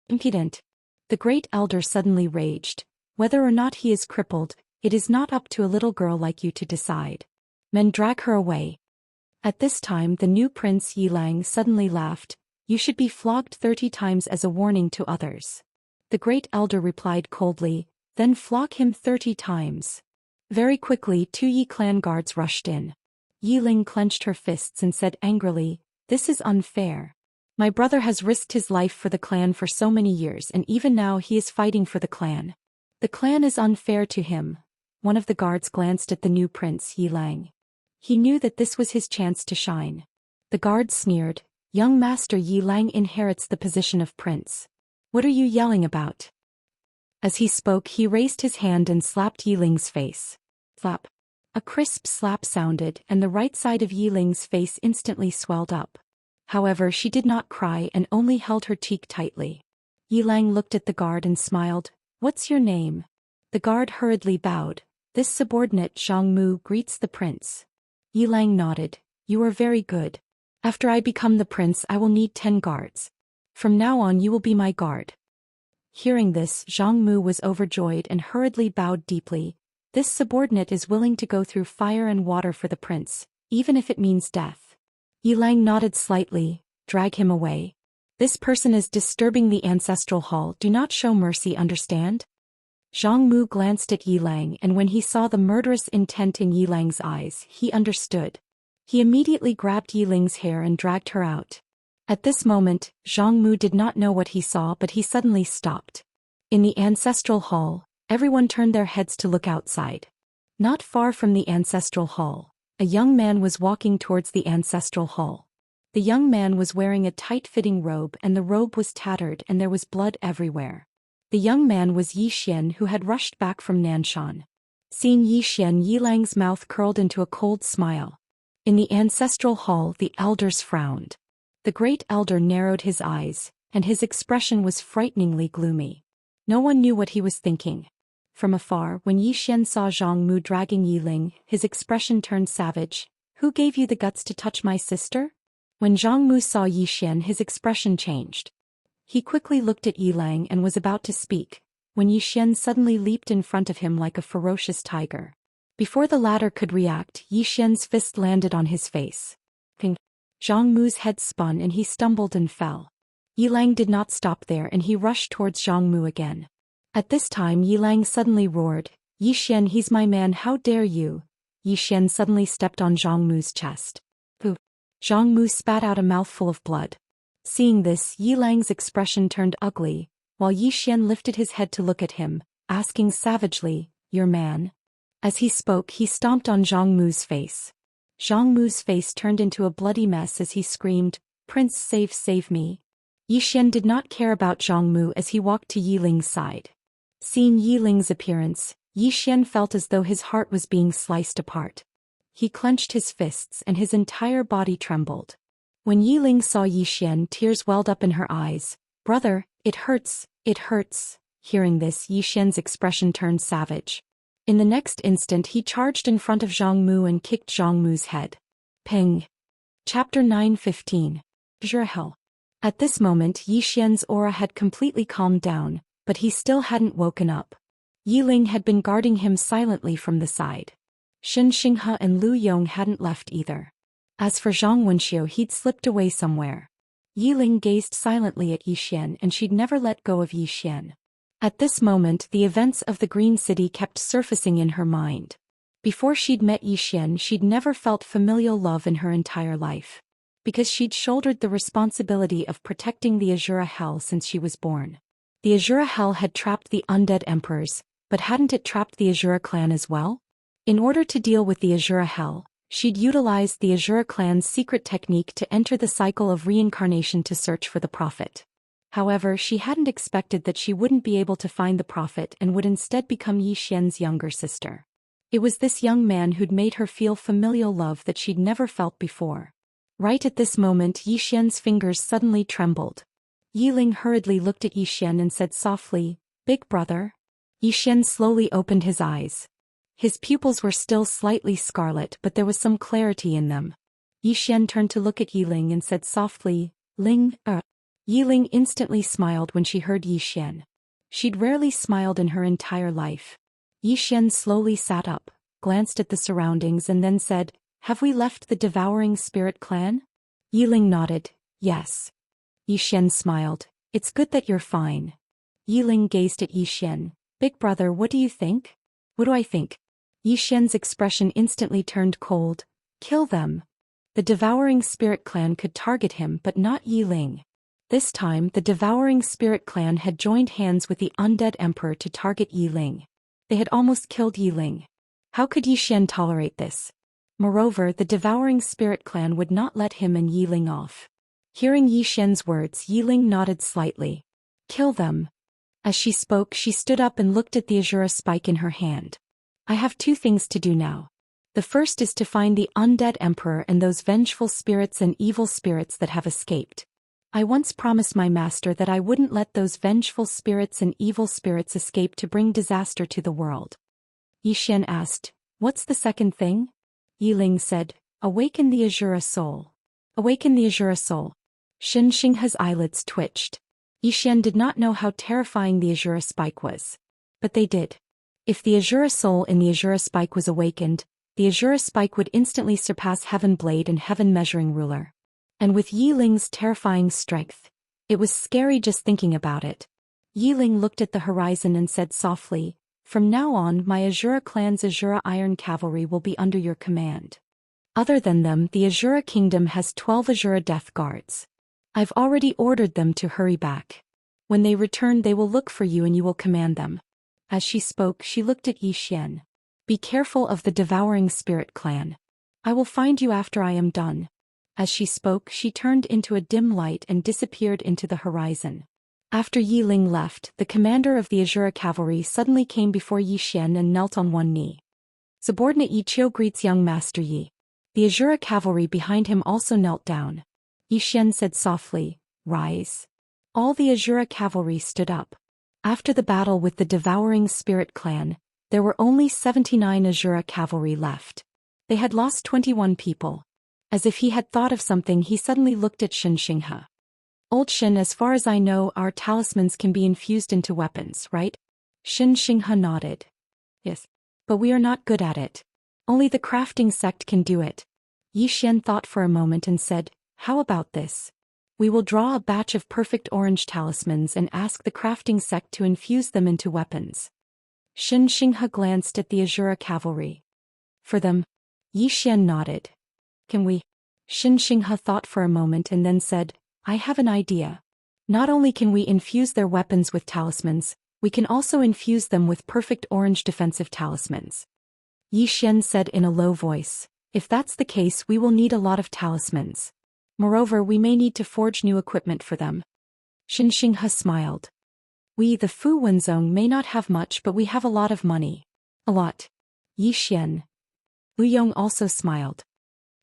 Impudent. The Great Elder suddenly raged. Whether or not he is crippled, it is not up to a little girl like you to decide. Men, drag her away. At this time the new prince Yilang suddenly laughed. You should be flogged 30 times as a warning to others. The Great Elder replied coldly, then flog him 30 times. Very quickly 2 Yi clan guards rushed in. Yi Ling clenched her fists and said angrily, "This is unfair. My brother has risked his life for the clan for so many years and even now he is fighting for the clan. The clan is unfair to him." One of the guards glanced at the new prince Yi Lang. He knew that this was his chance to shine. The guard sneered, "Young master Yi Lang inherits the position of prince. What are you yelling about?" As he spoke he raised his hand and slapped Yi Ling's face. Slap. A crisp slap sounded and the right side of Yi Ling's face instantly swelled up. However, she did not cry and only held her cheek tightly. Yi Lang looked at the guard and smiled, "What's your name?" The guard hurriedly bowed. "This subordinate Zhang Mu greets the prince." Yi Lang nodded, "You are very good. After I become the prince I will need 10 guards. From now on you will be my guard." Hearing this, Zhang Mu was overjoyed and hurriedly bowed deeply. This subordinate is willing to go through fire and water for the prince, even if it means death. Yi Lang nodded slightly. "Drag him away. This person is disturbing the ancestral hall. Do not show mercy, understand?" Zhang Mu glanced at Yi Lang and when he saw the murderous intent in Yi Lang's eyes, he understood. He immediately grabbed Yi Ling's hair and dragged her out. At this moment, Zhang Mu did not know what he saw but he suddenly stopped. In the ancestral hall, everyone turned their heads to look outside. Not far from the ancestral hall, a young man was walking towards the ancestral hall. The young man was wearing a tight-fitting robe and the robe was tattered and there was blood everywhere. The young man was Yi Xian who had rushed back from Nanshan. Seeing Yi Xian, Yi Lang's mouth curled into a cold smile. In the ancestral hall the elders frowned. The great elder narrowed his eyes, and his expression was frighteningly gloomy. No one knew what he was thinking. From afar, when Yi Xian saw Zhang Mu dragging Yi Ling, his expression turned savage. "Who gave you the guts to touch my sister?" When Zhang Mu saw Yi Xian, his expression changed. He quickly looked at Yi Lang and was about to speak, when Yi Xian suddenly leaped in front of him like a ferocious tiger. Before the latter could react, Yi Xian's fist landed on his face. Ping. Zhang Mu's head spun and he stumbled and fell. Yi Lang did not stop there and he rushed towards Zhang Mu again. At this time Yi Lang suddenly roared, "Yi Xian, he's my man, how dare you!" Yi Xian suddenly stepped on Zhang Mu's chest. Pooh! Zhang Mu spat out a mouthful of blood. Seeing this, Yi Lang's expression turned ugly, while Yi Xian lifted his head to look at him, asking savagely, "Your man?" As he spoke he stomped on Zhang Mu's face. Zhang Mu's face turned into a bloody mess as he screamed, "Prince, save me." Yi Xian did not care about Zhang Mu as he walked to Yi Ling's side. Seeing Yi Ling's appearance, Yi Xian felt as though his heart was being sliced apart. He clenched his fists and his entire body trembled. When Yi Ling saw Yi Xian, tears welled up in her eyes. "Brother, it hurts, it hurts." Hearing this, Yi Xian's expression turned savage. In the next instant he charged in front of Zhang Mu and kicked Zhang Mu's head. Ping. Chapter 9:15. Zhurhel. At this moment Yi Xian's aura had completely calmed down, but he still hadn't woken up. Yi Ling had been guarding him silently from the side. Shen Xinghe and Lu Yong hadn't left either. As for Zhang Wenxiu, he'd slipped away somewhere. Yi Ling gazed silently at Yi Xian and she'd never let go of Yi Xian. At this moment the events of the Green City kept surfacing in her mind. Before she'd met Yi Xian she'd never felt familial love in her entire life. Because she'd shouldered the responsibility of protecting the Azura Hell since she was born. The Azura Hell had trapped the undead emperors, but hadn't it trapped the Azura clan as well? In order to deal with the Azura Hell, she'd utilized the Azura clan's secret technique to enter the cycle of reincarnation to search for the prophet. However, she hadn't expected that she wouldn't be able to find the prophet and would instead become Yi Xian's younger sister. It was this young man who'd made her feel familial love that she'd never felt before. Right at this moment Yi Xian's fingers suddenly trembled. Yi Ling hurriedly looked at Yi Xian and said softly, "Big brother?" Yi Xian slowly opened his eyes. His pupils were still slightly scarlet but there was some clarity in them. Yi Xian turned to look at Yi Ling and said softly, "Ling, Yi Ling instantly smiled when she heard Yi Xian. She'd rarely smiled in her entire life. Yi Xian slowly sat up, glanced at the surroundings and then said, "Have we left the Devouring Spirit clan?" Yi Ling nodded, "Yes." Yi Xian smiled, "It's good that you're fine." Yi Ling gazed at Yi Xian, "Big brother, what do you think?" "What do I think?" Yi Xian's expression instantly turned cold. Kill them. The Devouring Spirit Clan could target him but not Yi Ling. This time the Devouring Spirit Clan had joined hands with the Undead Emperor to target Yi Ling. They had almost killed Yi Ling. How could Yi Xian tolerate this? Moreover, the Devouring Spirit Clan would not let him and Yi Ling off. Hearing Yi Xian's words, Yi Ling nodded slightly. Kill them. As she spoke, she stood up and looked at the Azura spike in her hand. I have 2 things to do now. The first is to find the Undead Emperor and those vengeful spirits and evil spirits that have escaped. I once promised my master that I wouldn't let those vengeful spirits and evil spirits escape to bring disaster to the world. Yi Xian asked, What's the second thing? Yi Ling said, Awaken the Azura soul. Awaken the Azura soul. Xianxia's eyelids twitched. Yi Xian did not know how terrifying the Azura spike was. But they did. If the Azura soul in the Azura spike was awakened, the Azura spike would instantly surpass Heaven Blade and Heaven Measuring Ruler. And with Yi Ling's terrifying strength, it was scary just thinking about it. Yi Ling looked at the horizon and said softly, From now on my Azura clan's Azura Iron Cavalry will be under your command. Other than them, the Azura Kingdom has 12 Azura Death Guards. I've already ordered them to hurry back. When they return they will look for you and you will command them. As she spoke, she looked at Yi Xian. Be careful of the Devouring Spirit Clan. I will find you after I am done. As she spoke, she turned into a dim light and disappeared into the horizon. After Yi Ling left, the commander of the Azura Cavalry suddenly came before Yi Xian and knelt on one knee. Subordinate Yi Qiu greets young Master Yi. The Azura Cavalry behind him also knelt down. Yi Xian said softly, Rise. All the Azura Cavalry stood up. After the battle with the Devouring Spirit Clan, there were only 79 Azura Cavalry left. They had lost 21 people. As if he had thought of something, he suddenly looked at Xianxia. Old Shin, as far as I know, our talismans can be infused into weapons, right? Xianxia nodded. Yes. But we are not good at it. Only the crafting sect can do it. Yi Xian thought for a moment and said, How about this? We will draw a batch of perfect orange talismans and ask the crafting sect to infuse them into weapons. Xianxia glanced at the Azura Cavalry. For them? Yi Xian nodded. Can we? Xianxia thought for a moment and then said, I have an idea. Not only can we infuse their weapons with talismans, we can also infuse them with perfect orange defensive talismans. Yi Xian said in a low voice, If that's the case, we will need a lot of talismans. Moreover, we may need to forge new equipment for them. Xianxia smiled. We, the Fu Wenzong, may not have much, but we have a lot of money. A lot. Yi Xian. Lu Yong also smiled.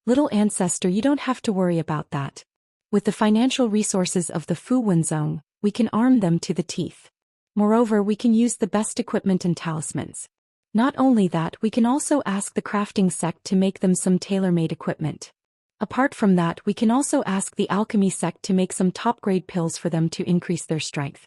Little ancestor, you don't have to worry about that. With the financial resources of the Fu Wenzong, we can arm them to the teeth. Moreover, we can use the best equipment and talismans. Not only that, we can also ask the crafting sect to make them some tailor-made equipment. Apart from that, we can also ask the alchemy sect to make some top-grade pills for them to increase their strength.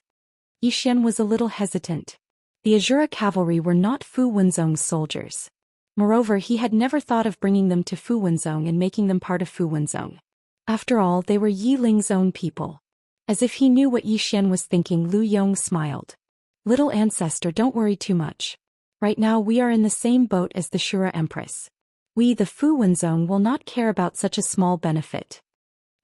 Yi Xian was a little hesitant. The Azura Cavalry were not Fu Wenzong's soldiers. Moreover, he had never thought of bringing them to Fu Wenzong and making them part of Fu Wenzong. After all, they were Yi Ling's own people. As if he knew what Yi Xian was thinking, Lu Yong smiled. Little ancestor, don't worry too much. Right now we are in the same boat as the Shura Empress. We, the Fu Wenzong, will not care about such a small benefit.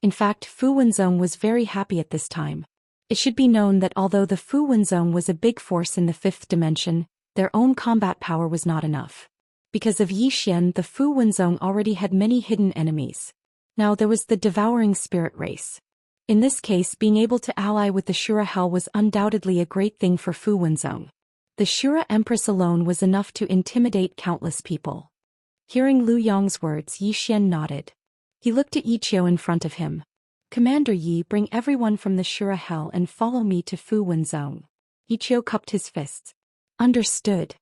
In fact, Fu Wenzong was very happy at this time. It should be known that although the Fu Wenzong was a big force in the 5th dimension, their own combat power was not enough. Because of Yi Xian, the Fu Wenzong already had many hidden enemies. Now there was the Devouring Spirit race. In this case, being able to ally with the Shura Hell was undoubtedly a great thing for Fu Wenzong. The Shura Empress alone was enough to intimidate countless people. Hearing Lu Yong's words, Yi Xian nodded. He looked at Yi Qiu in front of him. Commander Yi, bring everyone from the Shura Hell and follow me to Fu Wenzong. Yi Qiu cupped his fists. Understood.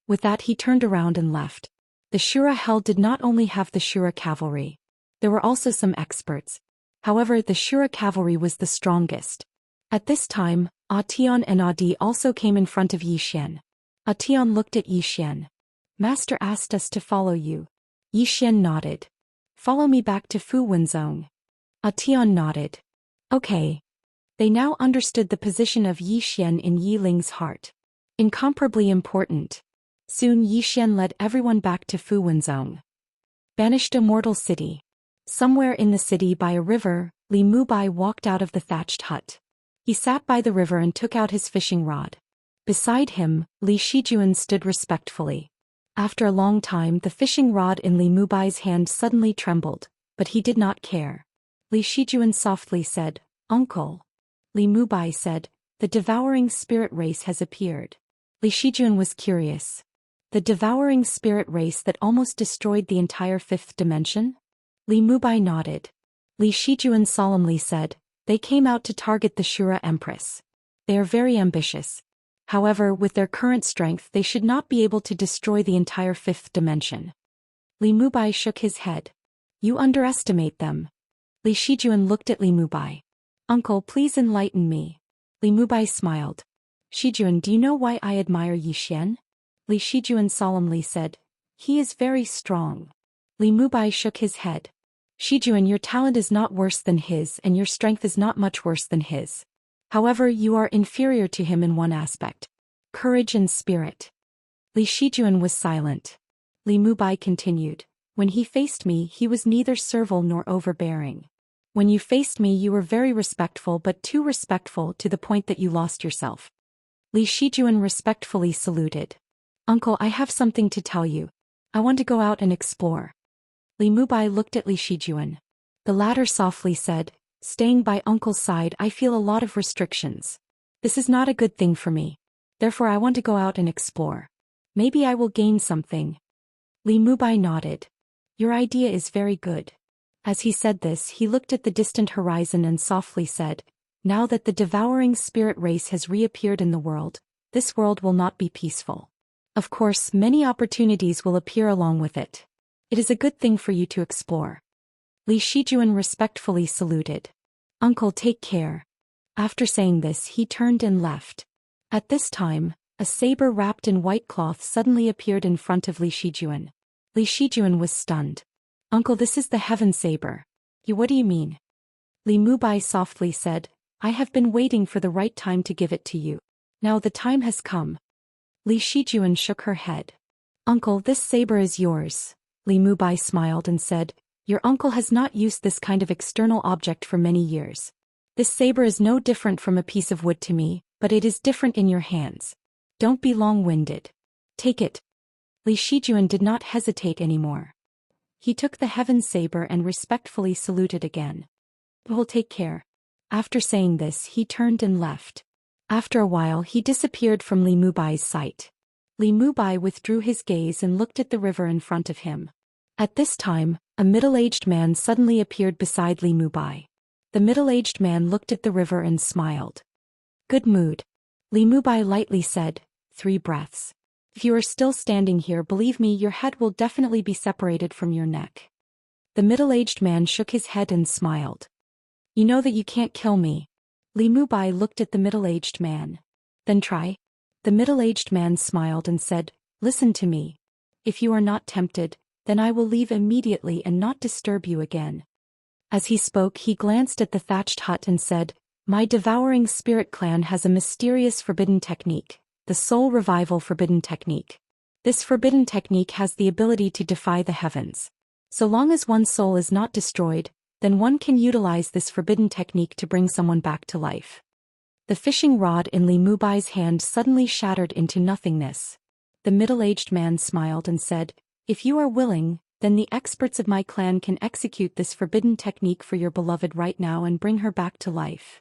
With that he turned around and left. The Shura Hell did not only have the Shura Cavalry. There were also some experts. However, the Shura Cavalry was the strongest. At this time, Atian and Adi also came in front of Yi Xian. Atian looked at Yi Xian. Master asked us to follow you. Yi Xian nodded. Follow me back to Fu Wenzong. Atian nodded. Okay. They now understood the position of Yi Xian in Yi Ling's heart. Incomparably important. Soon Yi Xian led everyone back to Fu Wenzong. Banished Immortal City. Somewhere in the city by a river, Li Mubai walked out of the thatched hut. He sat by the river and took out his fishing rod. Beside him, Li Shijuan stood respectfully. After a long time the fishing rod in Li Mubai's hand suddenly trembled, but he did not care. Li Shijuan softly said, "Uncle." Li Mubai said, "The devouring spirit race has appeared." Li Shijuan was curious. The devouring spirit race that almost destroyed the entire fifth dimension? Li Mubai nodded. Li Shijuan solemnly said, "They came out to target the Shura Empress. They are very ambitious. However, with their current strength they should not be able to destroy the entire fifth dimension." Li Mubai shook his head. "You underestimate them." Li Shijuan looked at Li Mubai. "Uncle, please enlighten me." Li Mubai smiled. "Shijuan, do you know why I admire Yi Xian?" Li Shijuan solemnly said, "He is very strong." Li Mubai shook his head. "Shijuan, your talent is not worse than his and your strength is not much worse than his. However, you are inferior to him in one aspect: courage and spirit." Li Shijuan was silent. Li Mubai continued, "When he faced me he was neither servile nor overbearing. When you faced me you were very respectful, but too respectful to the point that you lost yourself." Li Shijuan respectfully saluted. "Uncle, I have something to tell you. I want to go out and explore." Li Mubai looked at Li Shijuan. The latter softly said, "Staying by uncle's side I feel a lot of restrictions. This is not a good thing for me. Therefore I want to go out and explore. Maybe I will gain something." Li Mubai nodded. "Your idea is very good." As he said this he looked at the distant horizon and softly said, "Now that the devouring spirit race has reappeared in the world, this world will not be peaceful. Of course, many opportunities will appear along with it. It is a good thing for you to explore." Li Shijuan respectfully saluted. "Uncle, take care." After saying this he turned and left. At this time, a saber wrapped in white cloth suddenly appeared in front of Li Shijuan. Li Shijuan was stunned. "Uncle, this is the heaven saber." What do you mean?" Li Mubai softly said, "I have been waiting for the right time to give it to you. Now the time has come." Li Shijuan shook her head. "Uncle, this saber is yours." Li Mubai smiled and said, "Your uncle has not used this kind of external object for many years. This saber is no different from a piece of wood to me, but it is different in your hands. Don't be long-winded. Take it." Li Shijuan did not hesitate anymore. He took the heaven saber and respectfully saluted again. "We'll take care." After saying this he turned and left. After a while he disappeared from Li Mubai's sight. Li Mubai withdrew his gaze and looked at the river in front of him. At this time, a middle-aged man suddenly appeared beside Li Mubai. The middle-aged man looked at the river and smiled. "Good mood." Li Mubai lightly said, "3 breaths. If you are still standing here, believe me, your head will definitely be separated from your neck." The middle-aged man shook his head and smiled. "You know that you can't kill me." Li Mubai looked at the middle-aged man. "Then try." The middle-aged man smiled and said, "Listen to me. If you are not tempted, then I will leave immediately and not disturb you again." As he spoke he glanced at the thatched hut and said, "My devouring spirit clan has a mysterious forbidden technique, the soul revival forbidden technique. This forbidden technique has the ability to defy the heavens. So long as one's soul is not destroyed, then one can utilize this forbidden technique to bring someone back to life." The fishing rod in Li Mubai's hand suddenly shattered into nothingness. The middle-aged man smiled and said, "If you are willing, then the experts of my clan can execute this forbidden technique for your beloved right now and bring her back to life."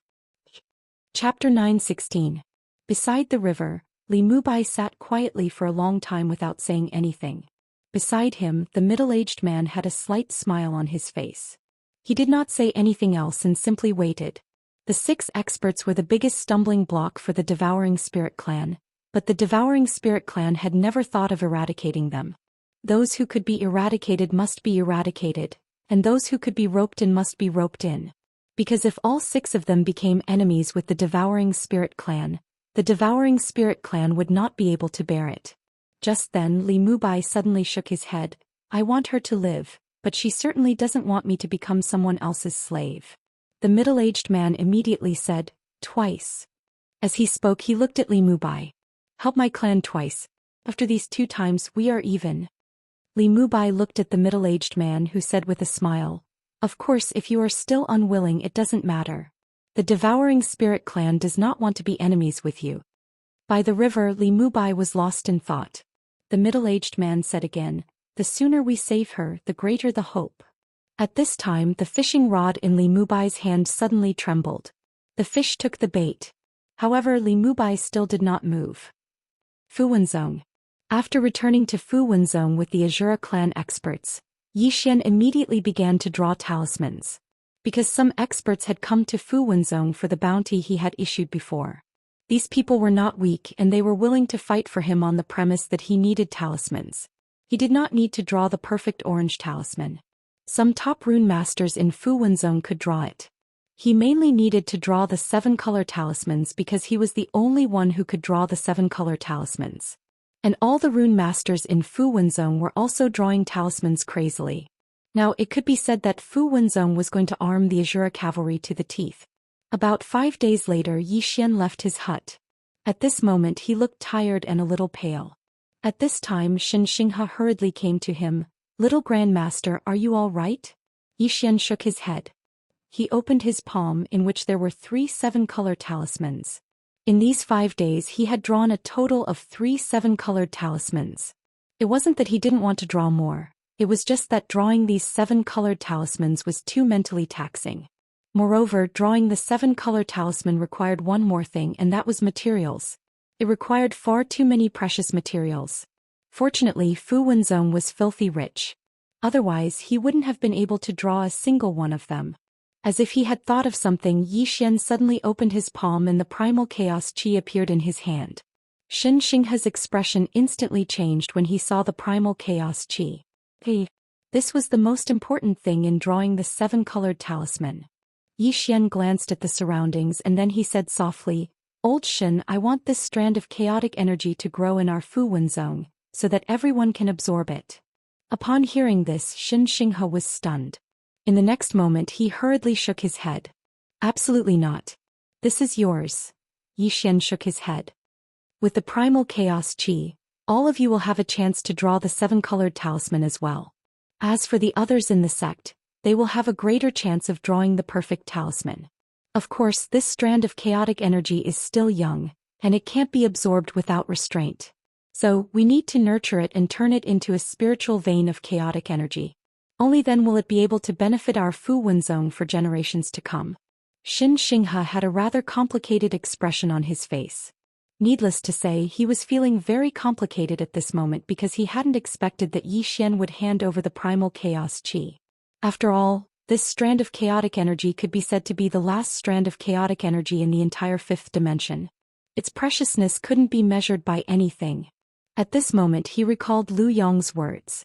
Chapter 9:16. Beside the river, Li Mubai sat quietly for a long time without saying anything. Beside him, the middle-aged man had a slight smile on his face. He did not say anything else and simply waited. The 6 experts were the biggest stumbling block for the Devouring Spirit Clan, but the Devouring Spirit Clan had never thought of eradicating them. Those who could be eradicated must be eradicated, and those who could be roped in must be roped in. Because if all 6 of them became enemies with the Devouring Spirit Clan, the Devouring Spirit Clan would not be able to bear it. Just then Li Mubai suddenly shook his head. "I want her to live, but she certainly doesn't want me to become someone else's slave." The middle-aged man immediately said, "Twice." As he spoke he looked at Li Mubai. "Help my clan twice. After these 2 times we are even." Li Mubai looked at the middle-aged man who said with a smile, "Of course, if you are still unwilling, it doesn't matter. The devouring spirit clan does not want to be enemies with you." By the river, Li Mubai was lost in thought. The middle-aged man said again, "The sooner we save her, the greater the hope." At this time, the fishing rod in Li Mubai's hand suddenly trembled. The fish took the bait. However, Li Mubai still did not move. Fuwenzong. After returning to Fuwenzong with the Azura clan experts, Xian immediately began to draw talismans. Because some experts had come to Fuwenzong for the bounty he had issued before. These people were not weak and they were willing to fight for him on the premise that he needed talismans. He did not need to draw the perfect orange talisman. Some top rune masters in Fuwenzong could draw it. He mainly needed to draw the 7-color talismans because he was the only one who could draw the 7-color talismans. And all the rune masters in Fuwenzong were also drawing talismans crazily. Now it could be said that Fuwenzong was going to arm the Azura cavalry to the teeth. About 5 days later, Xian left his hut. At this moment he looked tired and a little pale. At this time Xianxia hurriedly came to him. "Little Grandmaster, are you all right?" Xian shook his head. He opened his palm in which there were 3 7-color talismans. In these 5 days he had drawn a total of 3 7-colored talismans. It wasn't that he didn't want to draw more, it was just that drawing these 7-colored talismans was too mentally taxing. Moreover, drawing the 7-color talisman required one more thing, and that was materials. It required far too many precious materials. Fortunately, Fuwenzong was filthy rich. Otherwise, he wouldn't have been able to draw a single one of them. As if he had thought of something, Xian suddenly opened his palm and the primal chaos chi appeared in his hand. Xianxia's expression instantly changed when he saw the primal chaos chi. Hey! This was the most important thing in drawing the 7-colored talisman. Xian glanced at the surroundings and then he said softly, "Old Shen, I want this strand of chaotic energy to grow in our Fuwenzong, so that everyone can absorb it." Upon hearing this, Xianxia was stunned. In the next moment he hurriedly shook his head. "Absolutely not. This is yours." Xian shook his head. "With the primal chaos chi, all of you will have a chance to draw the 7-colored talisman as well. As for the others in the sect, they will have a greater chance of drawing the perfect talisman. Of course, this strand of chaotic energy is still young, and it can't be absorbed without restraint. So, we need to nurture it and turn it into a spiritual vein of chaotic energy. Only then will it be able to benefit our Fuwenzong for generations to come." Xianxia had a rather complicated expression on his face. Needless to say, he was feeling very complicated at this moment because he hadn't expected that Xian would hand over the primal chaos chi. After all, this strand of chaotic energy could be said to be the last strand of chaotic energy in the entire 5th dimension. Its preciousness couldn't be measured by anything. At this moment he recalled Lu Yong's words.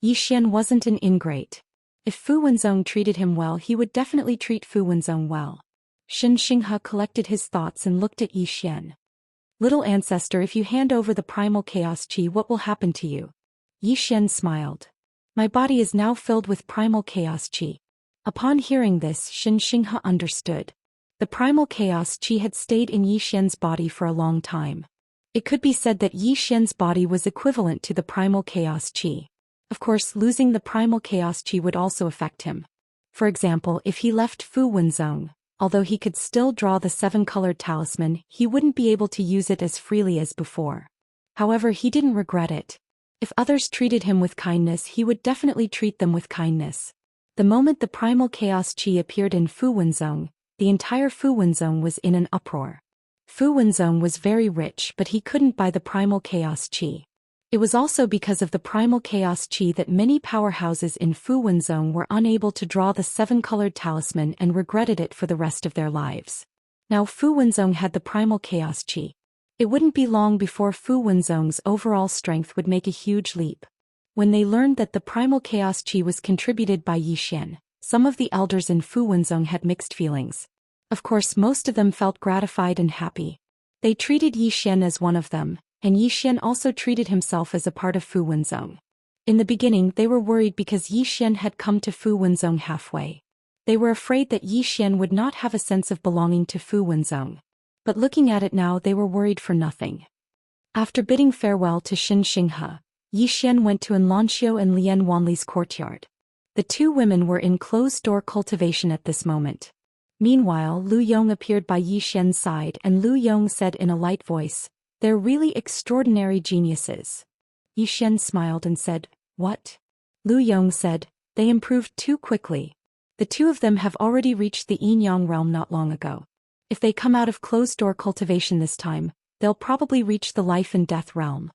Xian wasn't an ingrate. If Fuwenzong treated him well, he would definitely treat Fuwenzong well. Xianxia collected his thoughts and looked at Xian. "Little ancestor, if you hand over the primal chaos chi, what will happen to you?" Xian smiled. "My body is now filled with primal chaos chi." Upon hearing this, Xianxia understood. The primal chaos chi had stayed in Xian's body for a long time. It could be said that Xian's body was equivalent to the primal chaos chi. Of course, losing the primal chaos chi would also affect him. For example, if he left Fuwenzong, although he could still draw the 7-colored talisman, he wouldn't be able to use it as freely as before. However, he didn't regret it. If others treated him with kindness, he would definitely treat them with kindness. The moment the primal chaos chi appeared in Fuwenzong, the entire Fuwenzong was in an uproar. Fuwenzong was very rich, but he couldn't buy the primal chaos chi. It was also because of the primal chaos chi that many powerhouses in Fuwenzong were unable to draw the 7-colored talisman and regretted it for the rest of their lives. Now Fuwenzong had the primal chaos chi. It wouldn't be long before Fuwenzong's overall strength would make a huge leap. When they learned that the primal chaos chi was contributed by Xian, some of the elders in Fuwenzong had mixed feelings. Of course, most of them felt gratified and happy. They treated Xian as one of them, and Xian also treated himself as a part of Fuwenzong. In the beginning, they were worried because Xian had come to Fuwenzong halfway. They were afraid that Xian would not have a sense of belonging to Fuwenzong. But looking at it now, they were worried for nothing. After bidding farewell to Xianxia, Yi Xian went to Xianxia and Lian Wanli's courtyard. The two women were in closed-door cultivation at this moment. Meanwhile, Lu Yong appeared by Yi Xian's side and Lu Yong said in a light voice, "They're really extraordinary geniuses." Yi Xian smiled and said, "What?" Lu Yong said, "They improved too quickly. The two of them have already reached the yin-yang realm not long ago. If they come out of closed-door cultivation this time, they'll probably reach the life and death realm."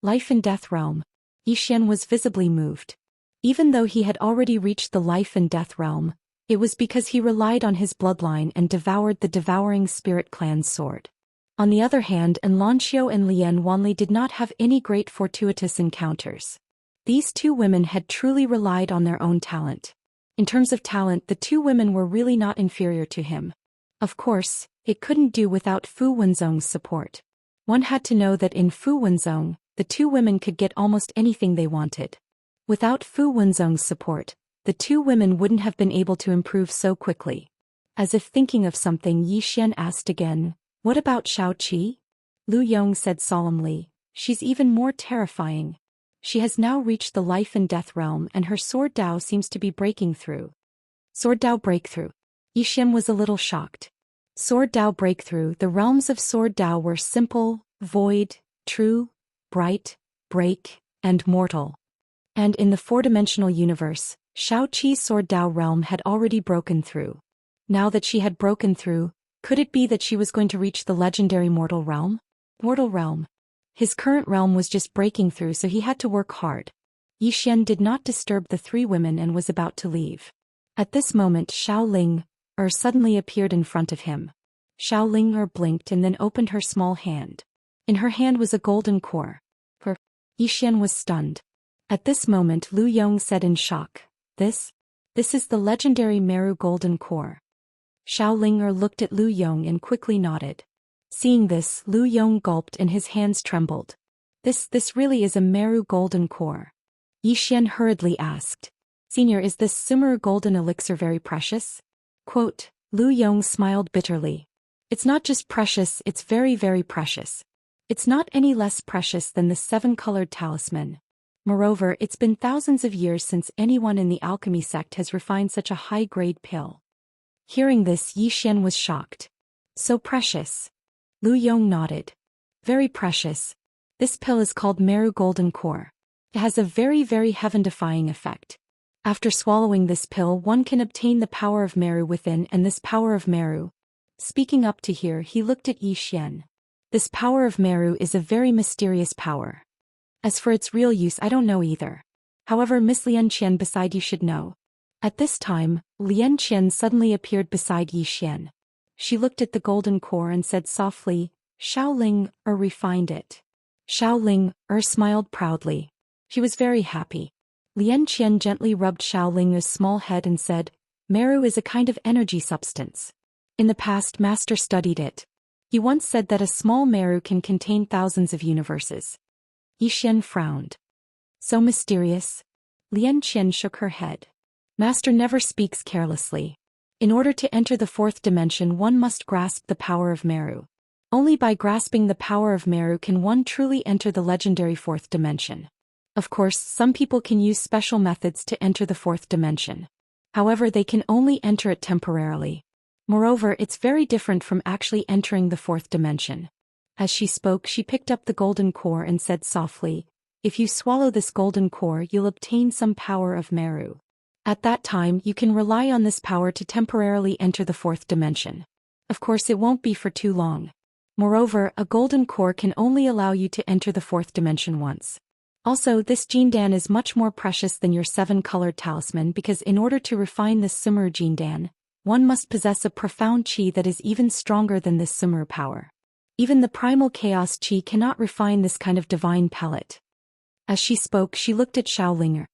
Life and death realm. Yi Xian was visibly moved. Even though he had already reached the life and death realm, it was because he relied on his bloodline and devoured the devouring spirit clan's sword. On the other hand, Xianxia and Lian Wanli did not have any great fortuitous encounters. These two women had truly relied on their own talent. In terms of talent, the two women were really not inferior to him. Of course, it couldn't do without Fu Wenzong's support. One had to know that in Fu Wenzong, the two women could get almost anything they wanted. Without Fu Wenzong's support, the two women wouldn't have been able to improve so quickly. As if thinking of something, Yi Xian asked again, "What about Shao Qi?" Lu Yong said solemnly, "She's even more terrifying. She has now reached the life and death realm and her sword Dao seems to be breaking through." Sword Dao breakthrough. Yi Xian was a little shocked. Sword Dao breakthrough. The realms of Sword Dao were simple, void, true, bright, break, and mortal. And in the four-dimensional universe, Shao Qi's Sword Dao realm had already broken through. Now that she had broken through, could it be that she was going to reach the legendary mortal realm? Mortal realm. His current realm was just breaking through, so he had to work hard. Yi Xian did not disturb the three women and was about to leave. At this moment, Xiaoling suddenly appeared in front of him. Xiaoling blinked and then opened her small hand. In her hand was a golden core. Yi Xian was stunned. At this moment, Lu Yong said in shock, This is the legendary Meru golden core." Xiaoling looked at Lu Yong and quickly nodded. Seeing this, Lu Yong gulped and his hands trembled. This really is a Meru golden core." Yi Xian hurriedly asked, "Senior, is this Sumeru golden elixir very precious?" Quote, Lu Yong smiled bitterly. "It's not just precious, it's very, very precious. It's not any less precious than the seven-colored talisman. Moreover, it's been thousands of years since anyone in the alchemy sect has refined such a high-grade pill." Hearing this, Yi Xian was shocked. "So precious?" Lu Yong nodded. "Very precious. This pill is called Meru Golden Core. It has a very, very heaven-defying effect. After swallowing this pill, one can obtain the power of Meru within, and this power of Meru." Speaking up to here, he looked at Yi Xian. "This power of Meru is a very mysterious power. As for its real use, I don't know either. However, Miss Lian Qian beside you should know." At this time, Lian Qian suddenly appeared beside Yi Xian. She looked at the golden core and said softly, "Xiaoling refined it." Xiaoling smiled proudly. She was very happy. Lian Qian gently rubbed Xiaoling's small head and said, "Meru is a kind of energy substance. In the past, Master studied it. He once said that a small Meru can contain thousands of universes." Yi Xian frowned. "So mysterious?" Lian Qian shook her head. "Master never speaks carelessly. In order to enter the fourth dimension, one must grasp the power of Meru. Only by grasping the power of Meru can one truly enter the legendary fourth dimension. Of course, some people can use special methods to enter the fourth dimension. However, they can only enter it temporarily. Moreover, it's very different from actually entering the fourth dimension." As she spoke, she picked up the golden core and said softly, "If you swallow this golden core, you'll obtain some power of Meru. At that time, you can rely on this power to temporarily enter the fourth dimension. Of course, it won't be for too long. Moreover, a golden core can only allow you to enter the fourth dimension once. Also, this Jindan is much more precious than your seven-colored talisman because in order to refine this Sumeru Jindan, one must possess a profound qi that is even stronger than this Sumeru power. Even the primal chaos qi cannot refine this kind of divine pellet." As she spoke, she looked at Xiaoling.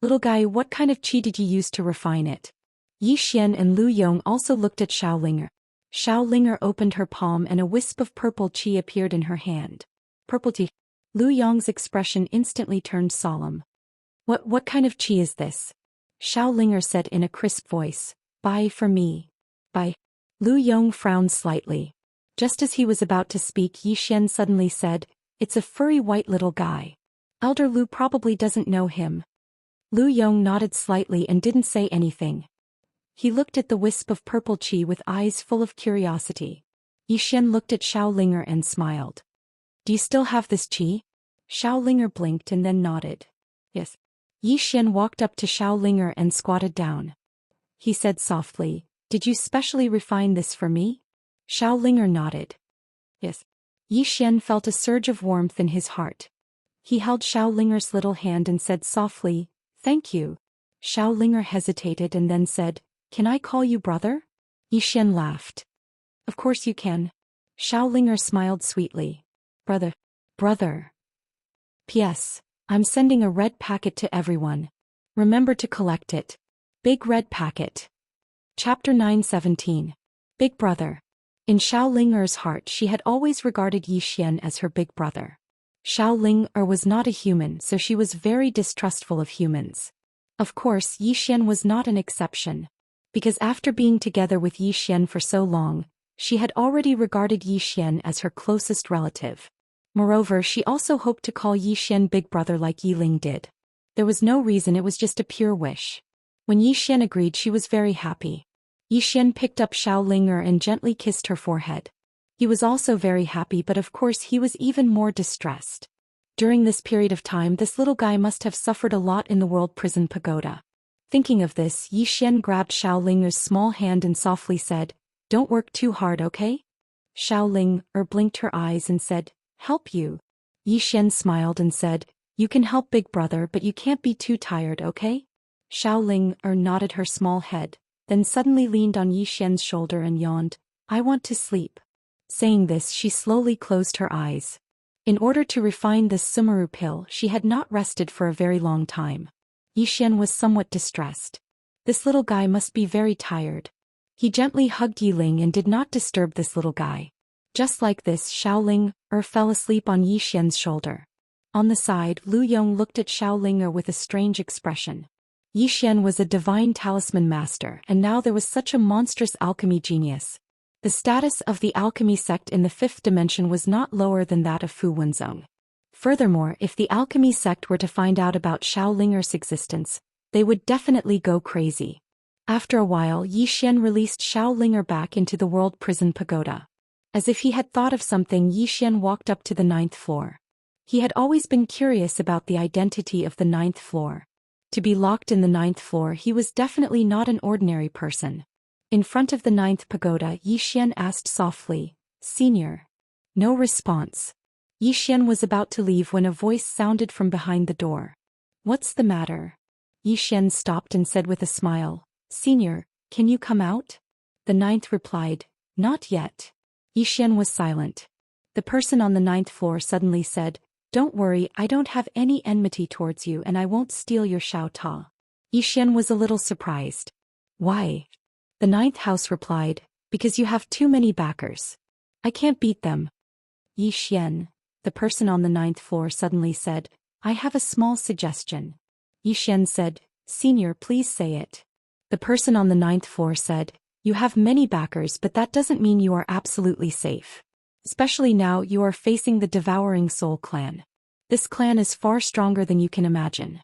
"Little guy, what kind of qi did you use to refine it?" Yi Xian and Lu Yong also looked at Xiaoling. Xiaoling opened her palm and a wisp of purple qi appeared in her hand. "Purple qi." Lu Yong's expression instantly turned solemn. What kind of qi is this?" Xiaoling said in a crisp voice. "Buy for me. Buy." Lu Yong frowned slightly. Just as he was about to speak, Yi Xian suddenly said, "It's a furry white little guy." Elder Lu probably doesn't know him. Lu Yong nodded slightly and didn't say anything. He looked at the wisp of purple qi with eyes full of curiosity. Yixian looked at Xiaolinger and smiled. Do you still have this qi? Xiaolinger blinked and then nodded. Yes. Yixian walked up to Xiaolinger and squatted down. He said softly, Did you specially refine this for me? Xiaolinger nodded. Yes. Yixian felt a surge of warmth in his heart. He held Xiaolinger's little hand and said softly, Thank you. Xiaolinger hesitated and then said, Can I call you brother? Yixian laughed. Of course you can. Xiaolinger smiled sweetly. Brother. P.S. I'm sending a red packet to everyone. Remember to collect it. Big red packet. Chapter 9:17. Big brother. In Xiaolinger's heart she had always regarded Yixian as her big brother. Xiaolinger was not a human, so she was very distrustful of humans. Of course, Yixian was not an exception. Because after being together with Yixian for so long, she had already regarded Yixian as her closest relative. Moreover, she also hoped to call Yixian big brother like Yiling did. There was no reason, it was just a pure wish. When Yixian agreed, she was very happy. Yixian picked up Xiaolinger and gently kissed her forehead. He was also very happy, but of course he was even more distressed. During this period of time, this little guy must have suffered a lot in the world prison pagoda. Thinking of this, Yixian grabbed Xiaolinger's small hand and softly said, Don't work too hard, okay? Xiaolinger blinked her eyes and said, Help you. Yixian smiled and said, You can help big brother, but you can't be too tired, okay? Xiaolinger nodded her small head, then suddenly leaned on Yixian's shoulder and yawned, I want to sleep. Saying this, she slowly closed her eyes. In order to refine this Sumeru pill, she had not rested for a very long time. Yixian was somewhat distressed. This little guy must be very tired. He gently hugged Yiling and did not disturb this little guy. Just like this, Xiaolinger fell asleep on Yixian's shoulder. On the side, Lu Yong looked at Xiaolinger with a strange expression. Yixian was a divine talisman master, and now there was such a monstrous alchemy genius. The status of the alchemy sect in the fifth dimension was not lower than that of Fu Wenzong. Furthermore, if the alchemy sect were to find out about Xiaolinger's existence, they would definitely go crazy. After a while, Yixian released Xiaolinger back into the world prison pagoda. As if he had thought of something, Yixian walked up to the 9th floor. He had always been curious about the identity of the 9th floor. To be locked in the 9th floor, he was definitely not an ordinary person. In front of the 9th pagoda, Yixian asked softly, Senior. No response. Yixian was about to leave when a voice sounded from behind the door. What's the matter? Yixian stopped and said with a smile, Senior, can you come out? The 9th replied, Not yet. Yixian was silent. The person on the 9th floor suddenly said, Don't worry, I don't have any enmity towards you and I won't steal your Xiao Ta. Yixian was a little surprised. Why? The 9th house replied, Because you have too many backers. I can't beat them. Yixian, the person on the 9th floor suddenly said, I have a small suggestion. Yixian said, Senior, please say it. The person on the 9th floor said, You have many backers, but that doesn't mean you are absolutely safe. Especially now you are facing the Devouring Soul clan. This clan is far stronger than you can imagine.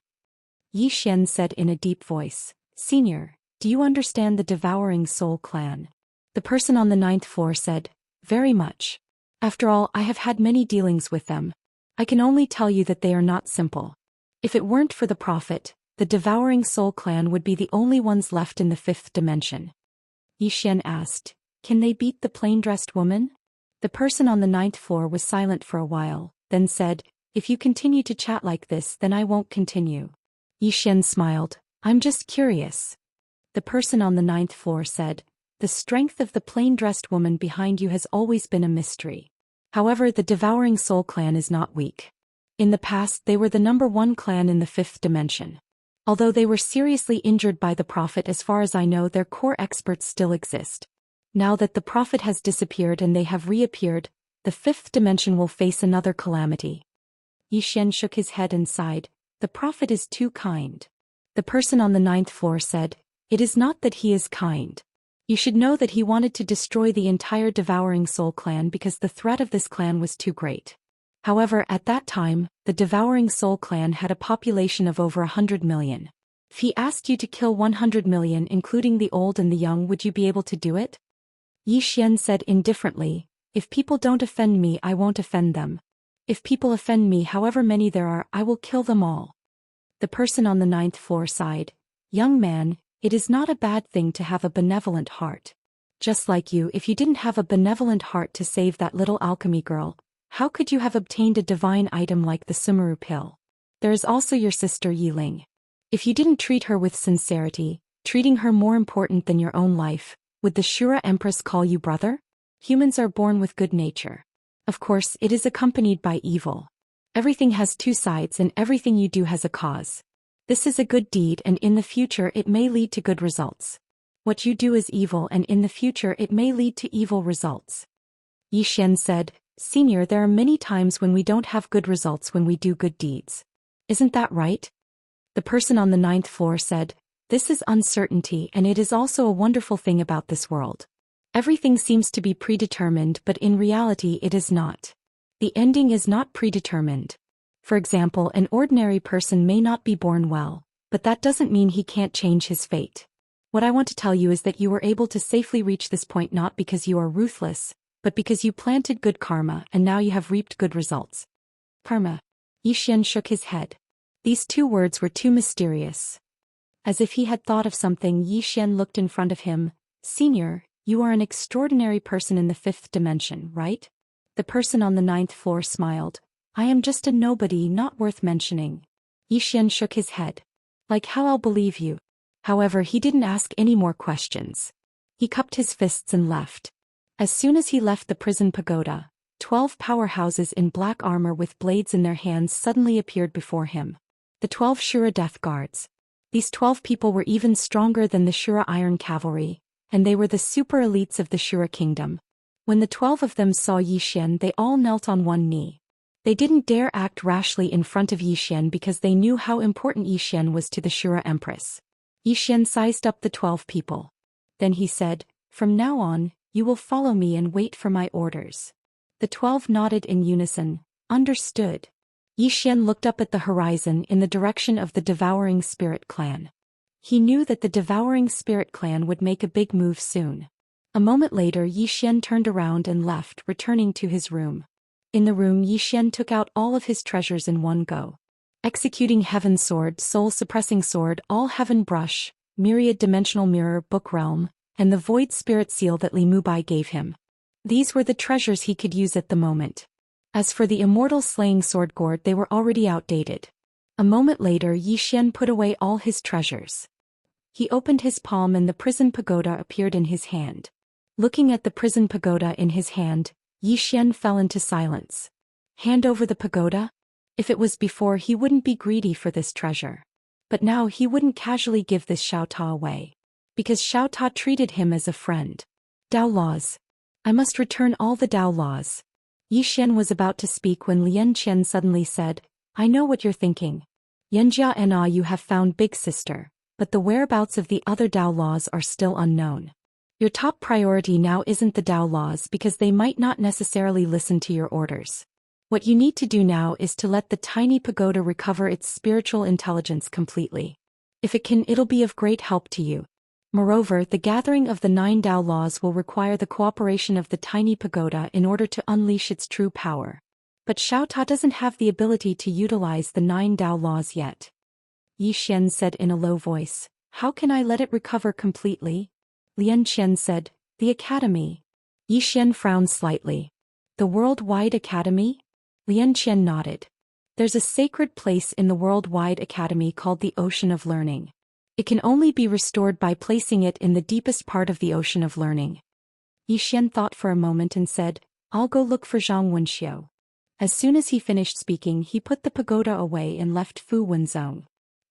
Yixian said in a deep voice, Senior, do you understand the Devouring Soul clan? The person on the 9th floor said, Very much. After all, I have had many dealings with them. I can only tell you that they are not simple. If it weren't for the Prophet, the Devouring Soul clan would be the only ones left in the 5th dimension. Yixian asked, Can they beat the plain-dressed woman? The person on the 9th floor was silent for a while, then said, If you continue to chat like this, then I won't continue. Yixian smiled, I'm just curious. The person on the 9th floor said, The strength of the plain-dressed woman behind you has always been a mystery. However, the Devouring Soul clan is not weak. In the past, they were the #1 clan in the 5th dimension. Although they were seriously injured by the Prophet, as far as I know, their core experts still exist. Now that the Prophet has disappeared and they have reappeared, the 5th dimension will face another calamity. Yixian shook his head and sighed, The Prophet is too kind. The person on the 9th floor said, It is not that he is kind. You should know that he wanted to destroy the entire Devouring Soul clan because the threat of this clan was too great. However, at that time, the Devouring Soul clan had a population of over 100 million. If he asked you to kill 100 million including the old and the young, would you be able to do it? Xian said indifferently, if people don't offend me, I won't offend them. If people offend me, however many there are, I will kill them all. The person on the 9th floor sighed. Young man, it is not a bad thing to have a benevolent heart. Just like you, if you didn't have a benevolent heart to save that little alchemy girl, how could you have obtained a divine item like the Sumeru pill? There is also your sister Yiling. If you didn't treat her with sincerity, treating her more important than your own life, would the Shura Empress call you brother? Humans are born with good nature. Of course, it is accompanied by evil. Everything has two sides and everything you do has a cause. This is a good deed and in the future it may lead to good results. What you do is evil and in the future it may lead to evil results. Xian said, Senior, there are many times when we don't have good results when we do good deeds. Isn't that right? The person on the 9th floor said, this is uncertainty and it is also a wonderful thing about this world. Everything seems to be predetermined but in reality it is not. The ending is not predetermined. For example, an ordinary person may not be born well, but that doesn't mean he can't change his fate. What I want to tell you is that you were able to safely reach this point not because you are ruthless, but because you planted good karma and now you have reaped good results. Karma. Xian shook his head. These two words were too mysterious. As if he had thought of something, Xian looked in front of him. Senior, you are an extraordinary person in the 5th dimension, right? The person on the 9th floor smiled. I am just a nobody, not worth mentioning. Xian shook his head. Like how I'll believe you. However, he didn't ask any more questions. He cupped his fists and left. As soon as he left the prison pagoda, 12 powerhouses in black armor with blades in their hands suddenly appeared before him. The 12 Shura Death Guards. These 12 people were even stronger than the Shura Iron Cavalry, and they were the super elites of the Shura Kingdom. When the 12 of them saw Xian, they all knelt on one knee. They didn't dare act rashly in front of Xian because they knew how important Xian was to the Shura Empress. Xian sized up the 12 people. Then he said, from now on, you will follow me and wait for my orders. The 12 nodded in unison. Understood. Xian looked up at the horizon in the direction of the Devouring Spirit clan. He knew that the Devouring Spirit clan would make a big move soon. A moment later Xian turned around and left, returning to his room. In the room Xian took out all of his treasures in one go. Executing Heaven Sword, Soul Suppressing Sword, All Heaven Brush, Myriad Dimensional Mirror, Book Realm, and the Void Spirit Seal that Li Mubai gave him. These were the treasures he could use at the moment. As for the Immortal Slaying Sword Gourd, they were already outdated. A moment later Xian put away all his treasures. He opened his palm and the prison pagoda appeared in his hand. Looking at the prison pagoda in his hand, Xian fell into silence. Hand over the pagoda? If it was before, he wouldn't be greedy for this treasure. But now he wouldn't casually give this Xiao Ta away. Because Xiao Ta treated him as a friend. Dao laws. I must return all the Dao laws. Xian was about to speak when Lian Qian suddenly said, I know what you're thinking. Yanjia Na, you have found Big Sister, but the whereabouts of the other Dao laws are still unknown. Your top priority now isn't the Dao laws because they might not necessarily listen to your orders. What you need to do now is to let the tiny pagoda recover its spiritual intelligence completely. If it can, it'll be of great help to you. Moreover, the gathering of the 9 Dao laws will require the cooperation of the tiny pagoda in order to unleash its true power. But Xiao Ta doesn't have the ability to utilize the 9 Dao laws yet. Xian said in a low voice, how can I let it recover completely? Lian Qian said, the Academy. Xian frowned slightly. The Worldwide Academy? Lian Qian nodded. There's a sacred place in the Worldwide Academy called the Ocean of Learning. It can only be restored by placing it in the deepest part of the Ocean of Learning. Xian thought for a moment and said, I'll go look for Zhang Wenxiu. As soon as he finished speaking, he put the pagoda away and left Fu Wenzhong.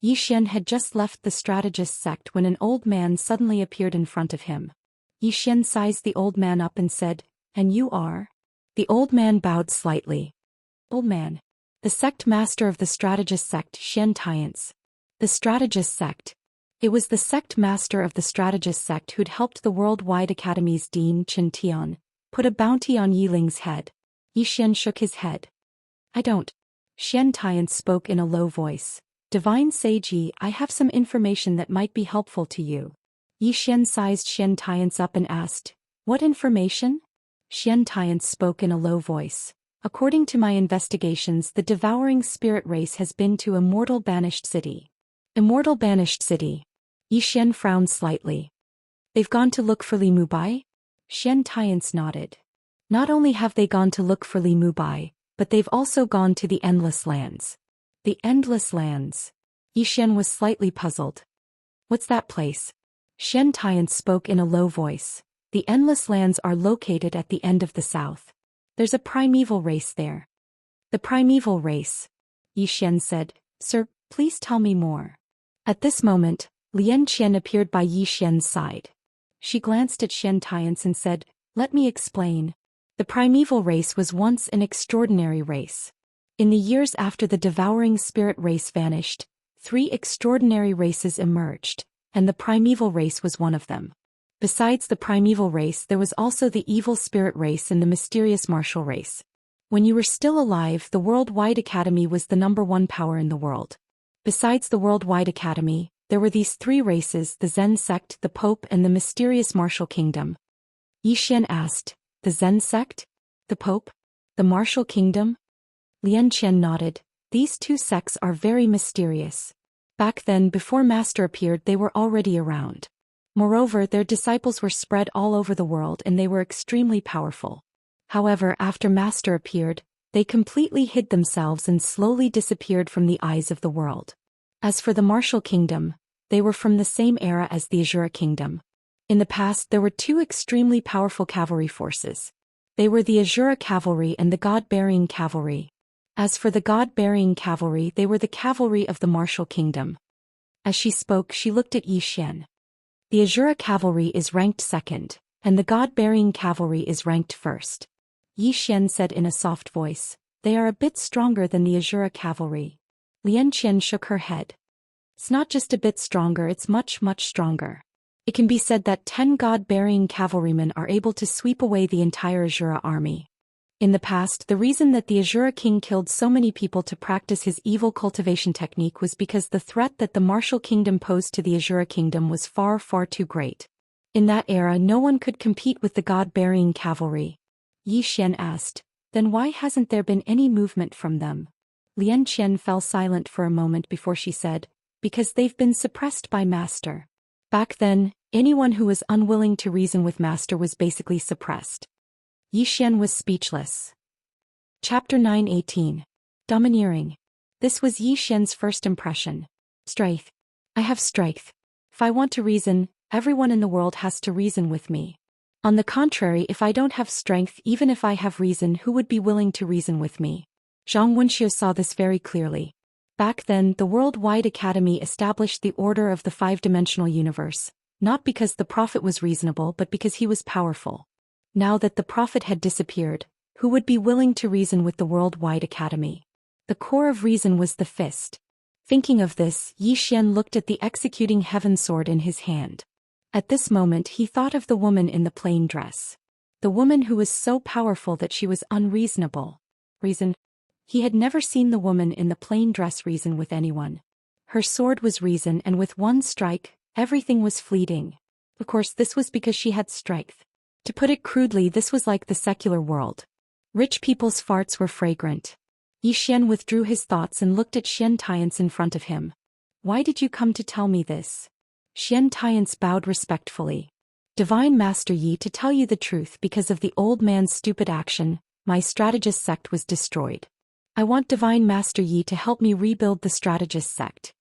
Xian had just left the strategist sect when an old man suddenly appeared in front of him. Xian sized the old man up and said, and you are? The old man bowed slightly. Old man. The sect master of the strategist sect, Xian Tiance. The strategist sect. It was the sect master of the strategist sect who'd helped the Worldwide Academy's dean, Chen Tian, put a bounty on Yiling's head. Xian shook his head. I don't. Xianxia spoke in a low voice. Divine Sage Yi, I have some information that might be helpful to you. Yixian sized Xianxia up and asked, what information? Xianxia spoke in a low voice. According to my investigations, the devouring spirit race has been to Immortal Banished City. Immortal Banished City. Yixian frowned slightly. They've gone to look for Li Mubai? Xianxia nodded. Not only have they gone to look for Li Mubai, but they've also gone to the Endless Lands. The Endless Lands. Yixian was slightly puzzled. What's that place? Xianxia spoke in a low voice. The Endless Lands are located at the end of the south. There's a primeval race there. The primeval race. Yixian said, Sir, please tell me more. At this moment, Lian Qian appeared by Yixian's side. She glanced at Xianxia and said, let me explain. The primeval race was once an extraordinary race. In the years after the devouring spirit race vanished, 3 extraordinary races emerged, and the primeval race was one of them. Besides the primeval race, there was also the evil spirit race and the mysterious martial race. When you were still alive, the Worldwide Academy was the #1 power in the world. Besides the Worldwide Academy, there were these 3 races, the Zen sect, the Pope, and the mysterious martial kingdom. Yixian asked, the Zen sect? The Pope? The martial kingdom? Lian Qian nodded. These 2 sects are very mysterious. Back then, before Master appeared, they were already around. Moreover, their disciples were spread all over the world and they were extremely powerful. However, after Master appeared, they completely hid themselves and slowly disappeared from the eyes of the world. As for the martial kingdom, they were from the same era as the Azura kingdom. In the past, there were 2 extremely powerful cavalry forces. They were the Azura cavalry and the God-bearing cavalry. As for the God-bearing cavalry, they were the cavalry of the martial kingdom. As she spoke, she looked at Yixian. The Azura cavalry is ranked 2nd, and the God-bearing cavalry is ranked 1st. Yixian said in a soft voice, they are a bit stronger than the Azura cavalry. Lian Qian shook her head. It's not just a bit stronger, it's much, much stronger. It can be said that 10 God-bearing cavalrymen are able to sweep away the entire Azura army. In the past, the reason that the Azura king killed so many people to practice his evil cultivation technique was because the threat that the martial kingdom posed to the Azura kingdom was far, far too great. In that era, no one could compete with the God-bearing cavalry. Yixian asked, then why hasn't there been any movement from them? Lian Qian fell silent for a moment before she said, because they've been suppressed by Master. Back then, anyone who was unwilling to reason with Master was basically suppressed. Yixian was speechless. Chapter 9:18. Domineering. This was Yixian's first impression. Strength. I have strength. If I want to reason, everyone in the world has to reason with me. On the contrary, if I don't have strength, even if I have reason, who would be willing to reason with me? Zhang Wenxiu saw this very clearly. Back then, the Worldwide Academy established the order of the 5-dimensional universe, not because the prophet was reasonable but because he was powerful. Now that the prophet had disappeared, who would be willing to reason with the Worldwide Academy? The core of reason was the fist. Thinking of this, Yixian looked at the executing heaven sword in his hand. At this moment he thought of the woman in the plain dress. The woman who was so powerful that she was unreasonable. Reason? He had never seen the woman in the plain dress reason with anyone. Her sword was reason, and with one strike, everything was fleeting. Of course, this was because she had strength. To put it crudely, this was like the secular world. Rich people's farts were fragrant. Yixian withdrew his thoughts and looked at Xianxia in front of him. Why did you come to tell me this? Xianxia bowed respectfully. Divine Master Yi, to tell you the truth, because of the old man's stupid action, my strategist sect was destroyed. I want Divine Master Yi to help me rebuild the strategist sect.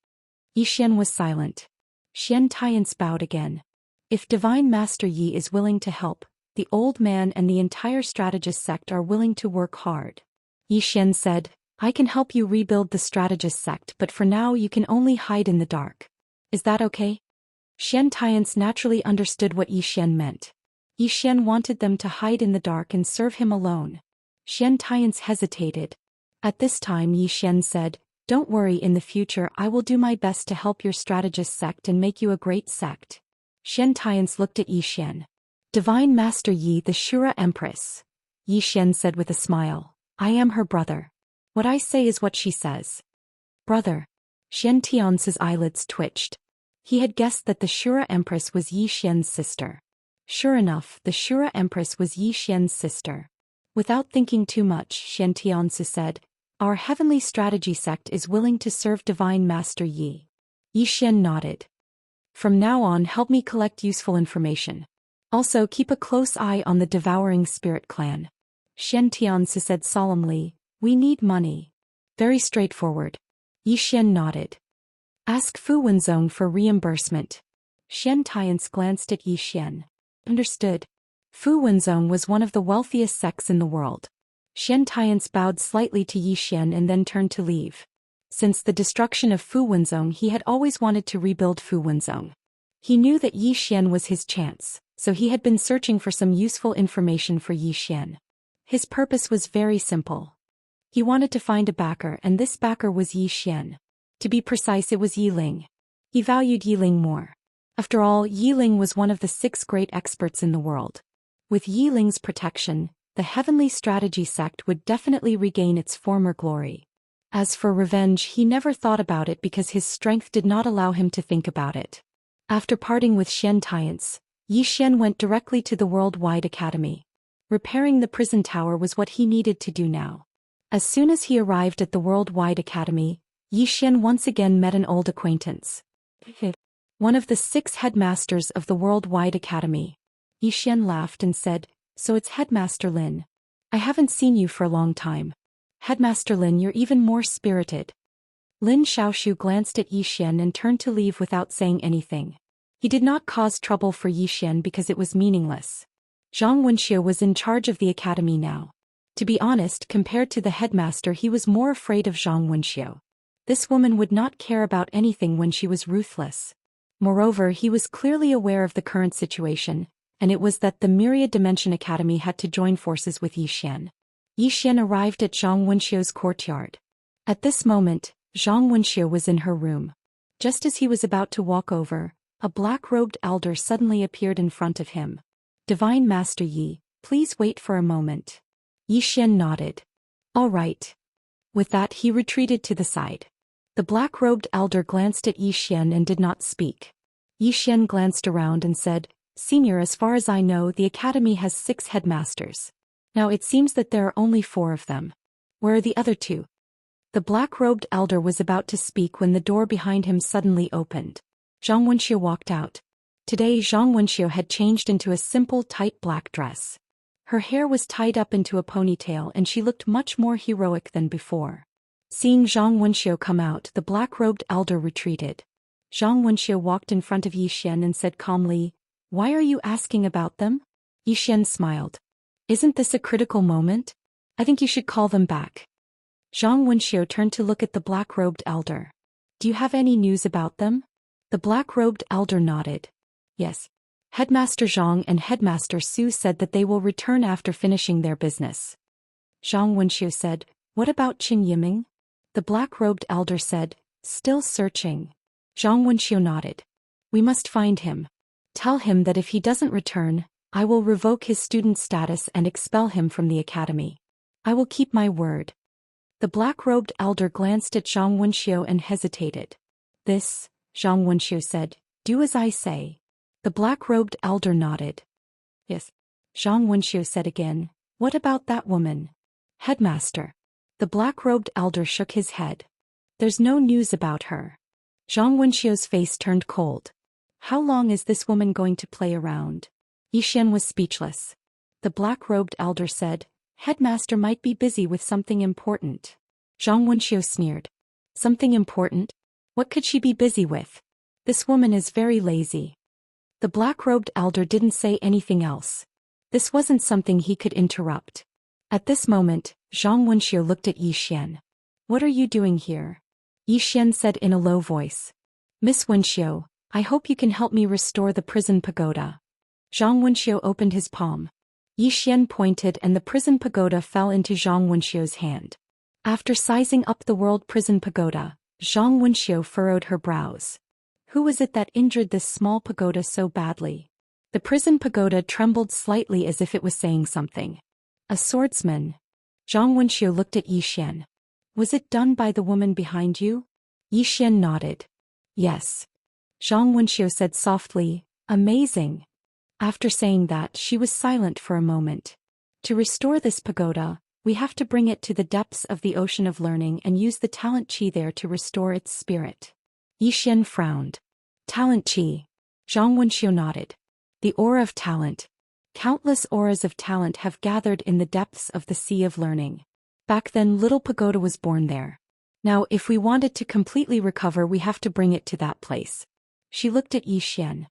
Yixian was silent. Xianxia bowed again. If Divine Master Yi is willing to help, the old man and the entire strategist sect are willing to work hard. Yixian said, I can help you rebuild the strategist sect, but for now you can only hide in the dark. Is that okay? Xianxia naturally understood what Yixian meant. Yixian wanted them to hide in the dark and serve him alone. Xianxia hesitated. At this time Yixian said, don't worry, in the future I will do my best to help your strategist sect and make you a great sect. Xianxia looked at Yixian. Divine Master Yi, the Shura Empress. Yixian said with a smile, I am her brother. What I say is what she says. Brother. Xianxia's eyelids twitched. He had guessed that the Shura Empress was Yi Xian's sister. Sure enough, the Shura Empress was Yi Xian's sister. Without thinking too much, Xianxian said, "Our heavenly strategy sect is willing to serve Divine Master Yi." Yi Xian nodded. "From now on, help me collect useful information. Also, keep a close eye on the Devouring Spirit clan." Xianxian said solemnly, "We need money." Very straightforward. Yi Xian nodded. "Ask Fu Wenzong for reimbursement." Xianxian glanced at Yi Xian. Understood. Fu Wenzong was one of the wealthiest sects in the world. Xianxian bowed slightly to Yi Xian and then turned to leave. Since the destruction of Fu Wenzong, he had always wanted to rebuild Fu Wenzong. He knew that Yi Xian was his chance, so he had been searching for some useful information for Yi Xian. His purpose was very simple. He wanted to find a backer, and this backer was Yi Xian. To be precise, it was Yi Ling. He valued Yi Ling more. After all, Yi Ling was one of the 6 great experts in the world. With Yi Ling's protection, the Heavenly Strategy sect would definitely regain its former glory. As for revenge, he never thought about it because his strength did not allow him to think about it. After parting with Xianxian, Yi Xian went directly to the Worldwide Academy. Repairing the prison tower was what he needed to do now. As soon as he arrived at the Worldwide Academy, Yi Xian once again met an old acquaintance. One of the 6 headmasters of the Worldwide Academy. Yi Xian laughed and said, "So it's Headmaster Lin. I haven't seen you for a long time. Headmaster Lin, you're even more spirited." Lin Xiaoshu glanced at Yi Xian and turned to leave without saying anything. He did not cause trouble for Yi Xian because it was meaningless. Zhang Wenxia was in charge of the academy now. To be honest, compared to the headmaster, he was more afraid of Zhang Wenxia. This woman would not care about anything when she was ruthless. Moreover, he was clearly aware of the current situation, and it was that the Myriad Dimension Academy had to join forces with Yi Xian. Yi Xian arrived at Zhang Wenxia's courtyard. At this moment, Zhang Wenxia was in her room. Just as he was about to walk over, a black-robed elder suddenly appeared in front of him. "Divine Master Yi, please wait for a moment." Yi Xian nodded. "All right." With that, he retreated to the side. The black-robed elder glanced at Yi Xian and did not speak. Yi Xian glanced around and said, "Senior, as far as I know, the academy has 6 headmasters. Now it seems that there are only 4 of them. Where are the other 2? The black-robed elder was about to speak when the door behind him suddenly opened. Zhang Wenxia walked out. Today Zhang Wenxia had changed into a simple tight black dress. Her hair was tied up into a ponytail and she looked much more heroic than before. Seeing Zhang Wenxia come out, the black-robed elder retreated. Zhang Wenxia walked in front of Yi Xian and said calmly, "Why are you asking about them?" Yi Xian smiled. "Isn't this a critical moment? I think you should call them back." Zhang Wenxia turned to look at the black-robed elder. "Do you have any news about them?" The black-robed elder nodded. "Yes. Headmaster Zhang and Headmaster Su said that they will return after finishing their business." Zhang Wenxia said, "What about Qin Yiming?" The black-robed elder said, "Still searching." Zhang Wenxia nodded. "We must find him. Tell him that if he doesn't return, I will revoke his student status and expel him from the academy. I will keep my word." The black-robed elder glanced at Zhang Wenxia and hesitated. "This," Zhang Wenxia said, "do as I say." The black-robed elder nodded. "Yes." Zhang Wenxia said again, "What about that woman?" "Headmaster." The black-robed elder shook his head. "There's no news about her." Zhang Wenxia's face turned cold. How long is this woman going to play around? Yi Xian was speechless. The black-robed elder said, "Headmaster might be busy with something important." Zhang Wenxia sneered. "Something important? What could she be busy with? This woman is very lazy." The black-robed elder didn't say anything else. This wasn't something he could interrupt. At this moment, Zhang Wenxia looked at Yi Xian. "What are you doing here?" Yi Xian said in a low voice. "Miss Wenxia, I hope you can help me restore the prison pagoda." Zhang Wenxia opened his palm. Yi Xian pointed and the prison pagoda fell into Zhang Wenxia's hand. After sizing up the world prison pagoda, Zhang Wenxia furrowed her brows. Who was it that injured this small pagoda so badly? The prison pagoda trembled slightly as if it was saying something. "A swordsman." Zhang Wenxia looked at Yi Xian. Was it done by the woman behind you? Xian nodded. Yes. Zhang Wenxiu said softly, amazing. After saying that, she was silent for a moment. To restore this pagoda, we have to bring it to the depths of the ocean of learning and use the talent qi there to restore its spirit. Xian frowned. Talent qi. Zhang Wenxiu nodded. The aura of talent. Countless auras of talent have gathered in the depths of the sea of learning. Back then, little pagoda was born there. Now, if we want it to completely recover, we have to bring it to that place. She looked at Xian.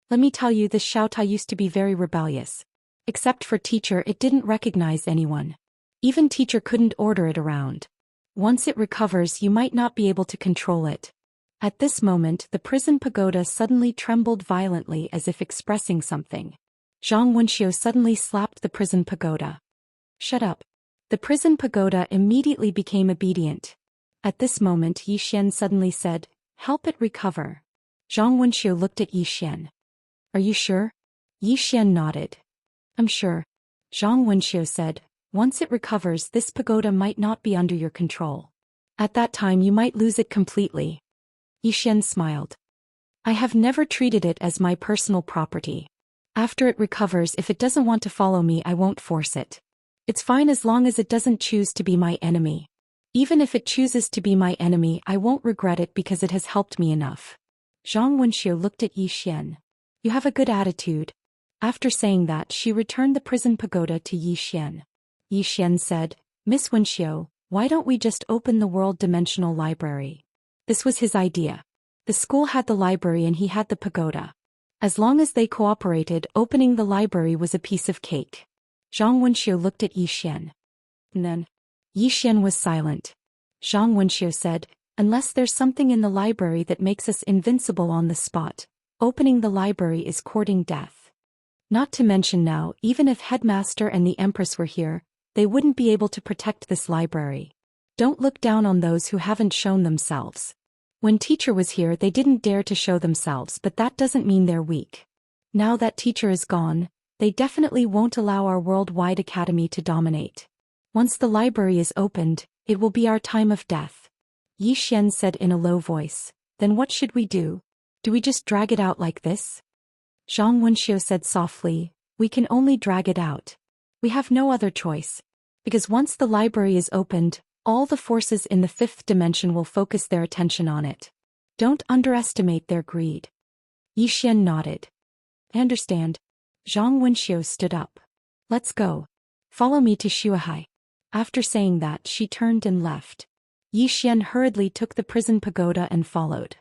Let me tell you, this Xiaotai used to be very rebellious. Except for teacher, it didn't recognize anyone. Even teacher couldn't order it around. Once it recovers, you might not be able to control it. At this moment, the prison pagoda suddenly trembled violently as if expressing something. Zhang Wenxiu suddenly slapped the prison pagoda. Shut up. The prison pagoda immediately became obedient. At this moment, Xian suddenly said, help it recover. Zhang Wenxiu looked at Xian. Are you sure? Xian nodded. I'm sure. Zhang Wenxiu said, once it recovers, this pagoda might not be under your control. At that time, you might lose it completely. Xian smiled. I have never treated it as my personal property. After it recovers, if it doesn't want to follow me, I won't force it. It's fine as long as it doesn't choose to be my enemy. Even if it chooses to be my enemy, I won't regret it because it has helped me enough. Zhang Wenxiu looked at Xian. You have a good attitude. After saying that, she returned the prison pagoda to Xian. Xian said, Miss Wenxiu, why don't we just open the world dimensional library? This was his idea. The school had the library and he had the pagoda. As long as they cooperated, opening the library was a piece of cake. Zhang Wenxiu looked at Xian. And then, Xian was silent. Zhang Wenxiu said, unless there's something in the library that makes us invincible on the spot, opening the library is courting death. Not to mention now, even if Headmaster and the Empress were here, they wouldn't be able to protect this library. Don't look down on those who haven't shown themselves. When teacher was here, they didn't dare to show themselves, but that doesn't mean they're weak. Now that teacher is gone, they definitely won't allow our worldwide academy to dominate. Once the library is opened, it will be our time of death. Xian said in a low voice. Then what should we do? Do we just drag it out like this? Zhang Wenxiu said softly, we can only drag it out. We have no other choice. Because once the library is opened, all the forces in the fifth dimension will focus their attention on it. Don't underestimate their greed. Xian nodded. I understand. Zhang Wenxiu stood up. Let's go. Follow me to Shuahai. After saying that, she turned and left. Xian hurriedly took the prison pagoda and followed.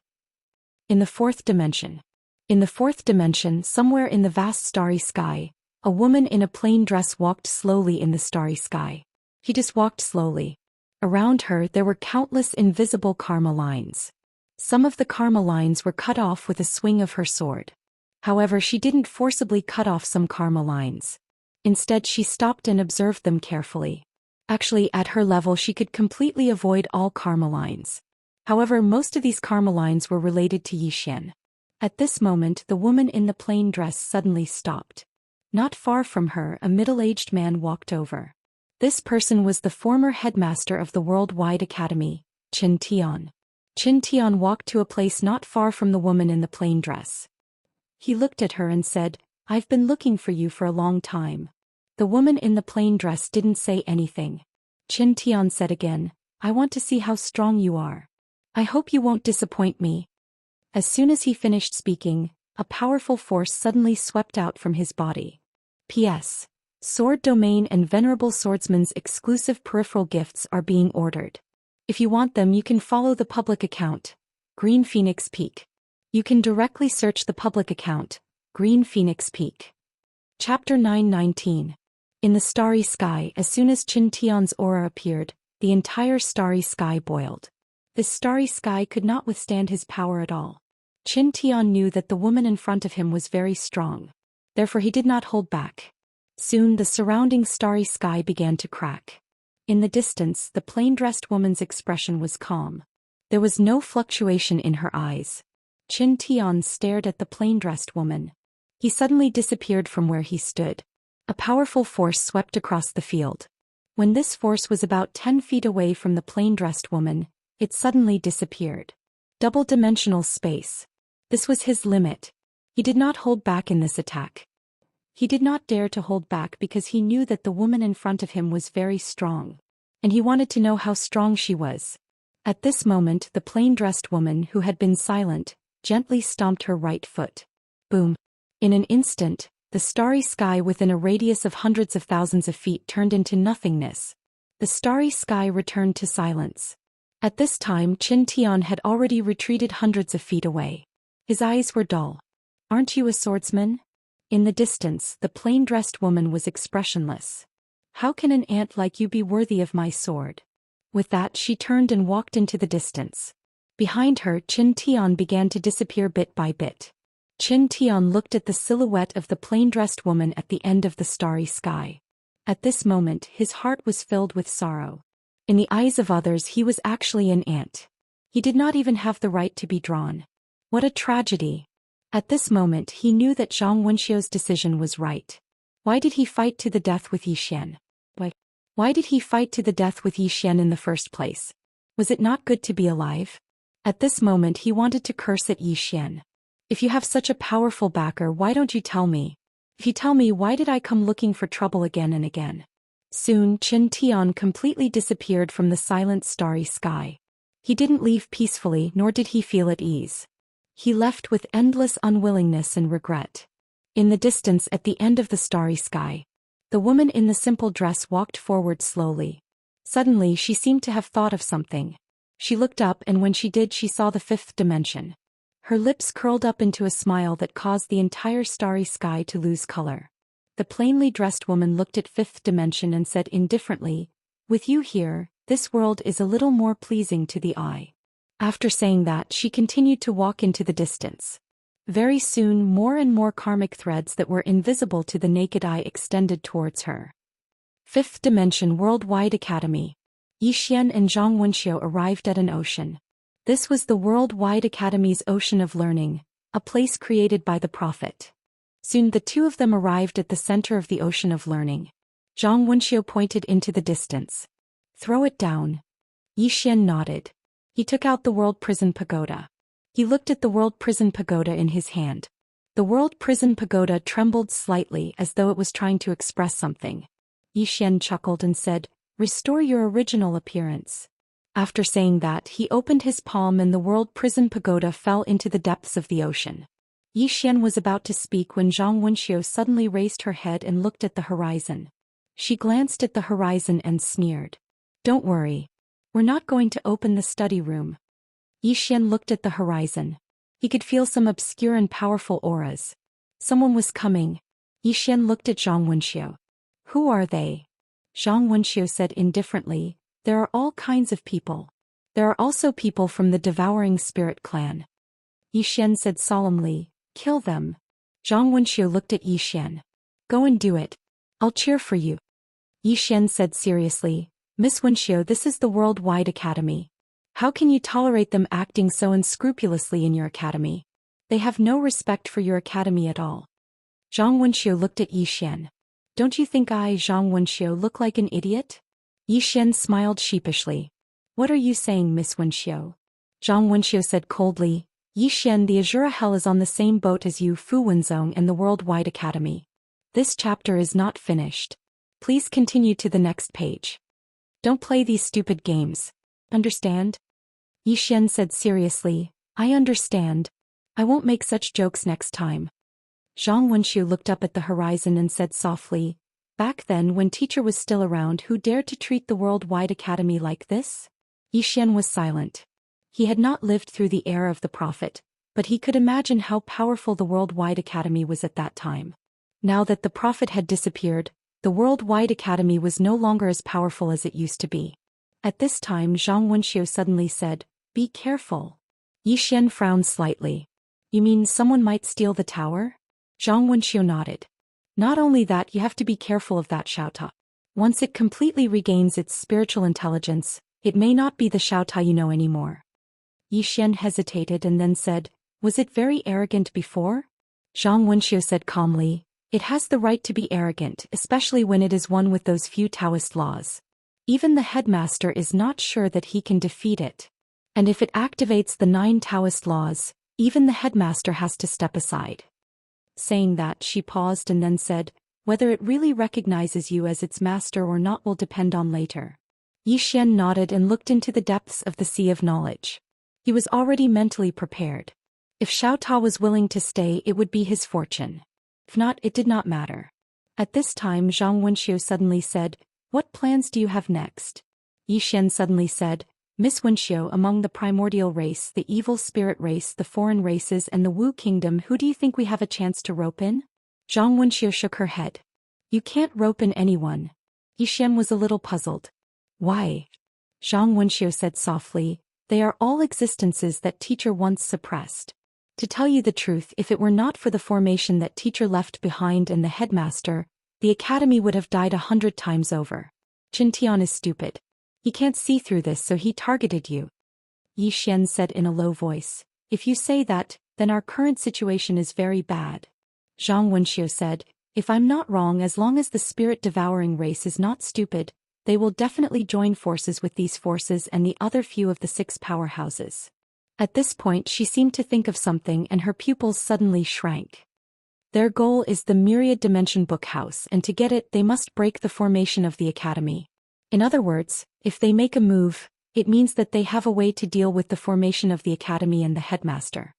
In the fourth dimension. In the fourth dimension, somewhere in the vast starry sky, a woman in a plain dress walked slowly in the starry sky. She just walked slowly. Around her there were countless invisible karma lines. Some of the karma lines were cut off with a swing of her sword. However, she didn't forcibly cut off some karma lines. Instead, she stopped and observed them carefully. Actually, at her level, she could completely avoid all karma lines. However, most of these karma lines were related to Xian. At this moment, the woman in the plain dress suddenly stopped. Not far from her, a middle-aged man walked over. This person was the former headmaster of the Worldwide Academy, Qin Tian. Qin Tian walked to a place not far from the woman in the plain dress. He looked at her and said, I've been looking for you for a long time. The woman in the plain dress didn't say anything. Qin Tian said again, I want to see how strong you are. I hope you won't disappoint me. As soon as he finished speaking, a powerful force suddenly swept out from his body. P.S. Sword Domain and Venerable Swordsman's exclusive peripheral gifts are being ordered. If you want them, you can follow the public account, Green Phoenix Peak. You can directly search the public account, Green Phoenix Peak. Chapter 919. In the starry sky, as soon as Qin Tian's aura appeared, the entire starry sky boiled. This starry sky could not withstand his power at all. Qin Tian knew that the woman in front of him was very strong. Therefore he did not hold back. Soon the surrounding starry sky began to crack. In the distance, the plain-dressed woman's expression was calm. There was no fluctuation in her eyes. Qin Tian stared at the plain-dressed woman. He suddenly disappeared from where he stood. A powerful force swept across the field. When this force was about 10 feet away from the plain-dressed woman, it suddenly disappeared. Double-dimensional space. This was his limit. He did not hold back in this attack. He did not dare to hold back because he knew that the woman in front of him was very strong. And he wanted to know how strong she was. At this moment, the plain-dressed woman, who had been silent, gently stomped her right foot. Boom. In an instant, the starry sky within a radius of hundreds of thousands of feet turned into nothingness. The starry sky returned to silence. At this time, Qin Tian had already retreated hundreds of feet away. His eyes were dull. "Aren't you a swordsman?" In the distance, the plain-dressed woman was expressionless. "How can an ant like you be worthy of my sword?" With that, she turned and walked into the distance. Behind her, Qin Tian began to disappear bit by bit. Qin Tian looked at the silhouette of the plain-dressed woman at the end of the starry sky. At this moment, his heart was filled with sorrow. In the eyes of others, he was actually an ant. He did not even have the right to be drawn. What a tragedy. At this moment, he knew that Zhang Wenxiu's decision was right. Why did he fight to the death with Yi Xian? Why did he fight to the death with Yi Xian in the first place? Was it not good to be alive? At this moment, he wanted to curse at Yi Xian. "If you have such a powerful backer, why don't you tell me? If you tell me, why did I come looking for trouble again and again?" Soon, Qin Tian completely disappeared from the silent starry sky. He didn't leave peacefully, nor did he feel at ease. He left with endless unwillingness and regret. In the distance at the end of the starry sky, the woman in the simple dress walked forward slowly. Suddenly, she seemed to have thought of something. She looked up, and when she did, she saw the fifth dimension. Her lips curled up into a smile that caused the entire starry sky to lose color. The plainly dressed woman looked at fifth dimension and said indifferently, "With you here, this world is a little more pleasing to the eye." After saying that, she continued to walk into the distance. Very soon, more and more karmic threads that were invisible to the naked eye extended towards her. Fifth Dimension Worldwide Academy. Yi Xian and Zhang Wenxiu arrived at an ocean. This was the Worldwide Academy's Ocean of Learning, a place created by the Prophet. Soon the two of them arrived at the center of the Ocean of Learning. Zhang Wenxiu pointed into the distance. "Throw it down." Yi Xian nodded. He took out the World Prison Pagoda. He looked at the World Prison Pagoda in his hand. The World Prison Pagoda trembled slightly as though it was trying to express something. Yi Xian chuckled and said, "Restore your original appearance." After saying that, he opened his palm and the World Prison Pagoda fell into the depths of the ocean. Yi Xian was about to speak when Zhang Wenxiu suddenly raised her head and looked at the horizon. She glanced at the horizon and sneered. "Don't worry. We're not going to open the study room." Yi Xian looked at the horizon. He could feel some obscure and powerful auras. Someone was coming. Yi Xian looked at Zhang Wenxiu. "Who are they?" Zhang Wenxiu said indifferently, "There are all kinds of people. There are also people from the Devouring Spirit clan." Yi Xian said solemnly, "Kill them." Zhang Wenxiu looked at Yi Xian. "Go and do it. I'll cheer for you." Yi Xian said seriously, "Miss Wenxiu, this is the Worldwide Academy. How can you tolerate them acting so unscrupulously in your academy? They have no respect for your academy at all." Zhang Wenxiu looked at Yi Xian. "Don't you think I, Zhang Wenxiu, look like an idiot?" Yi Xian smiled sheepishly. "What are you saying, Miss Wenxiu?" Zhang Wenxiu said coldly, "Yi Xian, the Azura Hell is on the same boat as you, Fu Wenzong, and the Worldwide Academy. This chapter is not finished. Please continue to the next page. Don't play these stupid games. Understand?" Yi Xian said seriously, "I understand. I won't make such jokes next time." Zhang Wenxiu looked up at the horizon and said softly, "Back then, when teacher was still around, who dared to treat the Worldwide Academy like this?" Yi Xian was silent. He had not lived through the era of the Prophet, but he could imagine how powerful the Worldwide Academy was at that time. Now that the Prophet had disappeared, the Worldwide Academy was no longer as powerful as it used to be. At this time, Zhang Wenxiu suddenly said, "Be careful." Yi Xian frowned slightly. "You mean someone might steal the tower?" Zhang Wenxiu nodded. "Not only that, you have to be careful of that Xiaota. Once it completely regains its spiritual intelligence, it may not be the Xiaota you know anymore." Yi Xian hesitated and then said, "Was it very arrogant before?" Zhang Wenxiu said calmly, "It has the right to be arrogant, especially when it is one with those few Taoist laws. Even the headmaster is not sure that he can defeat it. And if it activates the 9 Daoist laws, even the headmaster has to step aside. Saying that, she paused and then said, whether it really recognizes you as its master or not will depend on later. Xian nodded and looked into the depths of the sea of knowledge. He was already mentally prepared. If Xiao Ta was willing to stay, it would be his fortune. If not, it did not matter. At this time, Zhang Wenxiu suddenly said, what plans do you have next? Xian suddenly said, Miss Wenxiu, among the primordial race, the evil spirit race, the foreign races and the Wu kingdom, who do you think we have a chance to rope in? Zhang Wenxiu shook her head. You can't rope in anyone. Xian was a little puzzled. Why? Zhang Wenxiu said softly, they are all existences that teacher once suppressed. To tell you the truth, if it were not for the formation that teacher left behind and the headmaster, the academy would have died 100 times over. Qintian is stupid. He can't see through this, so he targeted you. Xian said in a low voice. If you say that, then our current situation is very bad. Zhang Wenxiu said, if I'm not wrong, as long as the spirit-devouring race is not stupid, they will definitely join forces with these forces and the other few of the 6 powerhouses. At this point she seemed to think of something and her pupils suddenly shrank. Their goal is the Myriad Dimension Book House, and to get it they must break the formation of the academy. In other words, if they make a move, it means that they have a way to deal with the formation of the academy and the headmaster.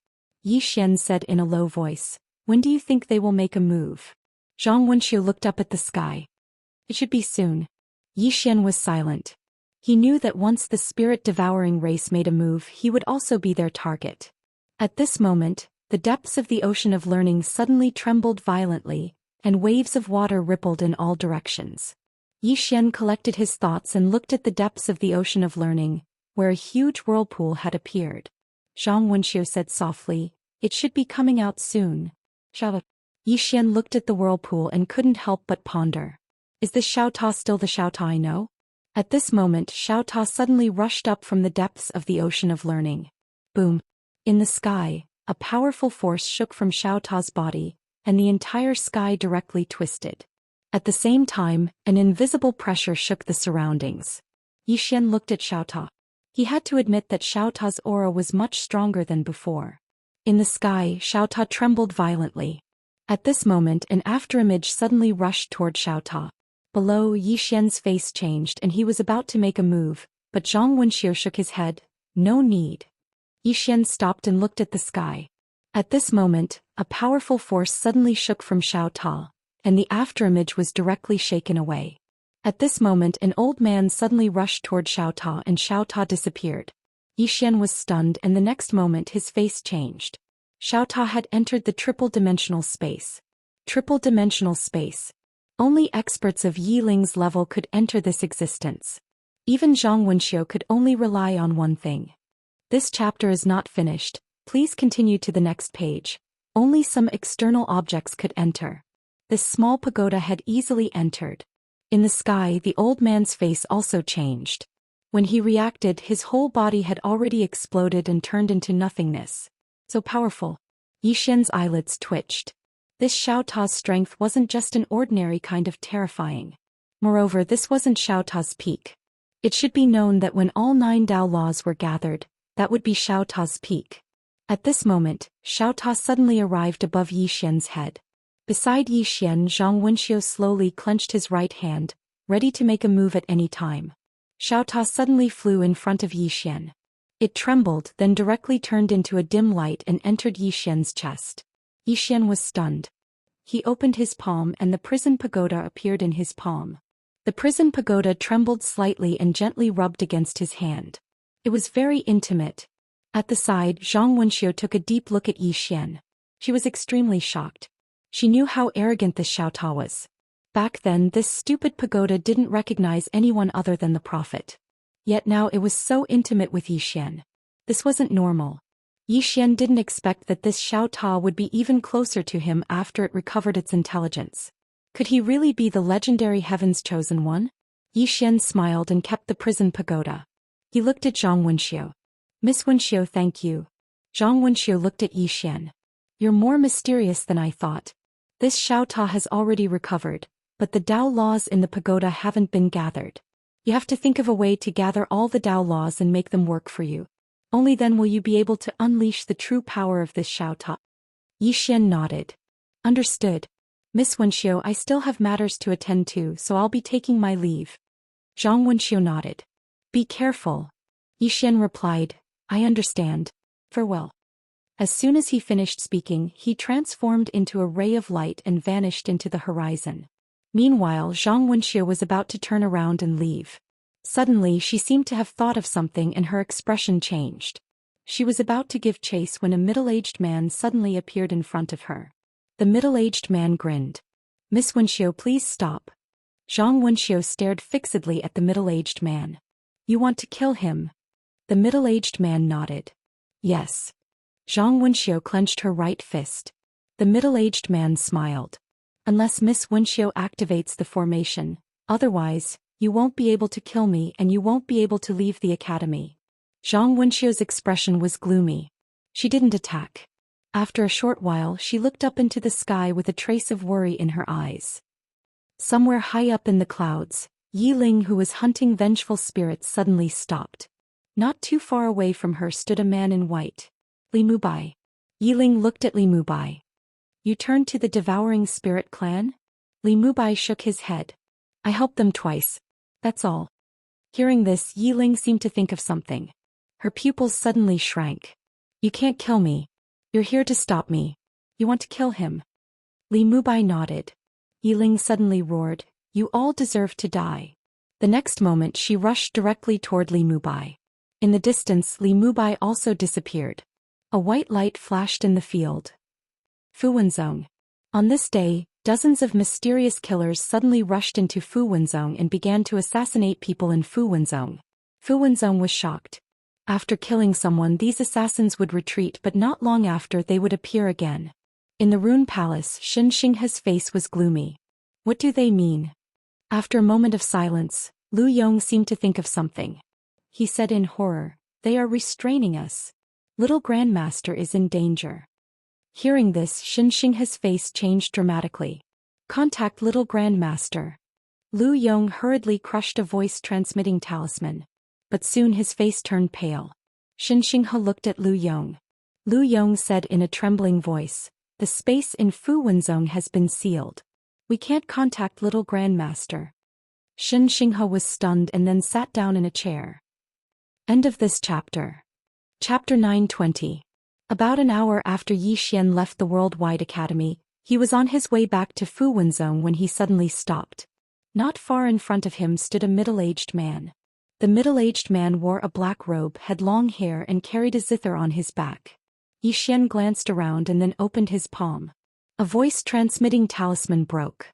Xian said in a low voice, when do you think they will make a move? Zhang Wenxiu looked up at the sky. It should be soon. Xian was silent. He knew that once the spirit-devouring race made a move, he would also be their target. At this moment, the depths of the ocean of learning suddenly trembled violently, and waves of water rippled in all directions. Xian collected his thoughts and looked at the depths of the ocean of learning, where a huge whirlpool had appeared. Zhang Wenxiu said softly, it should be coming out soon. Xian looked at the whirlpool and couldn't help but ponder. Is this Xiao Ta still the Xiao Ta I know? At this moment, Xiao Ta suddenly rushed up from the depths of the ocean of learning. Boom! In the sky, a powerful force shook from Xiao Ta's body, and the entire sky directly twisted. At the same time, an invisible pressure shook the surroundings. Xian looked at Xiao Ta. He had to admit that Xiao Ta's aura was much stronger than before. In the sky, Xiao Ta trembled violently. At this moment, an afterimage suddenly rushed toward Xiao Ta. Below, Xian's face changed and he was about to make a move, but Zhang Wenxiu shook his head. No need. Xian stopped and looked at the sky. At this moment, a powerful force suddenly shook from Xiao Ta, and the afterimage was directly shaken away. At this moment, an old man suddenly rushed toward Xiao Ta and Xiao Ta disappeared. Xian was stunned and the next moment his face changed. Xiao Ta had entered the triple-dimensional space. Triple-dimensional space. Only experts of Yi Ling's level could enter this existence. Even Zhang Wenxiu could only rely on one thing. This chapter is not finished, please continue to the next page. Only some external objects could enter. This small pagoda had easily entered. In the sky, the old man's face also changed. When he reacted, his whole body had already exploded and turned into nothingness. So powerful. Xian's eyelids twitched. This Xiao Ta's strength wasn't just an ordinary kind of terrifying. Moreover, this wasn't Xiao Ta's peak. It should be known that when all 9 Dao laws were gathered, that would be Xiao Ta's peak. At this moment, Xiao Ta suddenly arrived above Xian's head. Beside Xian, Zhang Wenxiu slowly clenched his right hand, ready to make a move at any time. Xiao Ta suddenly flew in front of Xian. It trembled, then directly turned into a dim light and entered Xian's chest. Xian was stunned. He opened his palm and the prison pagoda appeared in his palm. The prison pagoda trembled slightly and gently rubbed against his hand. It was very intimate. At the side, Zhang Wenxiu took a deep look at Xian. She was extremely shocked. She knew how arrogant this Xiao Ta was. Back then, this stupid pagoda didn't recognize anyone other than the prophet. Yet now it was so intimate with Xian. This wasn't normal. Xian didn't expect that this Xiao Ta would be even closer to him after it recovered its intelligence. Could he really be the legendary Heaven's chosen one? Xian smiled and kept the prison pagoda. He looked at Zhang Wenxiu. Miss Wenxiu, thank you. Zhang Wenxiu looked at Xian. You're more mysterious than I thought. This Xiao Ta has already recovered, but the Dao laws in the pagoda haven't been gathered. You have to think of a way to gather all the Dao laws and make them work for you. Only then will you be able to unleash the true power of this Xiao Ta. Xian nodded. Understood. Miss Wenxiu, I still have matters to attend to, so I'll be taking my leave. Zhang Wenxiu nodded. Be careful. Xian replied, I understand. Farewell. As soon as he finished speaking, he transformed into a ray of light and vanished into the horizon. Meanwhile, Zhang Wenxiu was about to turn around and leave. Suddenly she seemed to have thought of something and her expression changed. She was about to give chase when a middle-aged man suddenly appeared in front of her. The middle-aged man grinned. Miss Wenxiu, please stop. Zhang Wenxiu stared fixedly at the middle-aged man. You want to kill him? The middle-aged man nodded. Yes. Zhang Wenxiu clenched her right fist. The middle-aged man smiled. Unless Miss Wenxiu activates the formation, otherwise, you won't be able to kill me and you won't be able to leave the academy. Zhang Wenxiu's expression was gloomy. She didn't attack. After a short while she looked up into the sky with a trace of worry in her eyes. Somewhere high up in the clouds, Yi Ling, who was hunting vengeful spirits, suddenly stopped. Not too far away from her stood a man in white. Li Mubai. Yi Ling looked at Li Mubai. You turned to the devouring spirit clan? Li Mubai shook his head. I helped them twice. That's all. Hearing this, Yi Ling seemed to think of something. Her pupils suddenly shrank. You can't kill me. You're here to stop me. You want to kill him. Li Mubai nodded. Yi Ling suddenly roared, You all deserve to die. The next moment she rushed directly toward Li Mubai. In the distance, Li Mubai also disappeared. A white light flashed in the field. Fuwenzong. On this day, dozens of mysterious killers suddenly rushed into Fuwenzong and began to assassinate people in Fuwenzong. Fuwenzong was shocked. After killing someone, these assassins would retreat, but not long after they would appear again. In the Rune Palace, Xianxia's face was gloomy. What do they mean? After a moment of silence, Lu Yong seemed to think of something. He said in horror, They are restraining us. Little Grandmaster is in danger. Hearing this, Xianxia's face changed dramatically. Contact Little Grandmaster. Lu Yong hurriedly crushed a voice-transmitting talisman. But soon his face turned pale. Xianxia looked at Lu Yong. Lu Yong said in a trembling voice, The space in Fuwenzong has been sealed. We can't contact Little Grandmaster. Xianxia was stunned and then sat down in a chair. End of this chapter. Chapter 920. About an hour after Yi Xian left the Worldwide Academy, he was on his way back to Fuwenzong when he suddenly stopped. Not far in front of him stood a middle-aged man. The middle-aged man wore a black robe, had long hair and carried a zither on his back. Yi Xian glanced around and then opened his palm. A voice-transmitting talisman broke.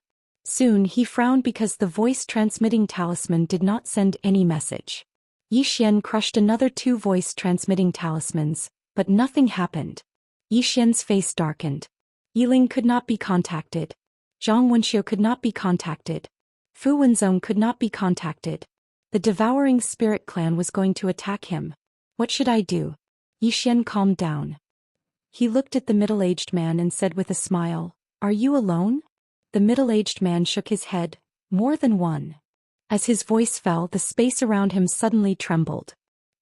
Soon he frowned because the voice-transmitting talisman did not send any message. Yi Xian crushed another 2 voice-transmitting talismans, but nothing happened. Yi Xian's face darkened. Yi Ling could not be contacted. Zhang Wenxiu could not be contacted. Fuwenzong could not be contacted. The devouring spirit clan was going to attack him. What should I do? Yi Xian calmed down. He looked at the middle-aged man and said with a smile, Are you alone? The middle-aged man shook his head. More than one. As his voice fell, the space around him suddenly trembled.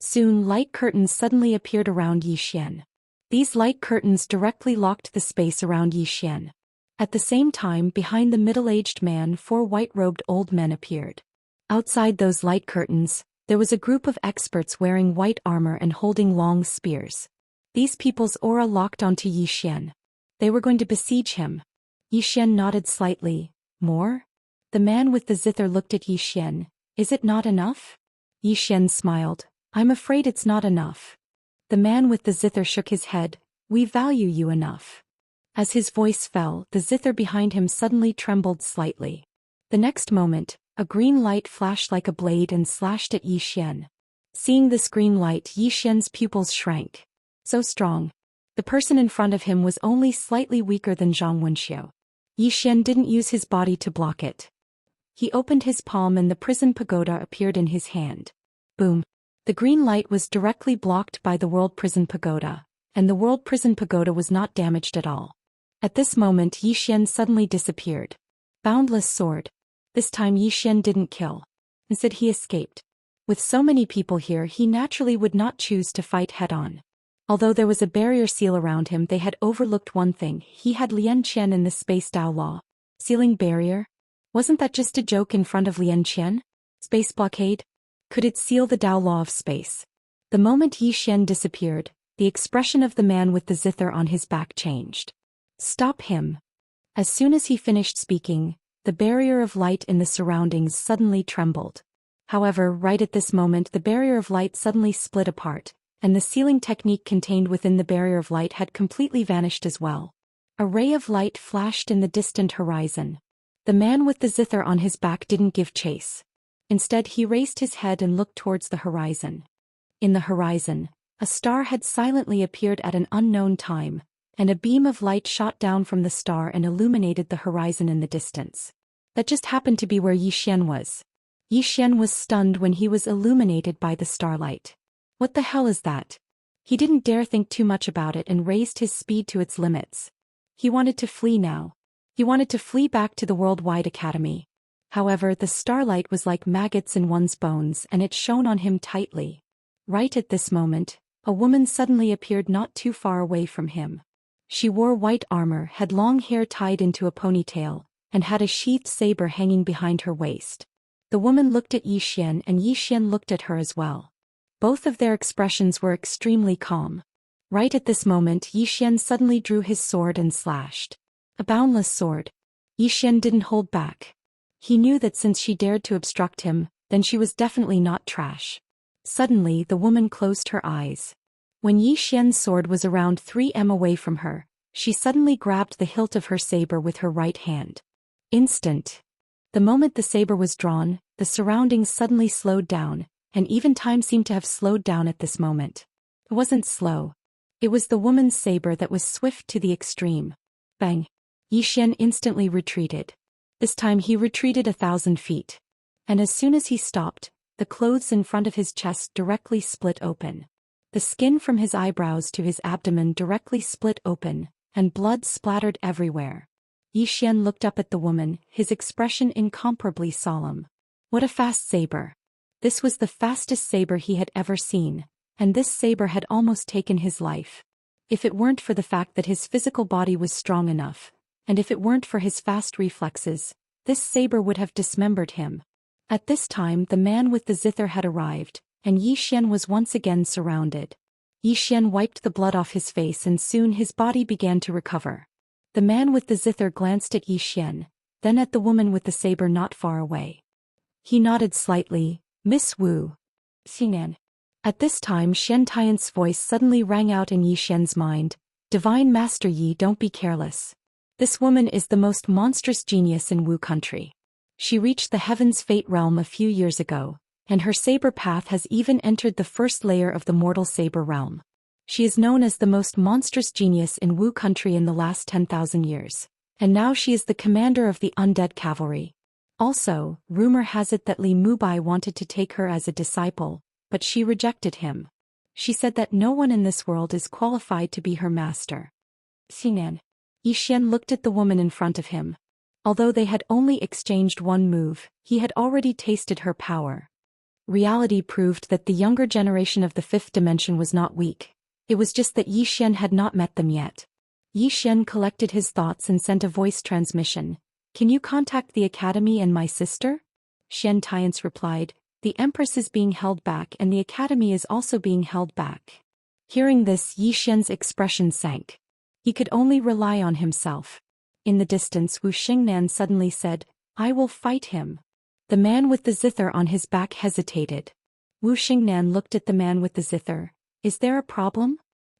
Soon light curtains suddenly appeared around Yi Xian. These light curtains directly locked the space around Yi Xian. At the same time, behind the middle-aged man, 4 white-robed old men appeared. Outside those light curtains, there was a group of experts wearing white armor and holding long spears. These people's aura locked onto Yi Xian. They were going to besiege him. Yi Xian nodded slightly. More? The man with the zither looked at Yi Xian. Is it not enough? Yi Xian smiled. I'm afraid it's not enough. The man with the zither shook his head. We value you enough. As his voice fell, the zither behind him suddenly trembled slightly. The next moment, a green light flashed like a blade and slashed at Yi Xian. Seeing this green light, Yi Xian's pupils shrank. So strong. The person in front of him was only slightly weaker than Zhang Wenxiu. Yi Xian didn't use his body to block it. He opened his palm and the prison pagoda appeared in his hand. Boom. The green light was directly blocked by the World Prison Pagoda, and the World Prison Pagoda was not damaged at all. At this moment Yi Xian suddenly disappeared. Boundless sword. This time Yi Xian didn't kill. Instead he escaped. With so many people here, he naturally would not choose to fight head-on. Although there was a barrier seal around him, they had overlooked one thing: he had Lian Qian in the space Dao law. Sealing barrier? Wasn't that just a joke in front of Lian Qian? Space blockade? Could it seal the Dao law of space? The moment Yi Xian disappeared, the expression of the man with the zither on his back changed. Stop him. As soon as he finished speaking, the barrier of light in the surroundings suddenly trembled. However, right at this moment the barrier of light suddenly split apart, and the sealing technique contained within the barrier of light had completely vanished as well. A ray of light flashed in the distant horizon. The man with the zither on his back didn't give chase. Instead, he raised his head and looked towards the horizon. In the horizon, a star had silently appeared at an unknown time, and a beam of light shot down from the star and illuminated the horizon in the distance. That just happened to be where Yi Xian was. Yi Xian was stunned when he was illuminated by the starlight. What the hell is that? He didn't dare think too much about it and raised his speed to its limits. He wanted to flee now. He wanted to flee back to the Worldwide Academy. However, the starlight was like maggots in one's bones and it shone on him tightly. Right at this moment, a woman suddenly appeared not too far away from him. She wore white armor, had long hair tied into a ponytail, and had a sheathed saber hanging behind her waist. The woman looked at Yi Xian and Yi Xian looked at her as well. Both of their expressions were extremely calm. Right at this moment, Yi Xian suddenly drew his sword and slashed. A boundless sword. Yi Xian didn't hold back. He knew that since she dared to obstruct him, then she was definitely not trash. Suddenly, the woman closed her eyes. When Yi Xian's sword was around 3 m away from her, she suddenly grabbed the hilt of her saber with her right hand. Instant. The moment the saber was drawn, the surroundings suddenly slowed down, and even time seemed to have slowed down at this moment. It wasn't slow. It was the woman's saber that was swift to the extreme. Bang! Yi Xian instantly retreated. This time he retreated 1,000 feet. And as soon as he stopped, the clothes in front of his chest directly split open. The skin from his eyebrows to his abdomen directly split open, and blood splattered everywhere. Yi Xian looked up at the woman, his expression incomparably solemn. What a fast saber! This was the fastest saber he had ever seen, and this saber had almost taken his life. If it weren't for the fact that his physical body was strong enough, and if it weren't for his fast reflexes, this saber would have dismembered him. At this time the man with the zither had arrived, and Yi Xian was once again surrounded. Yi Xian wiped the blood off his face and soon his body began to recover. The man with the zither glanced at Yi Xian, then at the woman with the saber not far away. He nodded slightly. Miss Wu. Xinan. At this time Xiantian's voice suddenly rang out in Yi Xian's mind. Divine Master Yi, don't be careless. This woman is the most monstrous genius in Wu country. She reached the Heaven's Fate realm a few years ago, and her saber path has even entered the first layer of the mortal saber realm. She is known as the most monstrous genius in Wu country in the last 10,000 years, and now she is the commander of the undead cavalry. Also, rumor has it that Li Mubai wanted to take her as a disciple, but she rejected him. She said that no one in this world is qualified to be her master. Xinan. Yi Xian looked at the woman in front of him. Although they had only exchanged one move, he had already tasted her power. Reality proved that the younger generation of the fifth dimension was not weak. It was just that Yi Xian had not met them yet. Yi Xian collected his thoughts and sent a voice transmission. Can you contact the academy and my sister? Xiantian replied. The Empress is being held back and the academy is also being held back. Hearing this, Yi Xian's expression sank. He could only rely on himself. In the distance, Wu Xingnan suddenly said, I will fight him. The man with the zither on his back hesitated. Wu Xingnan looked at the man with the zither. Is there a problem?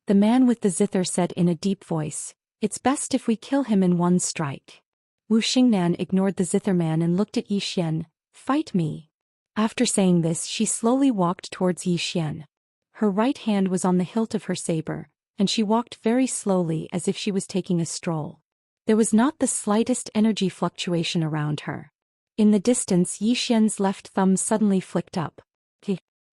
The man with the zither said in a deep voice, It's best if we kill him in one strike. Wu Xingnan ignored the zither man and looked at Yi Xian. Fight me. After saying this, she slowly walked towards Yi Xian. Her right hand was on the hilt of her saber, and she walked very slowly as if she was taking a stroll. There was not the slightest energy fluctuation around her. In the distance, Yi Xian's left thumb suddenly flicked up.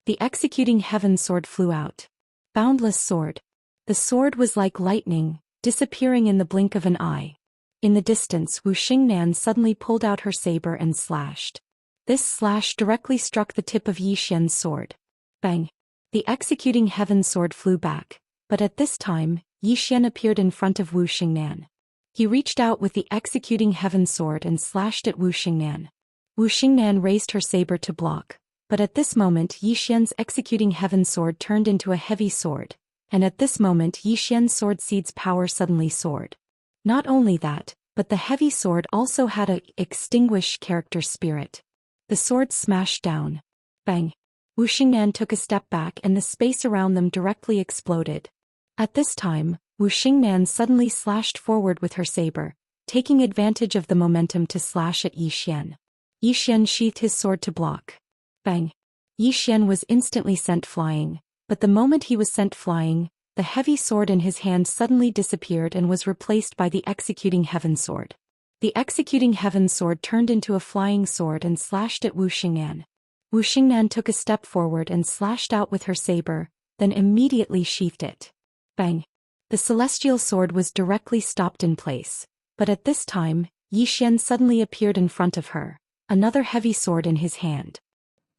The executing heaven sword flew out. Boundless sword. The sword was like lightning, disappearing in the blink of an eye. In the distance, Wu Xingnan suddenly pulled out her saber and slashed. This slash directly struck the tip of Yi Xian's sword. Bang! The executing heaven sword flew back, but at this time, Yi Xian appeared in front of Wu Xingnan. He reached out with the executing heaven sword and slashed at Wu Xingnan. Wu Xingnan raised her saber to block, but at this moment Yi Xian's executing heaven sword turned into a heavy sword, and at this moment Yi Xian's sword seed's power suddenly soared. Not only that, but the heavy sword also had a extinguish character spirit. The sword smashed down. Bang! Wu Xingnan took a step back and the space around them directly exploded. At this time, Wu Xingnan suddenly slashed forward with her saber, taking advantage of the momentum to slash at Yi Xian. Yi Xian sheathed his sword to block. Bang! Yi Xian was instantly sent flying, but the moment he was sent flying, the heavy sword in his hand suddenly disappeared and was replaced by the executing heaven sword. The executing heaven sword turned into a flying sword and slashed at Wu Xingnan. Wu Xingnan took a step forward and slashed out with her saber, then immediately sheathed it. Bang! The celestial sword was directly stopped in place, but at this time, Yi Xian suddenly appeared in front of her, another heavy sword in his hand.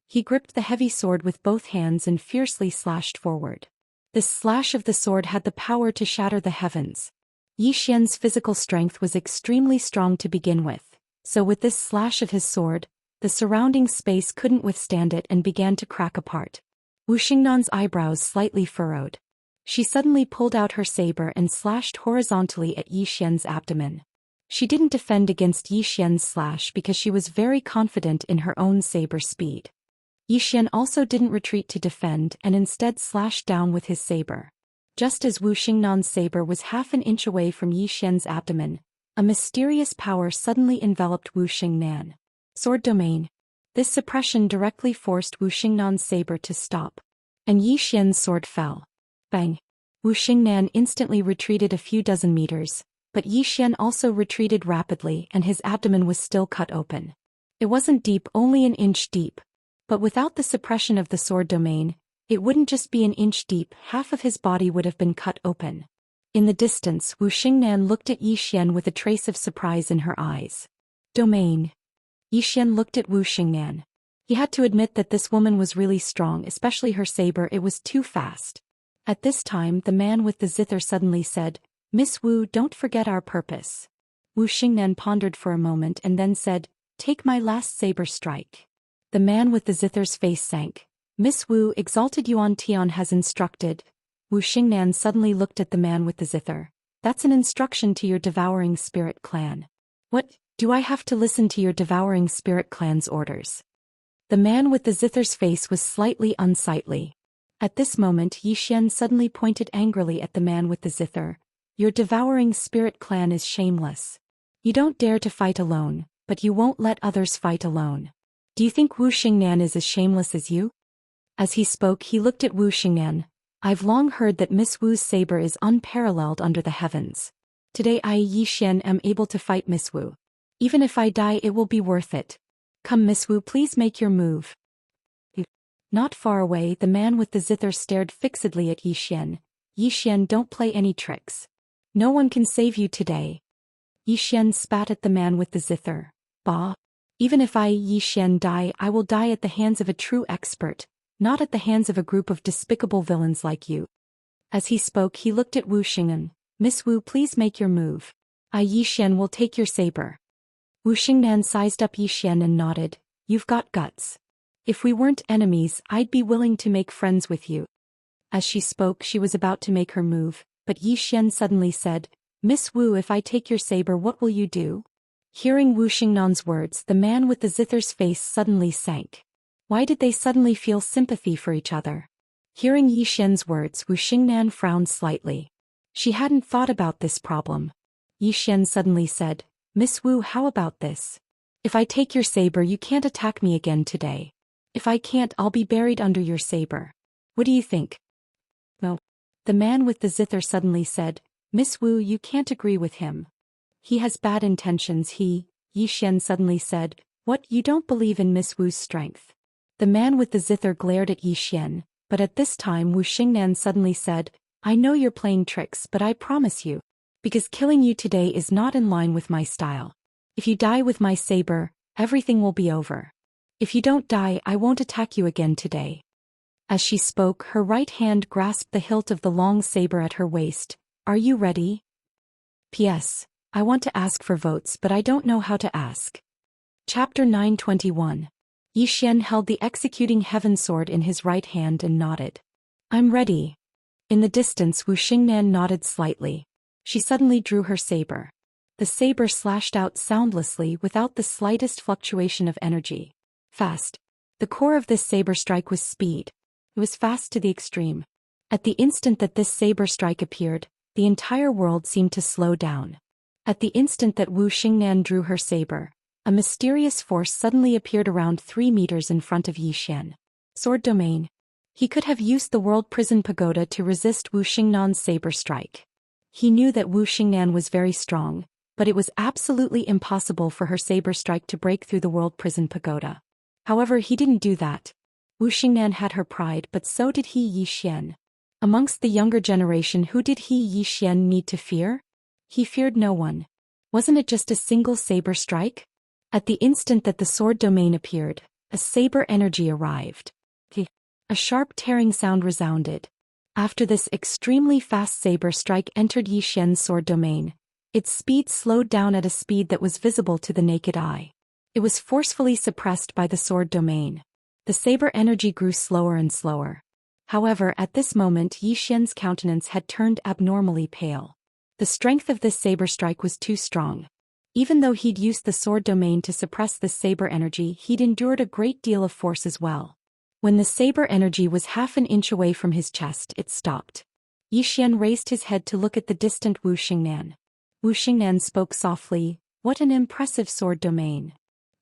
He gripped the heavy sword with both hands and fiercely slashed forward. This slash of the sword had the power to shatter the heavens. Yi Xian's physical strength was extremely strong to begin with, so with this slash of his sword, the surrounding space couldn't withstand it and began to crack apart. Wu Xingnan's eyebrows slightly furrowed. She suddenly pulled out her saber and slashed horizontally at Yi Xian's abdomen. She didn't defend against Yi Xian's slash because she was very confident in her own saber speed. Yi Xian also didn't retreat to defend and instead slashed down with his saber. Just as Wu Xingnan's saber was half an inch away from Yi Xian's abdomen, a mysterious power suddenly enveloped Wu Xingnan. Sword domain. This suppression directly forced Wu Xingnan's saber to stop, and Yi Xian's sword fell. Bang! Wu Xingnan instantly retreated a few dozen meters, but Yi Xian also retreated rapidly and his abdomen was still cut open. It wasn't deep, only an inch deep. But without the suppression of the sword domain, it wouldn't just be an inch deep, half of his body would have been cut open. In the distance, Wu Xingnan looked at Yi Xian with a trace of surprise in her eyes. Domain. Yi Xian looked at Wu Xingnan. He had to admit that this woman was really strong, especially her saber. It was too fast. At this time, the man with the zither suddenly said, "Miss Wu, don't forget our purpose." Wu Xingnan pondered for a moment and then said, "Take my last saber strike." The man with the zither's face sank. "Miss Wu, Exalted Yuan Tian has instructed." Wu Xingnan suddenly looked at the man with the zither. "That's an instruction to your devouring spirit clan." "What, do I have to listen to your devouring spirit clan's orders?" The man with the zither's face was slightly unsightly. At this moment Yi Xian suddenly pointed angrily at the man with the zither. "Your devouring spirit clan is shameless. You don't dare to fight alone, but you won't let others fight alone. Do you think Wu Xingnan is as shameless as you?" As he spoke he looked at Wu Xingnan. "I've long heard that Miss Wu's saber is unparalleled under the heavens. Today I, Yi Xian, am able to fight Miss Wu. Even if I die it will be worth it. Come Miss Wu, please make your move." Not far away the man with the zither stared fixedly at Yi Xian. "Yi Xian, don't play any tricks. No one can save you today." Yi Xian spat at the man with the zither. "Bah! Even if I, Yi Xian, die, I will die at the hands of a true expert, not at the hands of a group of despicable villains like you." As he spoke he looked at Wu Xingnan. "Miss Wu, please make your move. I, Yi Xian, will take your saber." Wu Xingnan sized up Yi Xian and nodded. "You've got guts. If we weren't enemies, I'd be willing to make friends with you." As she spoke she was about to make her move, but Yi Xian suddenly said, "Miss Wu, if I take your saber what will you do?" Hearing Wu Xingnan's words the man with the zither's face suddenly sank. Why did they suddenly feel sympathy for each other? Hearing Yi Xian's words Wu Xingnan frowned slightly. She hadn't thought about this problem. Yi Xian suddenly said, "Miss Wu, how about this? If I take your saber you can't attack me again today. If I can't I'll be buried under your saber. What do you think?" "No." The man with the zither suddenly said, "Miss Wu, you can't agree with him. He has bad intentions." Yi Xian suddenly said, "What, you don't believe in Miss Wu's strength?" The man with the zither glared at Yi Xian, but at this time Wu Xingnan suddenly said, "I know you're playing tricks but I promise you. Because killing you today is not in line with my style. If you die with my saber, everything will be over." If you don't die, I won't attack you again today. As she spoke, her right hand grasped the hilt of the long saber at her waist. Are you ready? P.S. I want to ask for votes, but I don't know how to ask. Chapter 921. Xian held the executing heaven sword in his right hand and nodded. I'm ready. In the distance, Wu Xingnan nodded slightly. She suddenly drew her saber. The saber slashed out soundlessly without the slightest fluctuation of energy. Fast. The core of this saber strike was speed. It was fast to the extreme. At the instant that this saber strike appeared, the entire world seemed to slow down. At the instant that Wu Xingnan drew her saber, a mysterious force suddenly appeared around 3 meters in front of Xian. Sword domain. He could have used the world prison pagoda to resist Wu Xingnan's saber strike. He knew that Wu Xingnan was very strong, but it was absolutely impossible for her saber strike to break through the world prison pagoda. However, he didn't do that. Wu Xingnan had her pride, but so did he Xian. Amongst the younger generation, who did he Xian need to fear? He feared no one. Wasn't it just a single saber strike? At the instant that the sword domain appeared, a saber energy arrived. A sharp tearing sound resounded. After this extremely fast saber strike entered Xian's sword domain, its speed slowed down at a speed that was visible to the naked eye. It was forcefully suppressed by the sword domain. The saber energy grew slower and slower. However, at this moment Xian's countenance had turned abnormally pale. The strength of this saber strike was too strong. Even though he'd used the sword domain to suppress this saber energy, he'd endured a great deal of force as well. When the saber energy was half an inch away from his chest, it stopped. Xian raised his head to look at the distant Wu Xingnan. Wu Xingnan spoke softly, "What an impressive sword domain."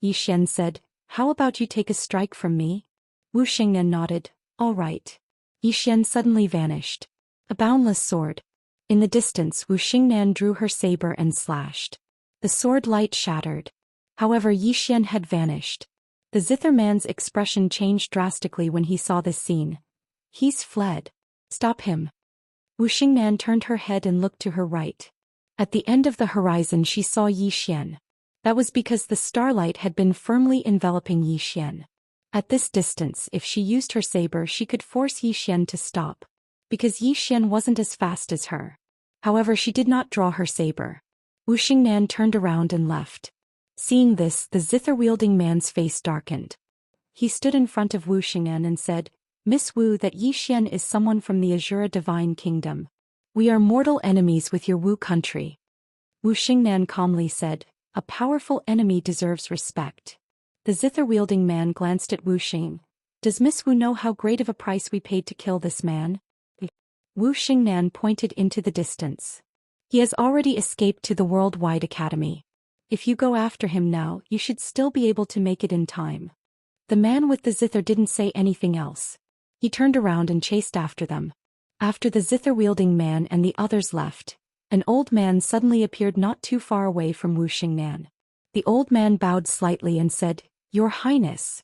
Xian said, "How about you take a strike from me?" Wu Xingnan nodded, "All right." Xian suddenly vanished. A boundless sword. In the distance, Wu Xingnan drew her saber and slashed. The sword light shattered. However, Xian had vanished. The Zither man's expression changed drastically when he saw this scene. He's fled. Stop him. Wu Xingnan turned her head and looked to her right. At the end of the horizon she saw Xian. That was because the starlight had been firmly enveloping Xian. At this distance, if she used her saber, she could force Xian to stop. Because Xian wasn't as fast as her. However, she did not draw her saber. Wu Xingnan turned around and left. Seeing this, the zither-wielding man's face darkened. He stood in front of Wu Xingnan and said, "Miss Wu, that Xian is someone from the Azura Divine Kingdom. We are mortal enemies with your Wu country." Wu Xingnan calmly said, "A powerful enemy deserves respect." The zither-wielding man glanced at Wu Xing. "Does Miss Wu know how great of a price we paid to kill this man?" Wu Xingnan pointed into the distance. "He has already escaped to the Worldwide Academy. If you go after him now, you should still be able to make it in time." The man with the zither didn't say anything else. He turned around and chased after them. After the zither-wielding man and the others left, an old man suddenly appeared not too far away from Wu Xingnan. The old man bowed slightly and said, "Your Highness."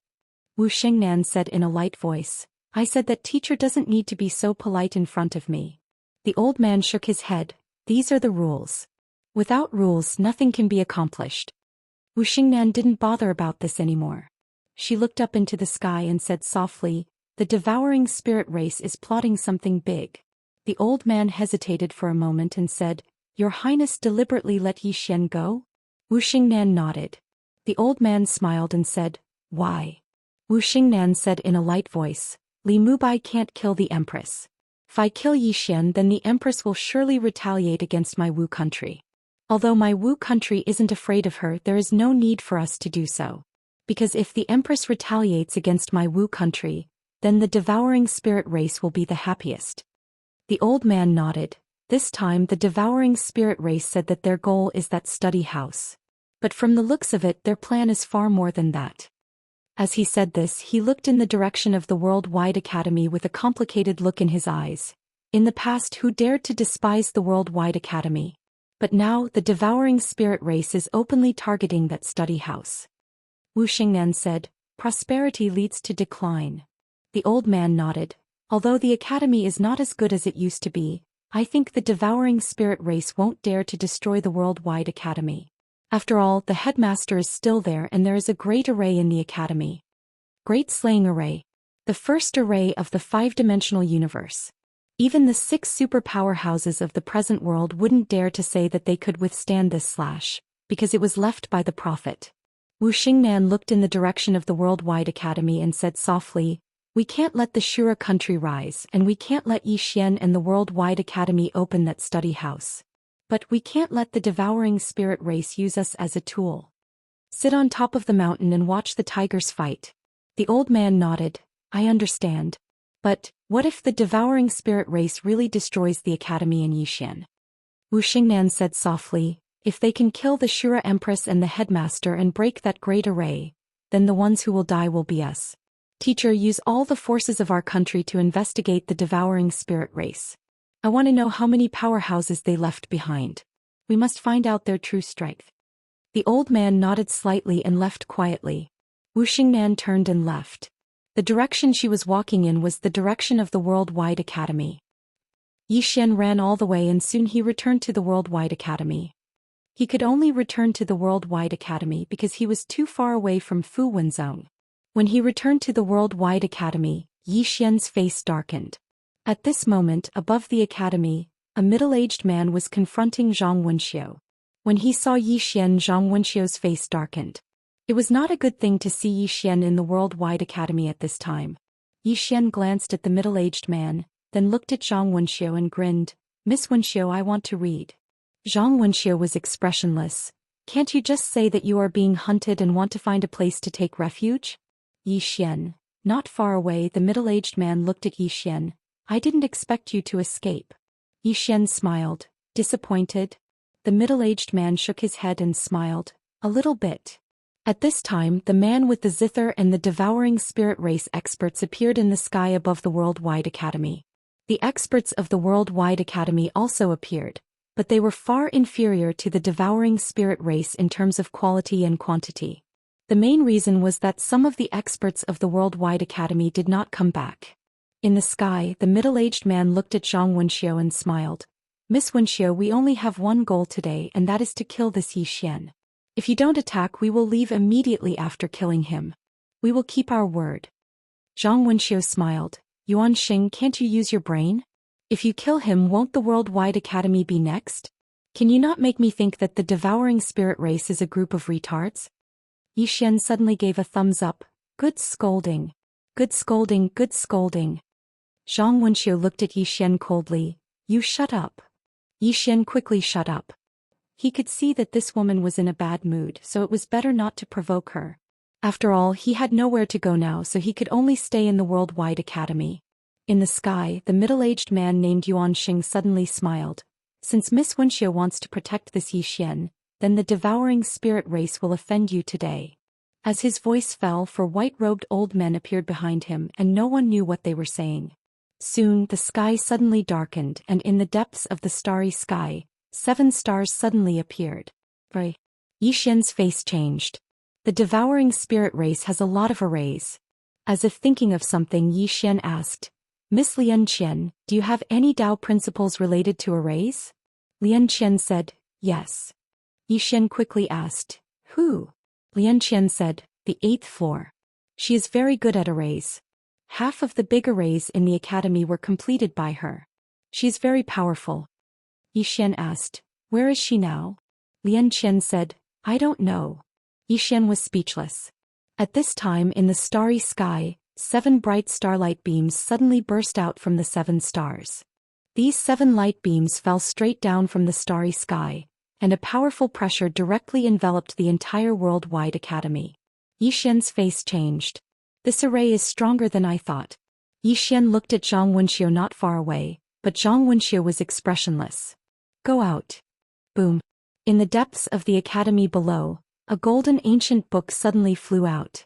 Wu Xingnan said in a light voice, "I said that teacher doesn't need to be so polite in front of me." The old man shook his head. "These are the rules. Without rules, nothing can be accomplished." Wu Xingnan didn't bother about this anymore. She looked up into the sky and said softly, "The devouring spirit race is plotting something big." The old man hesitated for a moment and said, "Your Highness deliberately let Xian go?" Wu Xingnan nodded. The old man smiled and said, "Why?" Wu Xingnan said in a light voice, "Li Mubai can't kill the Empress. If I kill Xian, then the Empress will surely retaliate against my Wu country. Although my Wu country isn't afraid of her, there is no need for us to do so. Because if the Empress retaliates against my Wu country, then the devouring spirit race will be the happiest." The old man nodded. This time the devouring spirit race said that their goal is that study house. But from the looks of it, their plan is far more than that. As he said this, he looked in the direction of the Worldwide Academy with a complicated look in his eyes. In the past, who dared to despise the Worldwide Academy? But now, the devouring spirit race is openly targeting that study house. Wu Xingnan said, "Prosperity leads to decline." The old man nodded. "Although the academy is not as good as it used to be, I think the devouring spirit race won't dare to destroy the Worldwide Academy. After all, the headmaster is still there and there is a great array in the academy. Great Slaying Array. The first array of the five-dimensional universe. Even the 6 super powerhouses of the present world wouldn't dare to say that they could withstand this slash, because it was left by the prophet. Wu Xingnan looked in the direction of the Worldwide Academy and said softly, "We can't let the Shura country rise, and we can't let Yi Xian and the Worldwide Academy open that study house. But we can't let the devouring spirit race use us as a tool. Sit on top of the mountain and watch the tigers fight." The old man nodded. "I understand. But, what if the devouring spirit race really destroys the academy in Yixian?" Wu Xingnan said softly, "If they can kill the Shura Empress and the headmaster and break that great array, then the ones who will die will be us. Teacher, use all the forces of our country to investigate the devouring spirit race. I want to know how many powerhouses they left behind. We must find out their true strength." The old man nodded slightly and left quietly. Wu Xingnan turned and left. The direction she was walking in was the direction of the Worldwide Academy. Yi Xian ran all the way and soon he returned to the Worldwide Academy. He could only return to the Worldwide Academy because he was too far away from Fu Wenzhong. When he returned to the Worldwide Academy, Yi Xian's face darkened. At this moment, above the academy, a middle-aged man was confronting Zhang Wenxiu. When he saw Yi Xian, Zhang Wenxiu's face darkened. It was not a good thing to see Yi Xian in the Worldwide Academy at this time. Yi Xian glanced at the middle-aged man, then looked at Zhang Wenxiu and grinned. "Miss Wenxiu, I want to read." Zhang Wenxiu was expressionless. "Can't you just say that you are being hunted and want to find a place to take refuge?" Yi Xian. Not far away, the middle-aged man looked at Yi Xian. "I didn't expect you to escape." Yi Xian smiled. "Disappointed?" The middle-aged man shook his head and smiled. "A little bit." At this time, the man with the zither and the devouring spirit race experts appeared in the sky above the Worldwide Academy. The experts of the Worldwide Academy also appeared, but they were far inferior to the devouring spirit race in terms of quality and quantity. The main reason was that some of the experts of the Worldwide Academy did not come back. In the sky, the middle-aged man looked at Zhang Wenxiu and smiled. "Miss Wenxiu, we only have one goal today, and that is to kill this Yi Xian. If you don't attack, we will leave immediately after killing him. We will keep our word." Zhang Wenxiu smiled. "Yuan Xing, can't you use your brain? If you kill him, won't the Worldwide Academy be next? Can you not make me think that the devouring spirit race is a group of retards?" Yi Xian suddenly gave a thumbs up. "Good scolding. Good scolding, good scolding." Zhang Wenxiu looked at Yi Xian coldly. "You shut up." Yi Xian quickly shut up. He could see that this woman was in a bad mood, so it was better not to provoke her. After all, he had nowhere to go now, so he could only stay in the Worldwide Academy. In the sky, the middle-aged man named Yuan Xing suddenly smiled. "Since Miss Wenxiu wants to protect this Yi Xian, then the devouring spirit race will offend you today." As his voice fell, 4 white-robed old men appeared behind him, and no one knew what they were saying. Soon, the sky suddenly darkened, and in the depths of the starry sky, 7 stars suddenly appeared. Yi Xian's face changed. The devouring spirit race has a lot of arrays. As if thinking of something, Yi Xian asked, "Miss Lian Qian, do you have any Dao principles related to arrays?" Lian Qian said, "Yes." Yi Xian quickly asked, "Who?" Lian Qian said, "The 8th floor. She is very good at arrays. Half of the big arrays in the academy were completed by her. She is very powerful." Yi Xian asked, "Where is she now?" Lian Qian said, "I don't know." Yi Xian was speechless. At this time in the starry sky, 7 bright starlight beams suddenly burst out from the 7 stars. These 7 light beams fell straight down from the starry sky, and a powerful pressure directly enveloped the entire Worldwide Academy. Yi Xian's face changed. "This array is stronger than I thought." Yi Xian looked at Zhang Wenxiu not far away, but Zhang Wenxiu was expressionless. "Go out." Boom. In the depths of the academy below, a golden ancient book suddenly flew out.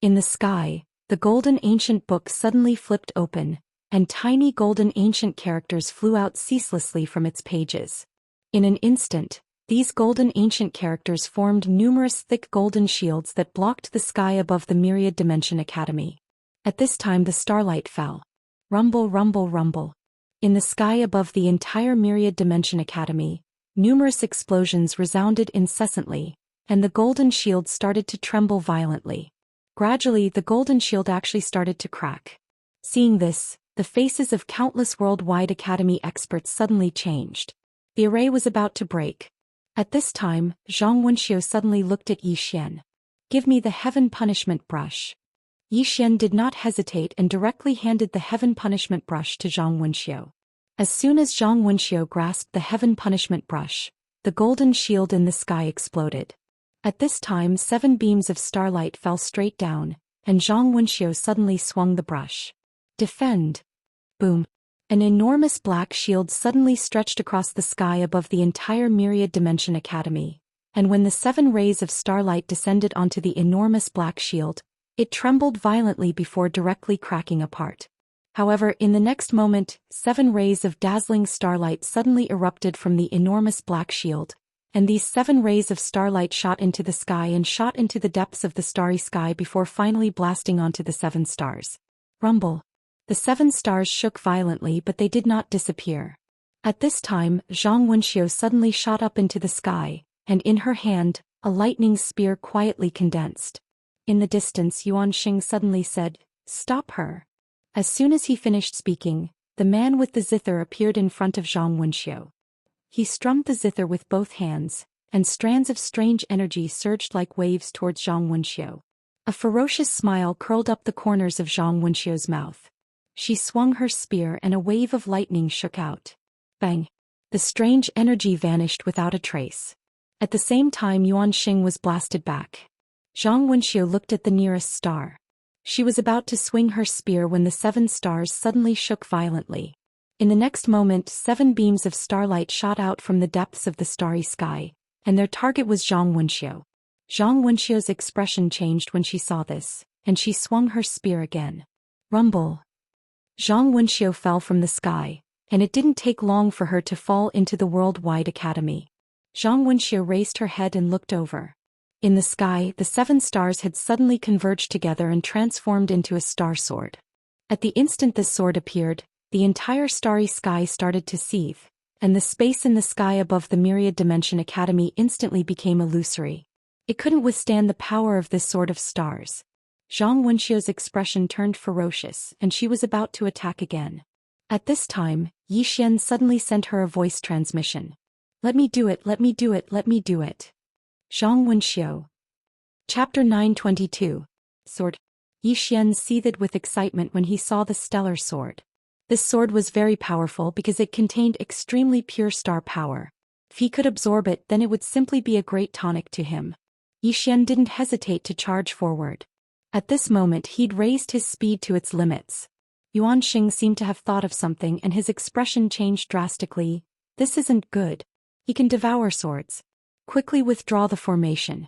In the sky, the golden ancient book suddenly flipped open, and tiny golden ancient characters flew out ceaselessly from its pages. In an instant, these golden ancient characters formed numerous thick golden shields that blocked the sky above the Myriad Dimension Academy. At this time the starlight fell. Rumble, rumble, rumble. In the sky above the entire Myriad Dimension Academy, numerous explosions resounded incessantly, and the golden shield started to tremble violently. Gradually, the golden shield actually started to crack. Seeing this, the faces of countless worldwide academy experts suddenly changed. The array was about to break. At this time, Zhang Wenxiu suddenly looked at Yi Xian. "Give me the heaven punishment brush." Yi Xian did not hesitate and directly handed the heaven punishment brush to Zhang Wenxiu. As soon as Zhang Wenxiu grasped the heaven punishment brush, the golden shield in the sky exploded. At this time 7 beams of starlight fell straight down, and Zhang Wenxiu suddenly swung the brush. "Defend!" Boom! An enormous black shield suddenly stretched across the sky above the entire Myriad Dimension Academy, and when the 7 rays of starlight descended onto the enormous black shield, it trembled violently before directly cracking apart. However, in the next moment, 7 rays of dazzling starlight suddenly erupted from the enormous black shield, and these 7 rays of starlight shot into the sky and shot into the depths of the starry sky before finally blasting onto the 7 stars. Rumble. The 7 stars shook violently, but they did not disappear. At this time, Zhang Wenxiu suddenly shot up into the sky, and in her hand, a lightning spear quietly condensed. In the distance, Yuan Xing suddenly said, "Stop her." As soon as he finished speaking, the man with the zither appeared in front of Zhang Wenxiu. He strummed the zither with both hands, and strands of strange energy surged like waves towards Zhang Wenxiu. A ferocious smile curled up the corners of Zhang Wenxiu's mouth. She swung her spear and a wave of lightning shook out. Bang! The strange energy vanished without a trace. At the same time, Yuan Xing was blasted back. Zhang Wenxiu looked at the nearest star. She was about to swing her spear when the 7 stars suddenly shook violently. In the next moment, 7 beams of starlight shot out from the depths of the starry sky, and their target was Zhang Wenxiu. Zhang Wenxiu's expression changed when she saw this, and she swung her spear again. Rumble! Zhang Wenxiu fell from the sky, and it didn't take long for her to fall into the worldwide academy. Zhang Wenxiu raised her head and looked over. In the sky, the 7 stars had suddenly converged together and transformed into a star sword. At the instant this sword appeared, the entire starry sky started to seethe, and the space in the sky above the Myriad Dimension Academy instantly became illusory. It couldn't withstand the power of this sword of stars. Zhang Wenxiu's expression turned ferocious, and she was about to attack again. At this time, Yi Xian suddenly sent her a voice transmission. "Let me do it, let me do it, let me do it." Zhang Wenxiu. Chapter 922. Sword. Yi Xian seethed with excitement when he saw the stellar sword. This sword was very powerful because it contained extremely pure star power. If he could absorb it, then it would simply be a great tonic to him. Yi Xian didn't hesitate to charge forward. At this moment, he'd raised his speed to its limits. Yuan Xing seemed to have thought of something, and his expression changed drastically. "This isn't good. He can devour swords. Quickly withdraw the formation."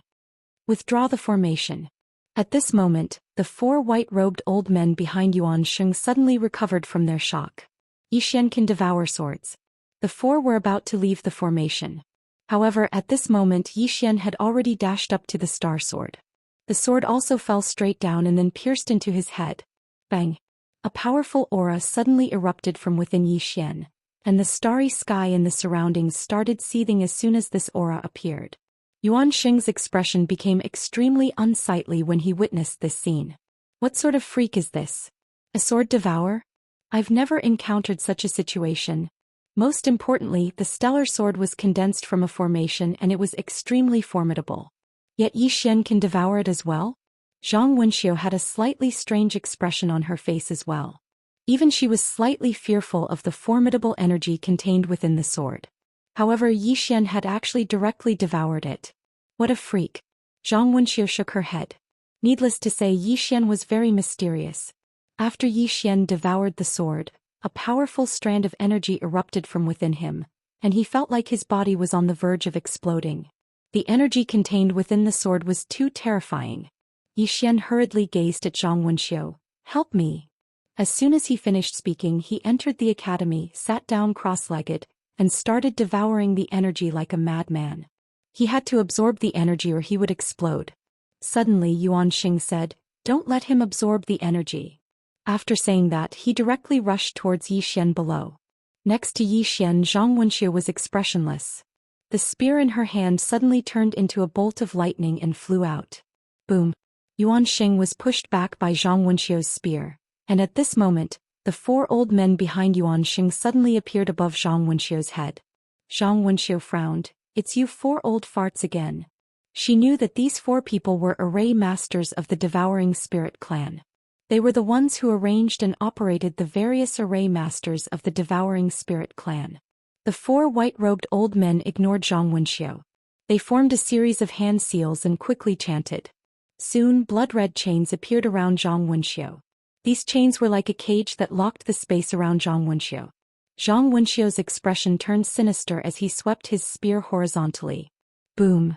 Withdraw the formation. At this moment, the 4 white-robed old men behind Yuan Xing suddenly recovered from their shock. Yi Xian can devour swords. The 4 were about to leave the formation. However, at this moment Yi Xian had already dashed up to the star sword. The sword also fell straight down and then pierced into his head. Bang! A powerful aura suddenly erupted from within Yi Xian, and the starry sky and the surroundings started seething as soon as this aura appeared. Yuan Xing's expression became extremely unsightly when he witnessed this scene. What sort of freak is this? A sword devourer? I've never encountered such a situation. Most importantly, the stellar sword was condensed from a formation and it was extremely formidable. Yet Yi Xian can devour it as well? Zhang Wenxiu had a slightly strange expression on her face as well. Even she was slightly fearful of the formidable energy contained within the sword. However, Yi Xian had actually directly devoured it. What a freak. Zhang Wenxiu shook her head. Needless to say, Yi Xian was very mysterious. After Yi Xian devoured the sword, a powerful strand of energy erupted from within him, and he felt like his body was on the verge of exploding. The energy contained within the sword was too terrifying. Yi Xian hurriedly gazed at Zhang Wenxiu. "Help me." As soon as he finished speaking, he entered the academy, sat down cross-legged, and started devouring the energy like a madman. He had to absorb the energy or he would explode. Suddenly Yuan Xing said, "Don't let him absorb the energy." After saying that, he directly rushed towards Yi Xian below. Next to Yi Xian, Zhang Wenxiu was expressionless. The spear in her hand suddenly turned into a bolt of lightning and flew out. Boom! Yuan Xing was pushed back by Zhang Wenxiu's spear, and at this moment, the 4 old men behind Yuan Xing suddenly appeared above Zhang Wenxiu's head. Zhang Wenxiu frowned. It's you 4 old farts again. She knew that these 4 people were array masters of the Devouring Spirit clan. They were the ones who arranged and operated the various array masters of the Devouring Spirit clan. The 4 white-robed old men ignored Zhang Wenxiu. They formed a series of hand seals and quickly chanted. Soon blood-red chains appeared around Zhang Wenxiu. These chains were like a cage that locked the space around Zhang Wenxiu. Zhang Wenxiu's expression turned sinister as he swept his spear horizontally. Boom!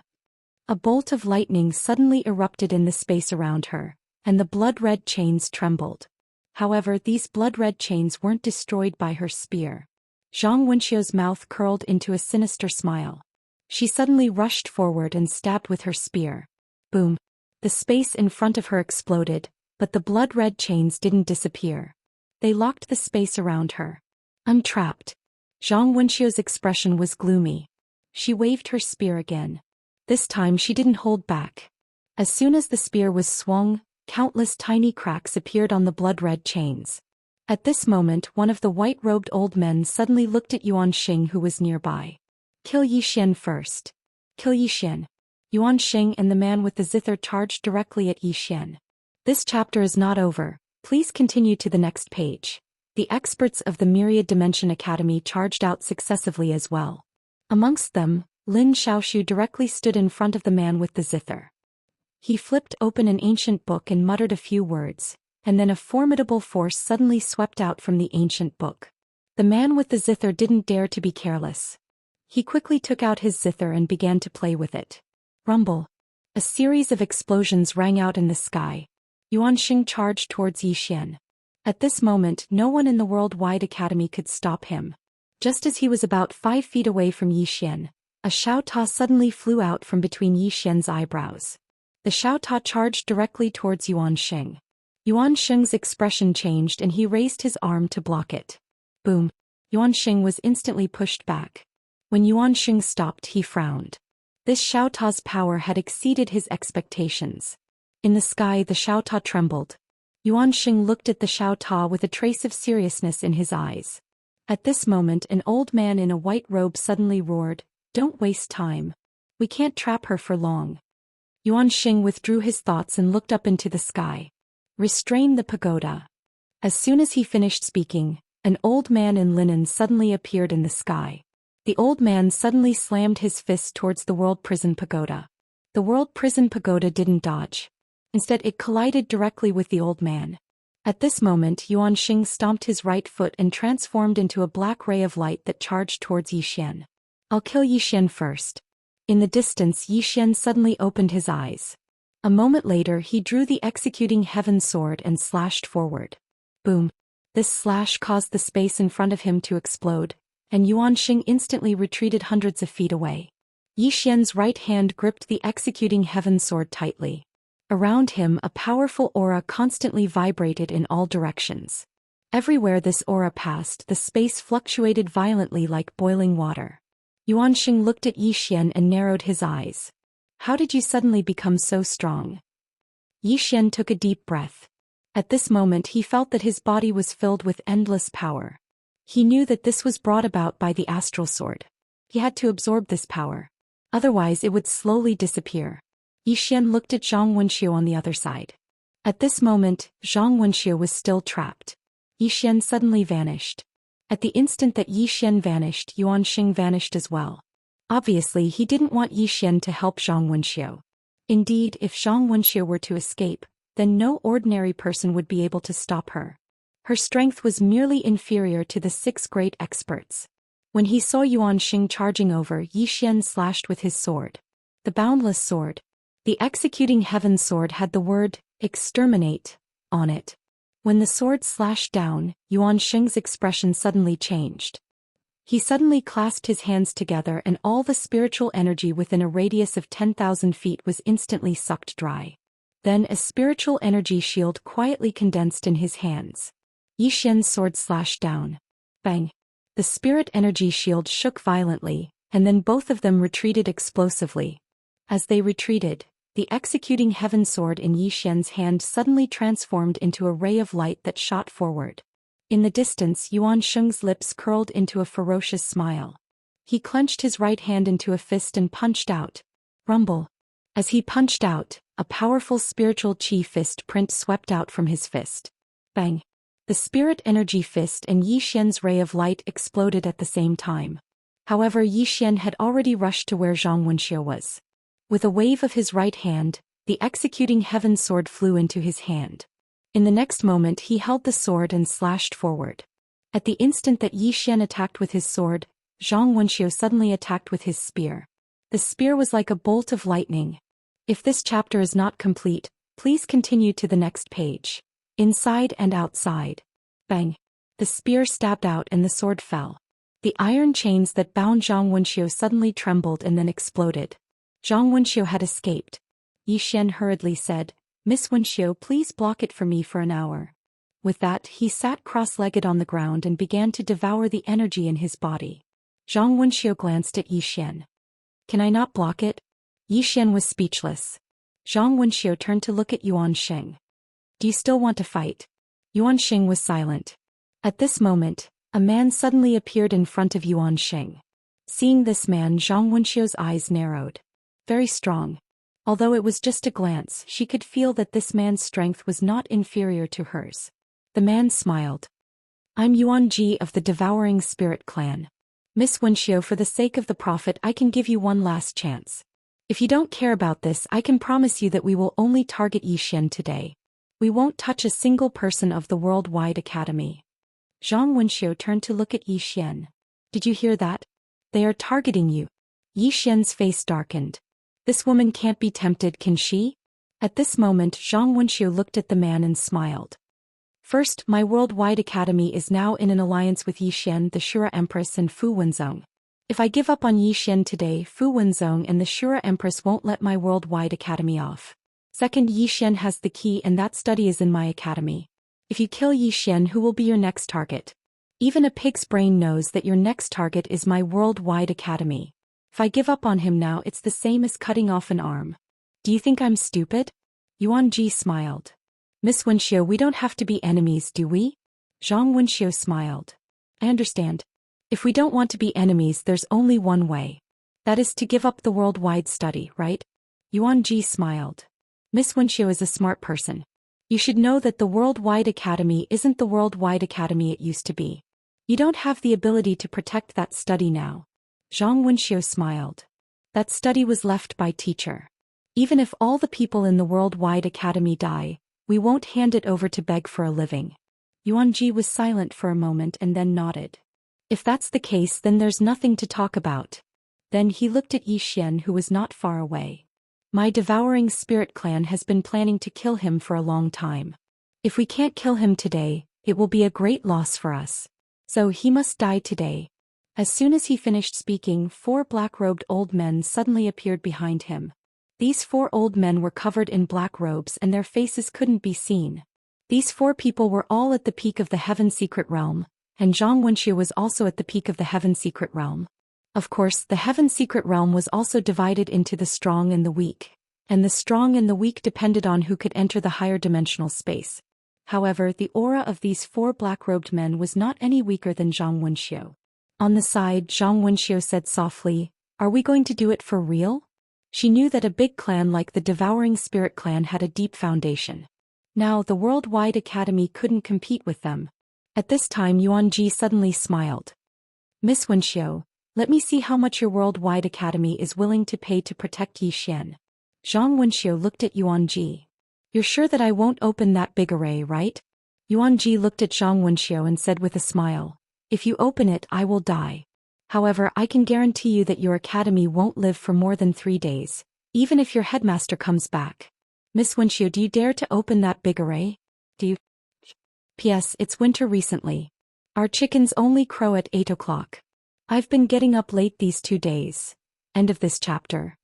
A bolt of lightning suddenly erupted in the space around her, and the blood-red chains trembled. However, these blood-red chains weren't destroyed by her spear. Zhang Wenxiu's mouth curled into a sinister smile. She suddenly rushed forward and stabbed with her spear. Boom! The space in front of her exploded, but the blood-red chains didn't disappear. They locked the space around her. I'm trapped. Zhang Wenxiu's expression was gloomy. She waved her spear again. This time she didn't hold back. As soon as the spear was swung, countless tiny cracks appeared on the blood-red chains. At this moment, one of the white-robed old men suddenly looked at Yuan Xing, who was nearby. Kill Xian first. Kill Xian. Yuan Xing and the man with the zither charged directly at Xian. This chapter is not over. Please continue to the next page. The experts of the Myriad Dimension Academy charged out successively as well. Amongst them, Lin Xiaoshu directly stood in front of the man with the zither. He flipped open an ancient book and muttered a few words, and then a formidable force suddenly swept out from the ancient book. The man with the zither didn't dare to be careless. He quickly took out his zither and began to play with it. Rumble! A series of explosions rang out in the sky. Yuan Xing charged towards Xian. At this moment, no one in the worldwide academy could stop him. Just as he was about 5 feet away from Xian, a Xiaota suddenly flew out from between Xian's eyebrows. The Xiaota charged directly towards Yuan Xing. Yuan Xing's expression changed and he raised his arm to block it. Boom! Yuan Xing was instantly pushed back. When Yuan Xing stopped, he frowned. This Xiaota's power had exceeded his expectations. In the sky, the Xiaota trembled. Yuan Xing looked at the Xiaota with a trace of seriousness in his eyes. At this moment, an old man in a white robe suddenly roared, "Don't waste time. We can't trap her for long." Yuan Xing withdrew his thoughts and looked up into the sky. Restrain the pagoda. As soon as he finished speaking, an old man in linen suddenly appeared in the sky. The old man suddenly slammed his fist towards the World Prison Pagoda. The World Prison Pagoda didn't dodge. Instead, it collided directly with the old man. At this moment, Yuan Xing stomped his right foot and transformed into a black ray of light that charged towards Xian. I'll kill Xian first. In the distance, Xian suddenly opened his eyes. A moment later, he drew the executing heaven sword and slashed forward. Boom! This slash caused the space in front of him to explode, and Yuan Xing instantly retreated hundreds of feet away. Xian's right hand gripped the executing heaven sword tightly. Around him, a powerful aura constantly vibrated in all directions. Everywhere this aura passed, the space fluctuated violently like boiling water. Yuan Xing looked at Xian and narrowed his eyes. How did you suddenly become so strong? Xian took a deep breath. At this moment he felt that his body was filled with endless power. He knew that this was brought about by the astral sword. He had to absorb this power. Otherwise it would slowly disappear. Xian looked at Zhang Wenxiu on the other side. At this moment, Zhang Wenxiu was still trapped. Xian suddenly vanished. At the instant that Xian vanished, Yuan Xing vanished as well. Obviously, he didn't want Xian to help Zhang Wenxiu. Indeed, if Zhang Wenxiu were to escape, then no ordinary person would be able to stop her. Her strength was merely inferior to the 6 great experts. When he saw Yuan Xing charging over, Xian slashed with his sword. The boundless sword. The executing heaven sword had the word, "Exterminate," on it. When the sword slashed down, Yuan Xing's expression suddenly changed. He suddenly clasped his hands together and all the spiritual energy within a radius of 10,000 feet was instantly sucked dry. Then a spiritual energy shield quietly condensed in his hands. Xian's sword slashed down. Bang! The spirit energy shield shook violently, and then both of them retreated explosively. As they retreated, the executing heaven sword in Yi Xian's hand suddenly transformed into a ray of light that shot forward. In the distance, Yuan Sheng's lips curled into a ferocious smile. He clenched his right hand into a fist and punched out. Rumble. As he punched out, a powerful spiritual chi fist print swept out from his fist. Bang. The spirit energy fist and Yi Xian's ray of light exploded at the same time. However, Yi Xian had already rushed to where Zhang Wenxiu was. With a wave of his right hand, the executing heaven sword flew into his hand. In the next moment he held the sword and slashed forward. At the instant that Yi Xian attacked with his sword, Zhang Wenxiu suddenly attacked with his spear. The spear was like a bolt of lightning. If this chapter is not complete, please continue to the next page. Inside and outside. Bang. The spear stabbed out and the sword fell. The iron chains that bound Zhang Wenxiu suddenly trembled and then exploded. Zhang Wenxiu had escaped. Yi Xian hurriedly said, "Miss Wenxiu, please block it for me for an hour." With that, he sat cross-legged on the ground and began to devour the energy in his body. Zhang Wenxiu glanced at Yi Xian. "Can I not block it?" Yi Xian was speechless. Zhang Wenxiu turned to look at Yuan Sheng. "Do you still want to fight?" Yuan Sheng was silent. At this moment, a man suddenly appeared in front of Yuan Sheng. Seeing this man, Zhang Wenxiu's eyes narrowed. Very strong. Although it was just a glance, she could feel that this man's strength was not inferior to hers. The man smiled. "I'm Yuan Ji of the Devouring Spirit Clan. Miss Wenxiu, for the sake of the Prophet, I can give you one last chance. If you don't care about this, I can promise you that we will only target Yi Xian today. We won't touch a single person of the Worldwide Academy." Zhang Wenxiu turned to look at Yi Xian. "Did you hear that? They are targeting you." Yi Xian's face darkened. "This woman can't be tempted, can she?" At this moment, Zhang Wenxiu looked at the man and smiled. "First, my Worldwide Academy is now in an alliance with Yi Xian, the Shura Empress, and Fu Wenzong. If I give up on Yi Xian today, Fu Wenzong and the Shura Empress won't let my Worldwide Academy off. Second, Yi Xian has the key and that study is in my academy. If you kill Yi Xian, who will be your next target? Even a pig's brain knows that your next target is my Worldwide Academy. If I give up on him now, it's the same as cutting off an arm. Do you think I'm stupid?" Yuan Ji smiled. "Miss Wenxiu, we don't have to be enemies, do we?" Zhang Wenxiu smiled. "I understand. If we don't want to be enemies, there's only one way. That is to give up the worldwide study, right?" Yuan Ji smiled. "Miss Wenxiu is a smart person. You should know that the Worldwide Academy isn't the Worldwide Academy it used to be. You don't have the ability to protect that study now." Zhang Wenxiu smiled. "That study was left by teacher. Even if all the people in the Worldwide Academy die, we won't hand it over to beg for a living." Yuan Ji was silent for a moment and then nodded. "If that's the case, then there's nothing to talk about." Then he looked at Yi Xian, who was not far away. "My Devouring Spirit Clan has been planning to kill him for a long time. If we can't kill him today, it will be a great loss for us. So he must die today." As soon as he finished speaking, 4 black-robed old men suddenly appeared behind him. These 4 old men were covered in black robes and their faces couldn't be seen. These 4 people were all at the peak of the Heaven Secret Realm, and Zhang Wenxiu was also at the peak of the Heaven Secret Realm. Of course, the Heaven Secret Realm was also divided into the strong and the weak, and the strong and the weak depended on who could enter the higher dimensional space. However, the aura of these 4 black-robed men was not any weaker than Zhang Wenxiu. On the side, Zhang Wenxiu said softly, "Are we going to do it for real?" She knew that a big clan like the Devouring Spirit Clan had a deep foundation. Now the Worldwide Academy couldn't compete with them. At this time, Yuan Ji suddenly smiled. "Miss Wenxiu, let me see how much your Worldwide Academy is willing to pay to protect Yi Xian." Zhang Wenxiu looked at Yuan Ji. "You're sure that I won't open that big array, right?" Yuan Ji looked at Zhang Wenxiu and said with a smile, "If you open it, I will die. However, I can guarantee you that your academy won't live for more than 3 days, even if your headmaster comes back. Miss Wenxiu, do you dare to open that big array? Do you? P.S. It's winter recently. Our chickens only crow at 8 o'clock. I've been getting up late these 2 days." End of this chapter.